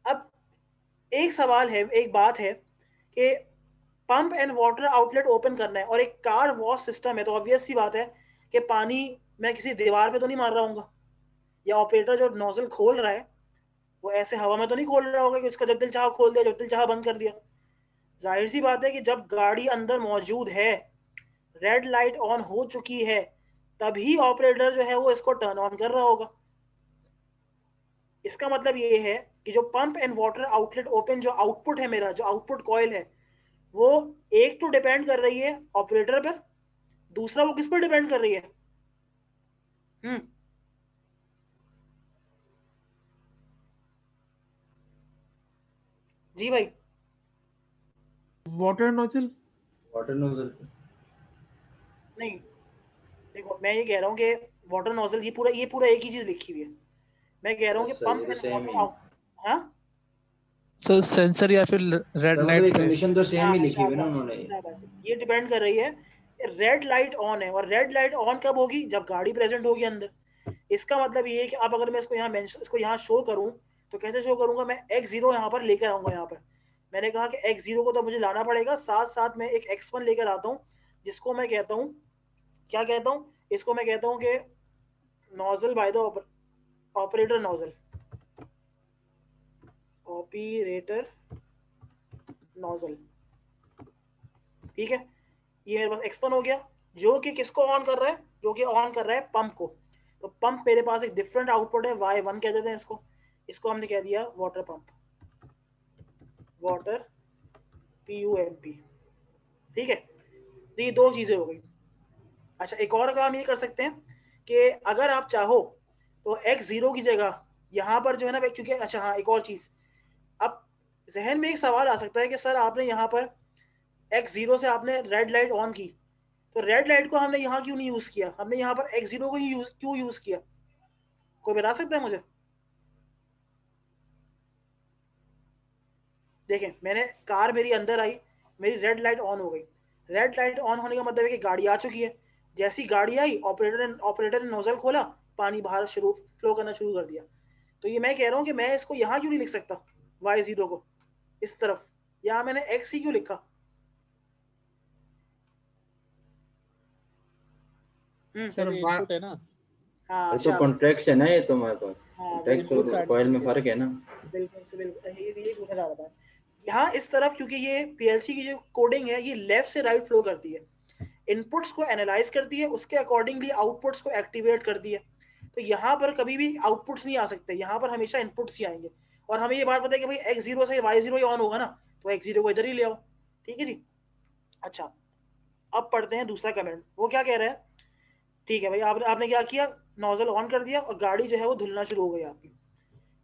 अब एक सवाल है, एक बात है कि pump and water outlet open करना है और एक कार वॉश सिस्टम है, तो ऑब्वियस सी बात है कि पानी मैं किसी दीवार पे तो नहीं मार रहा हूँ, या ऑपरेटर जो नोजल खोल रहा है वो ऐसे हवा में तो नहीं खोल रहा होगा कि उसका जब दिल चाहा खोल दिया, जब दिल चाहा बंद कर दिया। जाहिर सी बात है कि जब गाड़ी अंदर मौजूद है, रेड लाइट ऑन हो चुकी है, तभी ऑपरेटर जो है वो इसको टर्न ऑन कर रहा होगा। इसका मतलब ये है कि जो pump and water outlet open जो आउटपुट है, मेरा जो आउटपुट कॉइल है, वो एक तो डिपेंड कर रही है ऑपरेटर पर, दूसरा वो किस पर डिपेंड कर रही है, जी भाई, वाटर नोजल। वाटर नोजल नहीं, देखो मैं ये कह रहा हूँ कि वाटर नोजल ये पूरा एक ही चीज लिखी हुई है। मैं कह रहा हूँ कि पंप एंड वाटर, हाँ सर सेंसर या फिर रेड लाइट कंडीशन तो सेम ही लिखी हुई है ना उन्होंने। ये डिपेंड कर रही है, रेड लाइट ऑन है और रेड लाइट ऑन कब होगी, जब गाड़ी प्रेजेंट होगी अंदर। इसका मतलब ये है कि अब अगर मैं इसको यहाँ शो करूँ तो कैसे शो करूंगा, मैं x0 यहाँ पर लेकर आऊंगा। यहाँ पर मैंने कहा कि x0 को तो मुझे लाना पड़ेगा, साथ साथ मैं एक x1 लेकर आता हूँ, जिसको मैं कहता हूँ, क्या कहता हूँ इसको, मैं कहता हूँ कि nozzle by the operator nozzle, operator nozzle. ठीक है, ये मेरे पास x1 हो गया, जो कि किसको ऑन कर रहा है, जो कि ऑन कर रहा है पंप को। तो पंप मेरे पास एक डिफरेंट आउटपुट है, y1 कह देते हैं इसको हमने कह दिया वाटर पंप, वाटर PUMP। ठीक है, तो ये दो चीजें हो गई। अच्छा, एक और काम ये कर सकते हैं कि अगर आप चाहो तो x0 की जगह यहाँ पर जो है ना, क्योंकि अच्छा हाँ, एक और चीज, अब जहन में एक सवाल आ सकता है कि सर आपने यहाँ पर x0 से आपने रेड लाइट ऑन की, तो रेड लाइट को हमने यहाँ क्यों नहीं यूज किया, हमने यहाँ पर x0 को ही क्यों यूज किया, कोई बता सकता है मुझे? देखें, मैंने कार मेरी अंदर आई, मेरी रेड लाइट ऑन हो गई। रेड लाइट ऑन होने का मतलब है कि गाड़ी आ चुकी है। जैसी गाड़ी आई, ऑपरेटर ने नोजल खोला, पानी बाहर फ्लो करना शुरू कर दिया। तो ये मैं कह रहा हूँ कि मैं इसको यहाँ क्यों नहीं लिख सकता y0 को इस तरफ, यहाँ मैंने x ही क्यों लिखा? सर इनपुट है ना, हाँ, तो कॉन्ट्रैक्ट है ना, ये तो हमारे पास हाँ, कॉन्ट्रैक्ट और कॉइल में फर्क है ना। बिल्कुल ये पूछा जा रहा था। यहाँ इस तरफ, क्योंकि ये पीएलसी की जो कोडिंग है, ये लेफ्ट से राइट फ्लो करती है, इनपुट्स को एनालाइज करती है, उसके अकॉर्डिंगली आउटपुट्स को एक्टिवेट करती है। तो यहाँ पर कभी भी आउटपुट्स नहीं आ सकते, यहाँ पर हमेशा इनपुट्स ही आएंगे। और हमें ये बात पता है कि भाई x0 से y0 ही ऑन होगा ना, तो x0 को इधर ही ले आओ। ठीक है जी। अच्छा, अब पढ़ते हैं दूसरा कमेंट। वो क्या कह रहा है? ठीक है भाई, आपने क्या किया, नोजल ऑन कर दिया और गाड़ी जो है वो धुलना शुरू हो गई आपकी।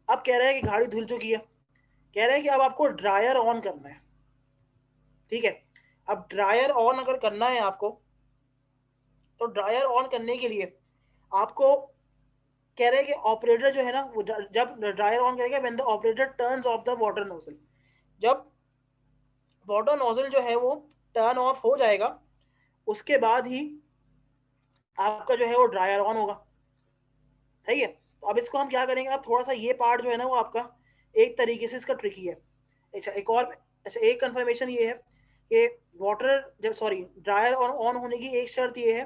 अब कह रहा है कि गाड़ी धुल चुकी है, कह रहा है कि अब आपको ड्रायर ऑन करना है। ठीक है, अब ड्रायर ऑन अगर करना है आपको, तो ड्रायर ऑन करने के लिए आपको कह रहे हैं कि ऑपरेटर जो है ना, वो जब ड्रायर ऑन करेगा when the operator turns of the water nozzle, जब वाटर नोजल जो है वो टर्न ऑफ हो जाएगा, उसके बाद ही आपका जो है वो ड्रायर ऑन होगा। सही है। तो अब इसको हम क्या करेंगे, अब थोड़ा सा ये पार्ट जो है ना वो आपका एक तरीके से इसका ट्रिकी है। अच्छा, एक कंफर्मेशन ये है कि ड्रायर ऑन होने की एक शर्त ये है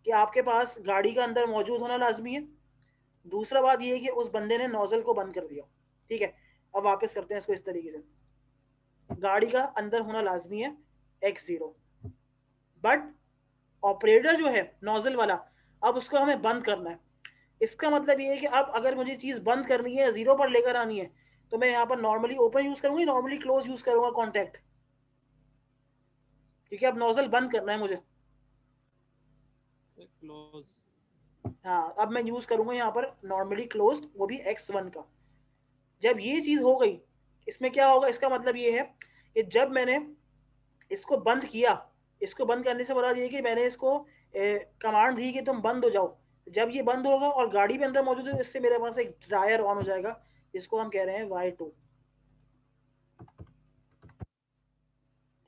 कि आपके पास गाड़ी का अंदर मौजूद होना लाजमी है। दूसरा बात ये है कि उस बंदे ने नोजल को बंद कर दिया। ठीक है, अब वापस करते हैं इसको इस तरीके से, गाड़ी का अंदर होना लाजमी है X0, बट ऑपरेटर जो है नोजल वाला, अब उसको हमें बंद करना है। इसका मतलब ये है कि अब अगर मुझे चीज़ बंद करनी है, 0 पर लेकर आनी है, तो मैं यहाँ पर नॉर्मली ओपन यूज करूंगी, नॉर्मली क्लोज यूज करूंगा कॉन्टैक्ट, क्योंकि अब नोजल बंद करना है मुझे। क्लोज। हाँ, अब मैं यूज करूंगा यहाँ पर नॉर्मली क्लोज्ड, वो भी X1 का। जब ये चीज हो गई, इसमें क्या होगा, इसका मतलब ये है कि जब मैंने इसको बंद किया, इसको बंद करने से बता दिया कि मैंने इसको कमांड दी कि तुम बंद हो जाओ, जब ये बंद होगा और गाड़ी भी अंदर मौजूद है, इससे मेरे पास एक ड्रायर ऑन हो जाएगा, इसको हम कह रहे हैं Y2।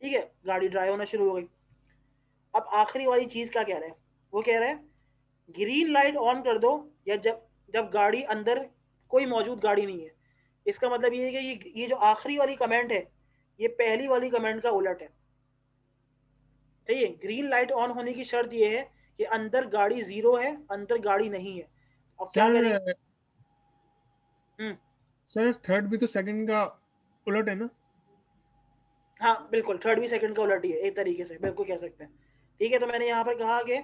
ठीक है, गाड़ी ड्राई होना शुरू हो गई। अब आखिरी वाली चीज क्या कह रहे हैं, वो कह रहे हैं ग्रीन लाइट ऑन कर दो, या जब गाड़ी अंदर कोई मौजूद गाड़ी नहीं है। इसका मतलब ये है कि ये जो आखिरी वाली कमेंट है, ये पहली वाली कमेंट का उलट है। सही है, ग्रीन लाइट ऑन होने की शर्त ये है कि अंदर गाड़ी 0 है, अंदर गाड़ी नहीं है। अब क्या करें? सर थर्ड भी तो सेकंड का उलट है ना? हाँ बिल्कुल, थर्ड भी सेकंड का उलट ही है, एक तरीके से बिल्कुल कह सकते हैं। ठीक है, तो मैंने यहाँ पर कहा कि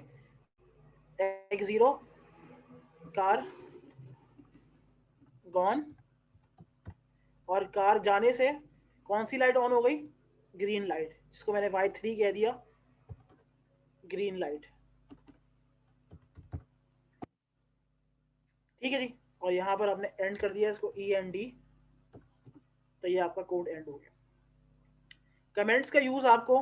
X0 कार गॉन, और कार जाने से कौन सी लाइट ऑन हो गई? ग्रीन लाइट, जिसको मैंने Y3 कह दिया, ग्रीन लाइट। ठीक है जी, और यहाँ पर आपने एंड कर दिया इसको END, तो ये आपका कोड एंड हो गया। कमेंट्स का यूज आपको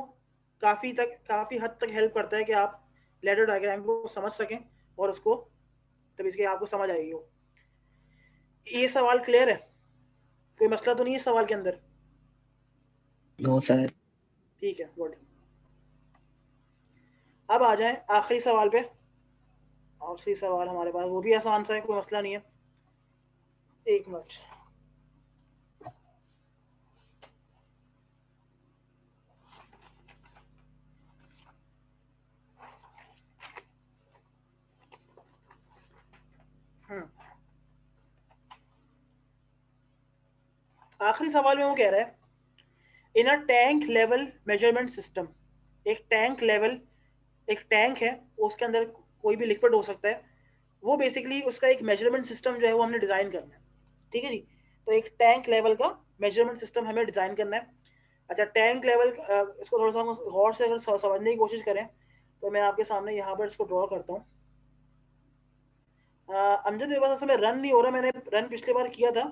काफी हद तक हेल्प करता है कि आप लेटर डायग्राम को समझ सकें और उसको, तब इसके आपको समझ आएगी वो। ये सवाल क्लियर है? कोई मसला तो नहीं है इस सवाल के अंदर? No sir. ठीक है, गुड। अब आ जाएं आखिरी सवाल पे। आखिरी सवाल हमारे पास वो भी आसान सा है, कोई मसला नहीं है। एक मिनट, आखिरी सवाल में वो कह रहा है in a tank level measurement system, एक टैंक है, उसके अंदर कोई भी लिक्विड हो सकता है, वो बेसिकली उसका एक मेजरमेंट सिस्टम जो है वो हमने डिजाइन करना है। ठीक है जी, तो एक टैंक लेवल का मेजरमेंट सिस्टम हमें डिजाइन करना है। अच्छा, टैंक लेवल, इसको थोड़ा सा गौर से अगर समझने की कोशिश करें, तो मैं आपके सामने यहाँ पर इसको ड्रॉ करता हूँ। अमजद, मेरे पास असल में रन नहीं हो रहा, मैंने रन पिछली बार किया था,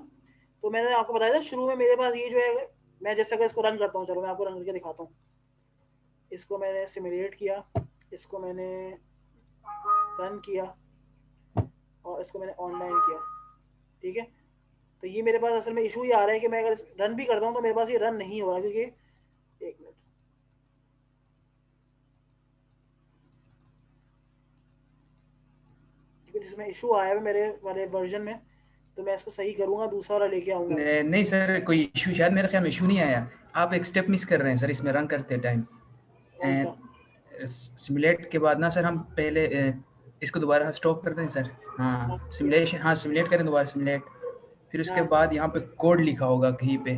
तो मैंने आपको बताया था शुरू में मेरे पास ये जो है, मैं जैसे अगर इसको रन करता हूँ, चलो मैं आपको रन करके दिखाता हूँ। इसको मैंने सिमुलेट किया, इसको मैंने रन किया, और इसको मैंने ऑनलाइन किया। ठीक है, तो ये मेरे पास असल में इशू ही आ रहा है कि मैं अगर रन भी करता हूँ तो मेरे पास ये रन नहीं हो रहा, क्योंकि एक मिनट, जिसमें इशू आया है मेरे वाले वर्जन में, तो मैं इसको सही करूंगा, दूसरा वाला लेके आऊंगा। नहीं सर, कोई इशू, शायद मेरे ख्याल में इशू नहीं आया, आप एक स्टेप मिस कर रहे हैं सर इसमें रन करते टाइम। सिमुलेट के बाद ना सर, हम पहले इसको दोबारा स्टॉप कर दें सर। हाँ सिमुलेशन, हाँ सिमुलेट करें दोबारा सिमुलेट, फिर उसके बाद यहाँ पे कोड लिखा होगा कहीं पे,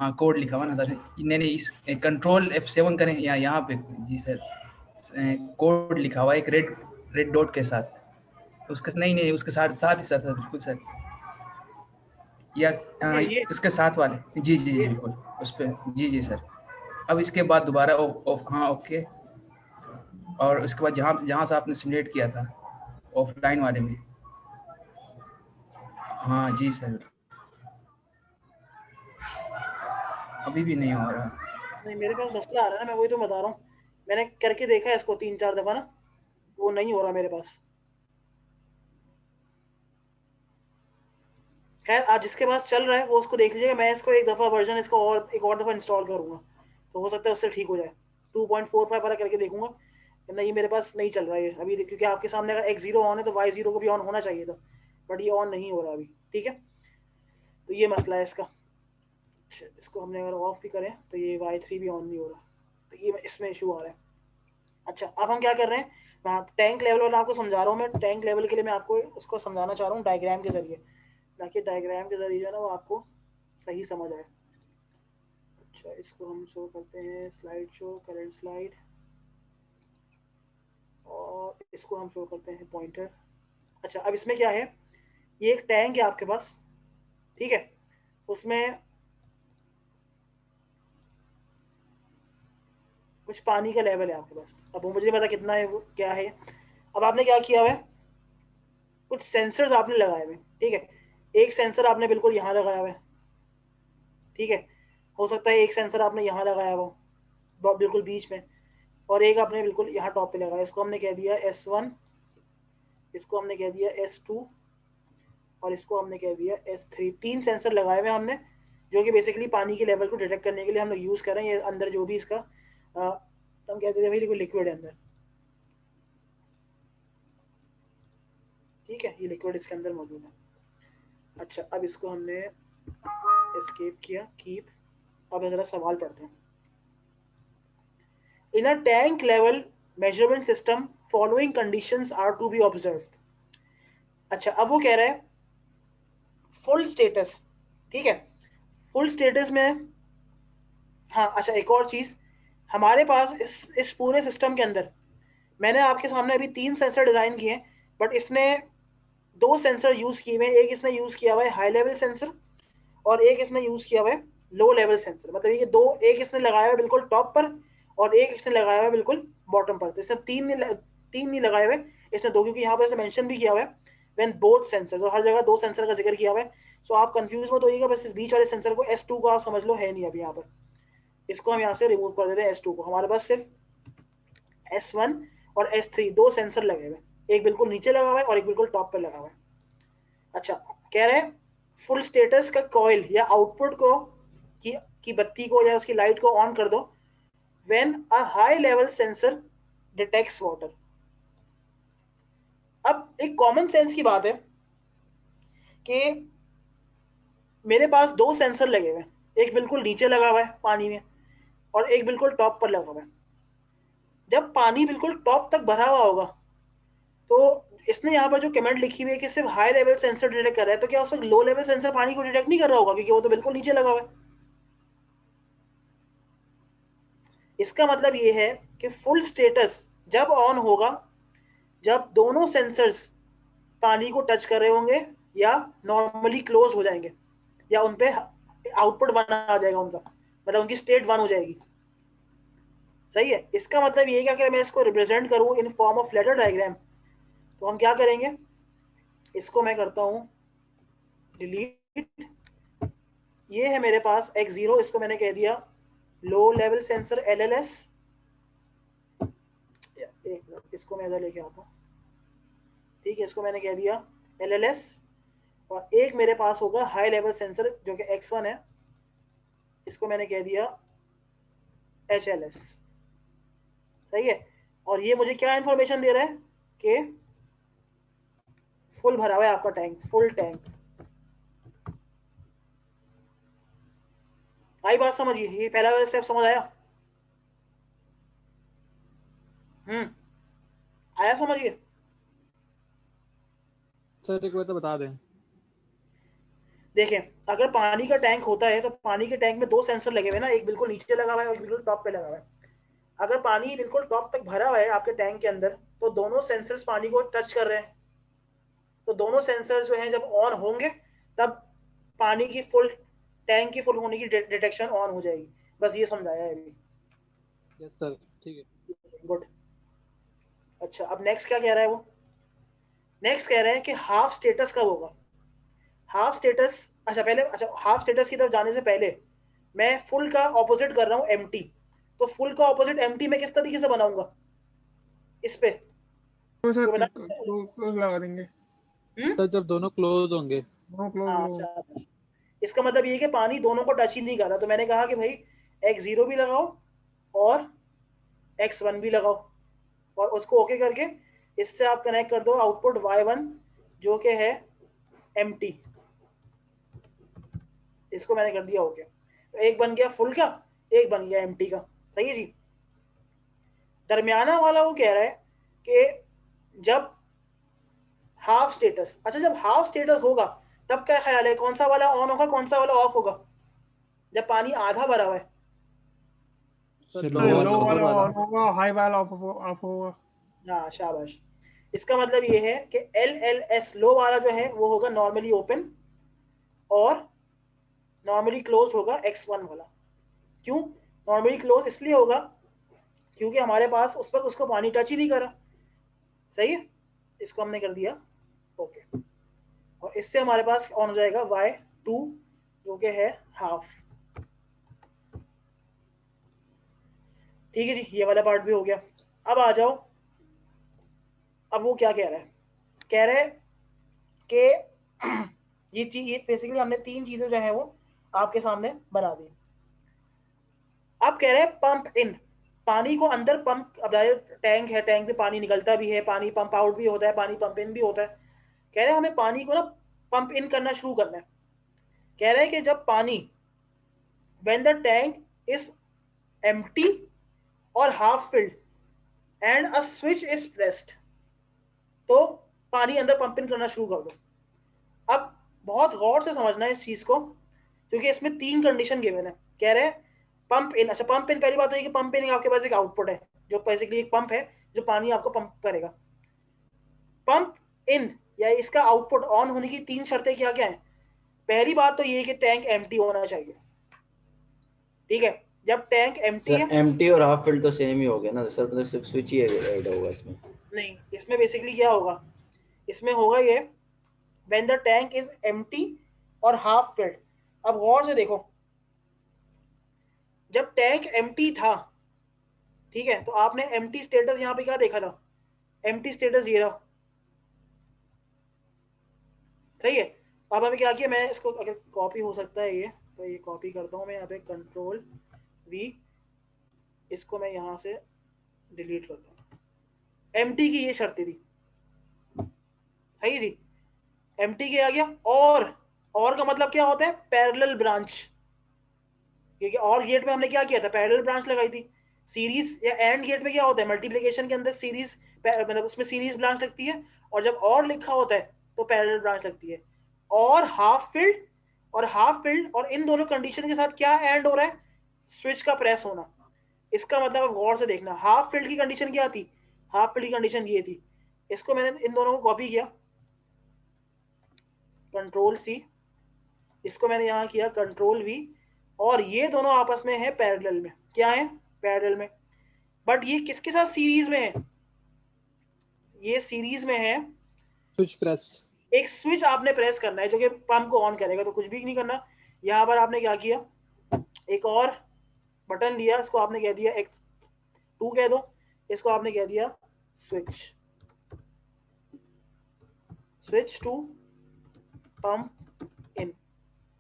हाँ कोड लिखा हुआ ना सर, नहीं इस कंट्रोल F7 करें, या यहाँ पे जी सर कोड लिखा हुआ एक रेड डॉट के साथ, उसके नहीं उसके साथ ही साथ बिल्कुल सर, या उसके साथ वाले, जी बिल्कुल उस पर, जी सर अब इसके बाद दोबारा ऑफ, हाँ ओके, और उसके बाद जहाँ से आपने सिमुलेट किया था ऑफलाइन वाले में, हाँ जी सर, अभी भी नहीं हो रहा। नहीं मेरे पास मसला आ रहा है ना, मैं वही तो बता रहा हूँ, मैंने करके देखा है इसको 3-4 दफा ना, वो नहीं हो रहा मेरे पास। खैर आज जिसके पास चल रहा है वो उसको देख लीजिएगा, मैं इसको एक दफा वर्जन इसको और एक और दफा इंस्टॉल करूंगा, तो हो सकता है उससे ठीक हो जाए। 2.45 वाला करके देखूंगा, नहीं मेरे पास नहीं चल रहा है अभी, क्योंकि आपके सामने अगर x0 ऑन है तो y0 को भी ऑन होना चाहिए था, बट ये ऑन नहीं हो रहा अभी। ठीक है, तो ये मसला है इसका। इसको हमने अगर ऑफ भी करें तो ये y3 भी ऑन नहीं हो रहा, तो ये इसमें इशू आ रहा है। अच्छा अब हम क्या कर रहे हैं, मैं टैंक लेवल वाला आपको समझा रहा हूँ, मैं टैंक लेवल के लिए मैं आपको उसको समझाना चाह रहा हूँ डायग्राम के जरिए, ताकि डायग्राम के जरिए जो है ना वो आपको सही समझ आए। अच्छा इसको हम शो करते हैं, स्लाइड शो, करंट स्लाइड, और इसको हम शो करते हैं पॉइंटर। अच्छा अब इसमें क्या है, ये एक टैंक है आपके पास, ठीक है, उसमें कुछ पानी का लेवल है आपके पास, अब वो मुझे नहीं पता कितना है वो क्या है। अब आपने क्या किया हुआ है, कुछ सेंसर्स आपने लगाए हुए, ठीक है, एक सेंसर आपने बिल्कुल यहाँ लगाया हुआ है, ठीक है, हो सकता है एक सेंसर आपने यहाँ लगाया हुआ बिल्कुल बीच में, और एक आपने बिल्कुल यहाँ टॉप पे लगाया। इसको हमने कह दिया S1, इसको हमने कह दिया S2, और इसको हमने कह दिया S3। 3 सेंसर लगाए हुए हमने, जो कि बेसिकली पानी के लेवल को डिटेक्ट करने के लिए हम लोग यूज़ कर रहे हैं। ये अंदर जो भी इसका हम कहते हैं भाई लिक्विड है अंदर, ठीक है, ये लिक्विड इसके अंदर मौजूद है। अच्छा अब इसको हमने एस्केप किया, कीप। अब जरा सवाल पढ़ते हैं। In a tank level measurement system following conditions are to be observed. अच्छा अब वो कह रहा है फुल स्टेटस, ठीक है, फुल स्टेटस में, हाँ अच्छा एक और चीज, हमारे पास इस पूरे सिस्टम के अंदर मैंने आपके सामने अभी 3 सेंसर डिजाइन किए, बट इसने 2 सेंसर यूज किए हुए, एक इसने यूज किया हुआ है हाई लेवल सेंसर, और एक इसने यूज किया हुआ है लो लेवल सेंसर। मतलब ये दो, एक इसने लगाया हुआ बिल्कुल टॉप पर और एक इसने लगाया हुआ बिल्कुल बॉटम पर, तो इसने तीन नहीं लगाए हुए, इसने 2, क्योंकि यहाँ पर इसने मेंशन भी किया हुआ है व्हेन बोथ सेंसर, तो हर जगह 2 सेंसर का जिक्र किया हुआ है। सो आप कंफ्यूज मत होइएगा, बस इस बीच वाले सेंसर को S2 को आप समझ लो है नहीं अभी यहाँ पर, इसको हम यहाँ से रिमूव कर देते हैं S2 को। हमारे पास सिर्फ S1 और S3 2 सेंसर लगे हुए, एक बिल्कुल नीचे लगा हुआ है और एक बिल्कुल टॉप पर लगा हुआ है। अच्छा कह रहे हैं फुल स्टेटस का कॉइल या आउटपुट को की बत्ती को या उसकी लाइट को ऑन कर दो when a high level sensor detects water. अब एक कॉमन सेंस की बात है कि मेरे पास 2 सेंसर लगे हुए हैं, एक बिल्कुल नीचे लगा हुआ है पानी में और एक बिल्कुल टॉप पर लगा हुआ है। जब पानी बिल्कुल टॉप तक भरा हुआ होगा तो इसने यहाँ पर जो कमेंट लिखी हुई है कि सिर्फ हाई लेवल सेंसर डिटेक्ट कर रहा है, तो क्या उस लो लेवल सेंसर पानी को डिटेक्ट नहीं कर रहा होगा, क्योंकि वो तो बिल्कुल नीचे लगा हुआ है। इसका मतलब ये है कि फुल स्टेटस जब ऑन होगा जब दोनों सेंसर्स पानी को टच कर रहे होंगे या नॉर्मली क्लोज हो जाएंगे, या उन पे आउटपुट 1 आ जाएगा उनका, मतलब उनकी स्टेट 1 हो जाएगी। सही है, इसका मतलब ये है कि अगर मैं इसको रिप्रेजेंट करूं in form of ladder diagram, तो हम क्या करेंगे, इसको मैं करता हूं डिलीट। ये है मेरे पास x0, इसको मैंने कह दिया लो लेवल सेंसर LLS। एक मिनट, इसको मैं इधर लेके आता हूँ, ठीक है, इसको मैंने कह दिया LLS, और एक मेरे पास होगा हाई लेवल सेंसर जो कि x1 है, इसको मैंने कह दिया HLS। सही है, और ये मुझे क्या इंफॉर्मेशन दे रहा है कि फुल भरा हुआ है आपका टैंक, फुल टैंक। आई बात समझिए, ये पहला स्टेप समझ आया? आया समझिए? सर एक बार तो बता दें। देखें अगर पानी का टैंक होता है तो पानी के टैंक में 2 सेंसर लगे हुए ना, एक बिल्कुल नीचे लगा हुआ है और एक बिल्कुल टॉप पे लगा हुआ है। अगर पानी बिल्कुल टॉप तक भरा हुआ है आपके टैंक के अंदर, तो दोनों सेंसर्स पानी को टच कर रहे हैं, तो दोनों सेंसर जो हैं जब ऑन होंगे तब पानी की फुल, टैंक की फुल होने की डिटेक्शन ऑन हो जाएगी। बस ये समझाया है अभी, यस सर, ठीक है। गुड। अच्छा, अब नेक्स्ट क्या कह रहा है वो? नेक्स्ट कह रहा है कि हाफ स्टेटस कब होगा? हाफ स्टेटस, अच्छा हाफ स्टेटस की तरफ जाने से पहले मैं फुल का ऑपोजिट कर रहा हूँ एम्प्टी। तो फुल का ऑपोजिट एम्प्टी मैं किस तरीके से बनाऊंगा इस पे? तो सर तो बना क्लोज लगा देंगे। सर जब दोनों क्लोज होंगे। नो क्लोज हाँ, हो। शाबाश। इसका मतलब ये है कि पानी दोनों को टच ही नहीं कर रहा, तो मैंने कहा कि भाई x0 भी लगाओ और x1 भी लगाओ और उसको ओके करके इससे आप कनेक्ट कर दो आउटपुट y1 जो कि है एम्प्टी। इसको मैंने कर दिया ओके। तो एक बन गया फुल का, एक बन गया एम्प्टी का। सही है जी। दरमियाना वाला वो कह रहा है कि जब हाफ स्टेटस, अच्छा जब हाफ स्टेटस होगा तब क्या ख्याल है, कौन सा वाला ऑन होगा, कौन सा वाला ऑफ होगा? जब पानी आधा भरा हुआ है। सर लो लोअर वाला वाला। ऑन होगा, हाई वाला ऑफ होगा। हाँ शाबाश। इसका मतलब ये है कि LLS लो वाला जो है वो होगा नॉर्मली ओपन और नॉर्मली क्लोज होगा x1 वाला। क्यों नॉर्मली क्लोज? इसलिए होगा क्योंकि हमारे पास उस वक्त उसको पानी टच ही नहीं करा। सही है, इसको हमने कर दिया ओके। और इससे हमारे पास ऑन हो जाएगा y2 जो कि है हाफ। ठीक है जी, ये वाला पार्ट भी हो गया। अब आ जाओ, अब वो क्या कह रहा है? कह रहा है कि ये बेसिकली हमने तीन चीजें जो है वो आपके सामने बना दी। अब कह रहे हैं पंप इन, पानी को अंदर पंप, अब टैंक है, टैंक में पानी निकलता भी है, पानी पंप आउट भी होता है, पानी पंप इन भी होता है। कह रहे हैं हमें पानी को ना पंप इन करना शुरू करना है। कह रहे हैं कि जब पानी when the tank is empty or half filled and a switch is pressed, तो पानी अंदर पंप इन करना शुरू कर दो। अब बहुत गौर से समझना है इस चीज को, क्योंकि इसमें तीन कंडीशन गिवन है। कह रहे हैं पंप इन, अच्छा पंप इन, पहली बात तो ये कि पंप इन आपके पास एक आउटपुट है जो बेसिकली एक पंप है जो पानी आपको पंप करेगा। पंप इन या इसका आउटपुट ऑन होने की तीन शर्तें क्या क्या है? पहली बात तो ये कि टैंक एम्प्टी होना चाहिए। ठीक है, जब टैंक एम्प्टी है, एम्प्टी और हाफ फिल्ड तो सेम ही हो गया ना सर, मतलब सिर्फ स्विच ही ऐड होगा इसमें। नहीं, इसमें बेसिकली क्या होगा, इसमें होगा ये when the tank is empty और half filled। अब गौर से देखो, जब टैंक एम्प्टी था, ठीक है, तो आपने एम्प्टी स्टेटस यहाँ पे क्या देखा था? एम्प्टी स्टेटस ये रहा। सही है। अब हमें क्या किया, मैं इसको अगर कॉपी हो सकता है ये, तो ये कॉपी करता हूँ मैं यहाँ पे, कंट्रोल V, इसको मैं यहाँ से डिलीट करता हूँ। एम्प्टी की ये शर्तें थी। सही थी, एम्प्टी के आ गया। और का मतलब क्या होता है? Parallel branch. क्योंकि और गेट में हमने क्या किया था? पैरेलल ब्रांच लगाई थी। सीरीज या एंड गेट में क्या होता है? मल्टीप्लिकेशन के अंदर सीरीज, मतलब उसमें सीरीज ब्रांच लगती है, और जब और लिखा होता है तो पैरेलल ब्रांच लगती है। और हाफ फील्ड और इन दोनों कंडीशन के साथ क्या एंड हो रहा है? स्विच का प्रेस होना। इसका मतलब गौर से देखना, हाफ फील्ड की कंडीशन क्या थी? हाफ फील्ड की कंडीशन ये थी। इसको मैंने इन दोनों को कॉपी किया, कंट्रोल C, इसको मैंने यहाँ किया कंट्रोल V, और ये दोनों आपस में है पैरेलल में। क्या है? पैरेलल में। बट ये किसके साथ सीरीज में है? ये सीरीज में है। Switch press. एक स्विच आपने प्रेस करना है जो कि पंप को ऑन करेगा, तो कुछ भी नहीं करना। यहाँ पर आपने क्या किया, एक और बटन लिया, इसको आपने कह दिया X2 कह दो, इसको आपने कह दिया स्विच टू पंप इन,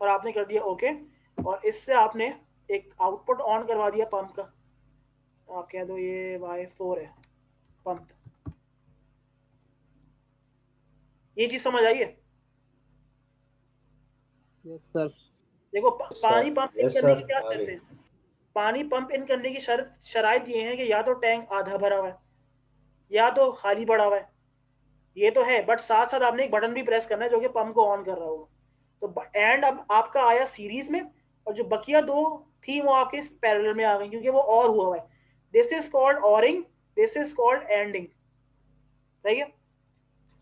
और आपने कर दिया ओके। और इससे आपने एक आउटपुट ऑन करवा दिया पंप का। आप कह दो ये Y4 है पंप। ये चीज समझ आई है? Yes sir. देखो पानी पंप इन Yes, करने sir. की क्या शर्त है? पानी पंप इन करने की शराइत ये है कि या तो टैंक आधा भरा हुआ है या तो खाली पड़ा हुआ है। ये तो है, बट साथ साथ आपने एक बटन भी प्रेस करना है जो कि पंप को ऑन कर रहा होगा। तो एंड अब आपका आया सीरीज में, और जो बकिया दो थी वो आपके पैरेलल में आ गई, क्योंकि वो और हुआ है। This is called ORing, this is called ending. सही है।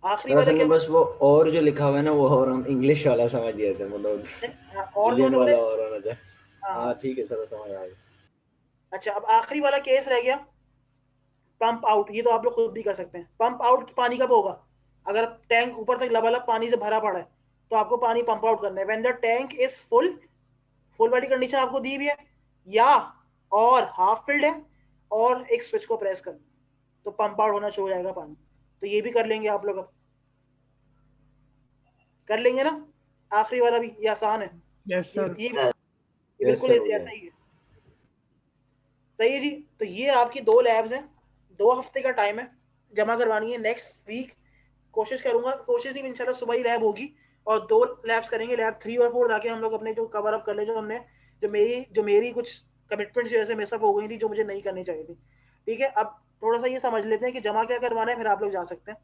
आखिरी वाला क्या? बस वो और जो लिखा हुआ है ना वो और हम इंग्लिश वाला समझ गए थे, मतलब और जो वाला मतलब और होना चाहिए। हाँ, हाँ ठीक है सर, समझ आ गया। अच्छा, अब आखिरी वाला केस रह गया पंप आउट। ये तो आप लोग खुद भी कर सकते हैं। पंप आउट पानी कब होगा? अगर टैंक ऊपर तक लबालब पानी से भरा पड़ा है तो आपको पानी पंप आउट करना है। When the tank is full, full वाली कंडीशन आपको दी हुई है, या और हाफ फिल्ड है, और एक स्विच को प्रेस कर तो पंप आउट होना शुरू हो जाएगा पानी। तो ये भी कर लेंगे आप लोग, अब कर लेंगे ना? आखिरी वाला भी ये आसान है। Yes sir. ये बिल्कुल ऐसा ही है। सही है जी। तो ये आपकी 2 लैब्स हैं, 2 हफ्ते का टाइम है, जमा करवानी है। नेक्स्ट वीक कोशिश करूंगा, कोशिश नहीं इंशाल्लाह सुबह ही लैब होगी, और 2 लैब्स करेंगे। लैब 3 और 4 ताकि हम लोग अपने जो कवर अप कर ले, जो हमने जो मेरी कुछ कमिटमेंट्स की वजह से मिसअप हो गई थी, जो मुझे नहीं करनी चाहिए थी। ठीक है, अब थोड़ा सा ये समझ लेते हैं कि जमा क्या करवाना है, फिर आप लोग जा सकते हैं।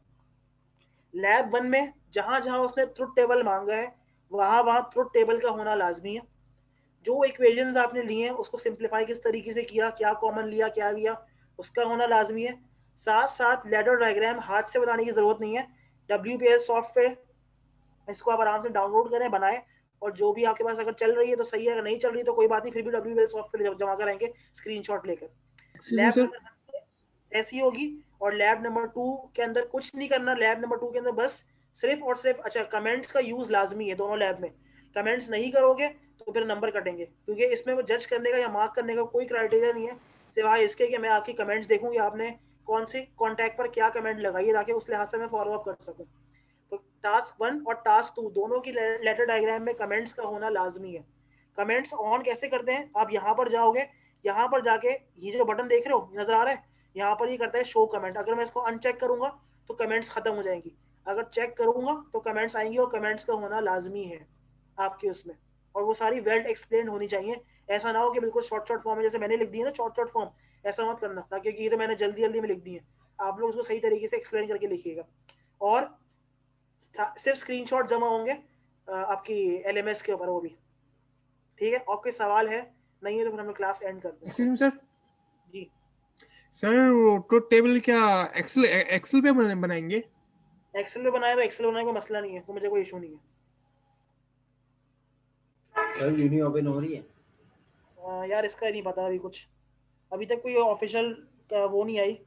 लैब 1 में जहां जहां उसने ट्रुथ टेबल मांगा है वहां वहां ट्रुथ टेबल का होना लाजमी है। जो इक्वेशंस आपने लिए हैं उसको सिंप्लीफाई किस तरीके से किया, क्या कॉमन लिया, क्या लिया, उसका होना लाजमी है। साथ साथ लैडर डायग्राम हाथ से बनाने की जरूरत नहीं है। WPL सॉफ्टवेयर, इसको आप आराम से डाउनलोड करें, बनाएं, और जो भी आपके पास अगर चल रही है तो सही है, अगर नहीं चल रही तो कोई बात नहीं, फिर भी WPL सॉफ्टवेयर जमा कराएंगे स्क्रीनशॉट लेकर। लैब नंबर ऐसी होगी, और लैब नंबर 2 के अंदर कुछ नहीं करना। लैब नंबर 2 के अंदर बस सिर्फ और सिर्फ, अच्छा, कमेंट्स का यूज लाजमी है दोनों लैब में। कमेंट्स नहीं करोगे तो फिर नंबर कटेंगे, क्योंकि इसमें वो जज करने का या मार्क करने का कोई क्राइटेरिया नहीं है सिवाय इसके कि मैं आपकी कमेंट्स देखूं या आपने कौन सी कॉन्टैक्ट पर क्या कमेंट लगाई है, ताकि उस लिहाज से मैं फॉलो अप कर सकूं। तो टास्क 1 और टास्क 2 दोनों की लेटर डायग्राम में कमेंट्स का होना लाजमी है। कमेंट्स ऑन कैसे करते हैं? आप यहाँ पर जाओगे, यहाँ पर जाके ये जो बटन देख रहे हो नजर आ रहा है, यहाँ पर ये करता है शो कमेंट। अगर मैं इसको अनचेक करूंगा तो कमेंट्स खत्म हो जाएंगी, अगर चेक करूंगा तो कमेंट्स आएंगी, और कमेंट्स का होना लाजमी है आपके उसमें, और वो सारी वेल एक्सप्लेन होनी चाहिए। ऐसा ना हो कि बिल्कुल शॉर्ट शॉर्ट फॉर्म में, जैसे मैंने लिख दी है ना शॉर्ट फॉर्म, ऐसा मत करना, ताकि ये तो मैंने जल्दी जल्दी में लिख दी है। आप लोग उसको सही तरीके से एक्सप्लेन करके लिखिएगा। और सिर्फ स्क्रीनशॉट जमा होंगे आपकी LMS के ऊपर, वो भी ठीक है। और कोई सवाल है? नहीं है तो फिर हम लोग क्लास एंड करते हैं। Excuse me sir. जी सर वो ट्रुथ टेबल क्या एक्सेल पे बनाएंगे? एक्सेल में बनाया तो एक्सेल बनाने का मसला नहीं है, तो मुझे कोई इशू नहीं है। सर यूनी ओपन हो रही है? यार इसका नहीं पता अभी कुछ, अभी तक कोई ऑफिशियल वो नहीं आई।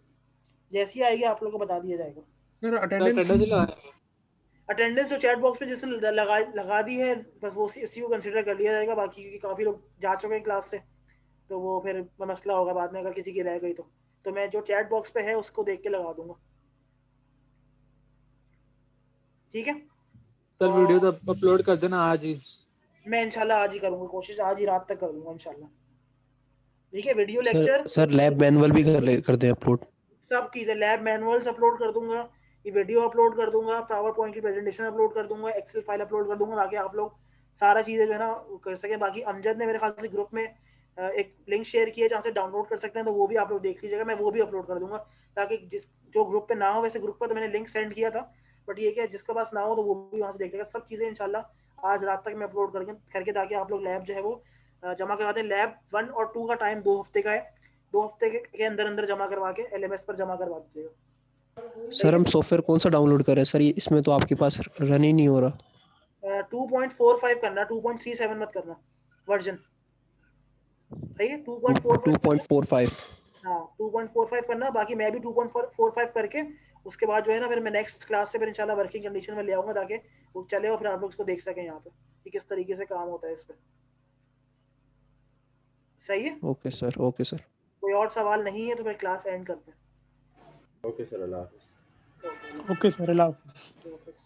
जैसी आएगी आप लोगों को बता दिया जाएगा। सर अटेंडेंस अटेंडेंस जो चैट बॉक्स में जिसने लगा दी है, बस वो इसी को कंसिडर कर लिया जाएगा। बाकी क्योंकि काफ़ी लोग जा चुके हैं क्लास से, तो वो फिर मसला होगा बाद में अगर किसी की रह गई तो मैं जो चैट बॉक्स पे है उसको देख के लगा दूंगा। ठीक है सर वीडियो तो अपलोड कर देना आज ही। मैं इंशाल्लाह आज ही करूंगा, कोशिश आज ही रात तक कर दूंगा इंशाल्लाह। ठीक है, video lecture sir lab manual भी कर दे अपलोड। सब चीज़ें, लैब मैनुअल्स अपलोड कर दूंगा, ये वीडियो अपलोड कर दूंगा, पावर पॉइंट की प्रेजेंटेशन अपलोड कर दूंगा, एक्सेल फाइल अपलोड कर दूंगा, ताकि आप लोग सारा चीज़ें जो है ना कर सकें। बाकी अमजद ने मेरे ख्याल से ग्रुप में एक लिंक शेयर किया जहाँ से डाउनलोड कर सकते हैं, तो वो भी आप लोग देख लीजिएगा। मैं वो भी अपलोड कर दूंगा, ताकि जो ग्रुप पे ना हो, वैसे ग्रुप पर तो मैंने लिंक सेंड किया था, बट ये क्या जिसके पास ना हो तो वो भी वहाँ से देख लेगा। सब चीज़ें इंशाल्लाह आज रात तक मैं अपलोड करके ताकि आप लोग लैब जो है वो जमा करवाते हैं। लैब 1 और 2 का टाइम 2 हफ्ते का है, 2 हफ्ते के अंदर अंदर जमा करवा के LMS पर जमा करवा दीजिएगा। सर हम सॉफ्टवेयर कौन सा डाउनलोड करें सर? इसमें तो आपके पास रन ही नहीं हो रहा। 2.45 करना, 2.37 मत करना वर्जन। सही है, 2.45। हाँ 2.45 करना। बाकी मैं भी 2.45 करके उसके बाद जो है ना, फिर मैं नेक्स्ट क्लास से फिर इंशाल्लाह वर्किंग कंडीशन में ले आऊंगा, ताकि वो चले और फिर आप लोग इसको देख सकें यहाँ पे कि किस तरीके से काम होता है इस पर। सही है, ओके सर। कोई और सवाल नहीं है तो फिर क्लास एंड करते हैं। ओके सर, अल्लाह हाफिज़। ओके सर, अल्लाह हाफिज़। हाफिज़।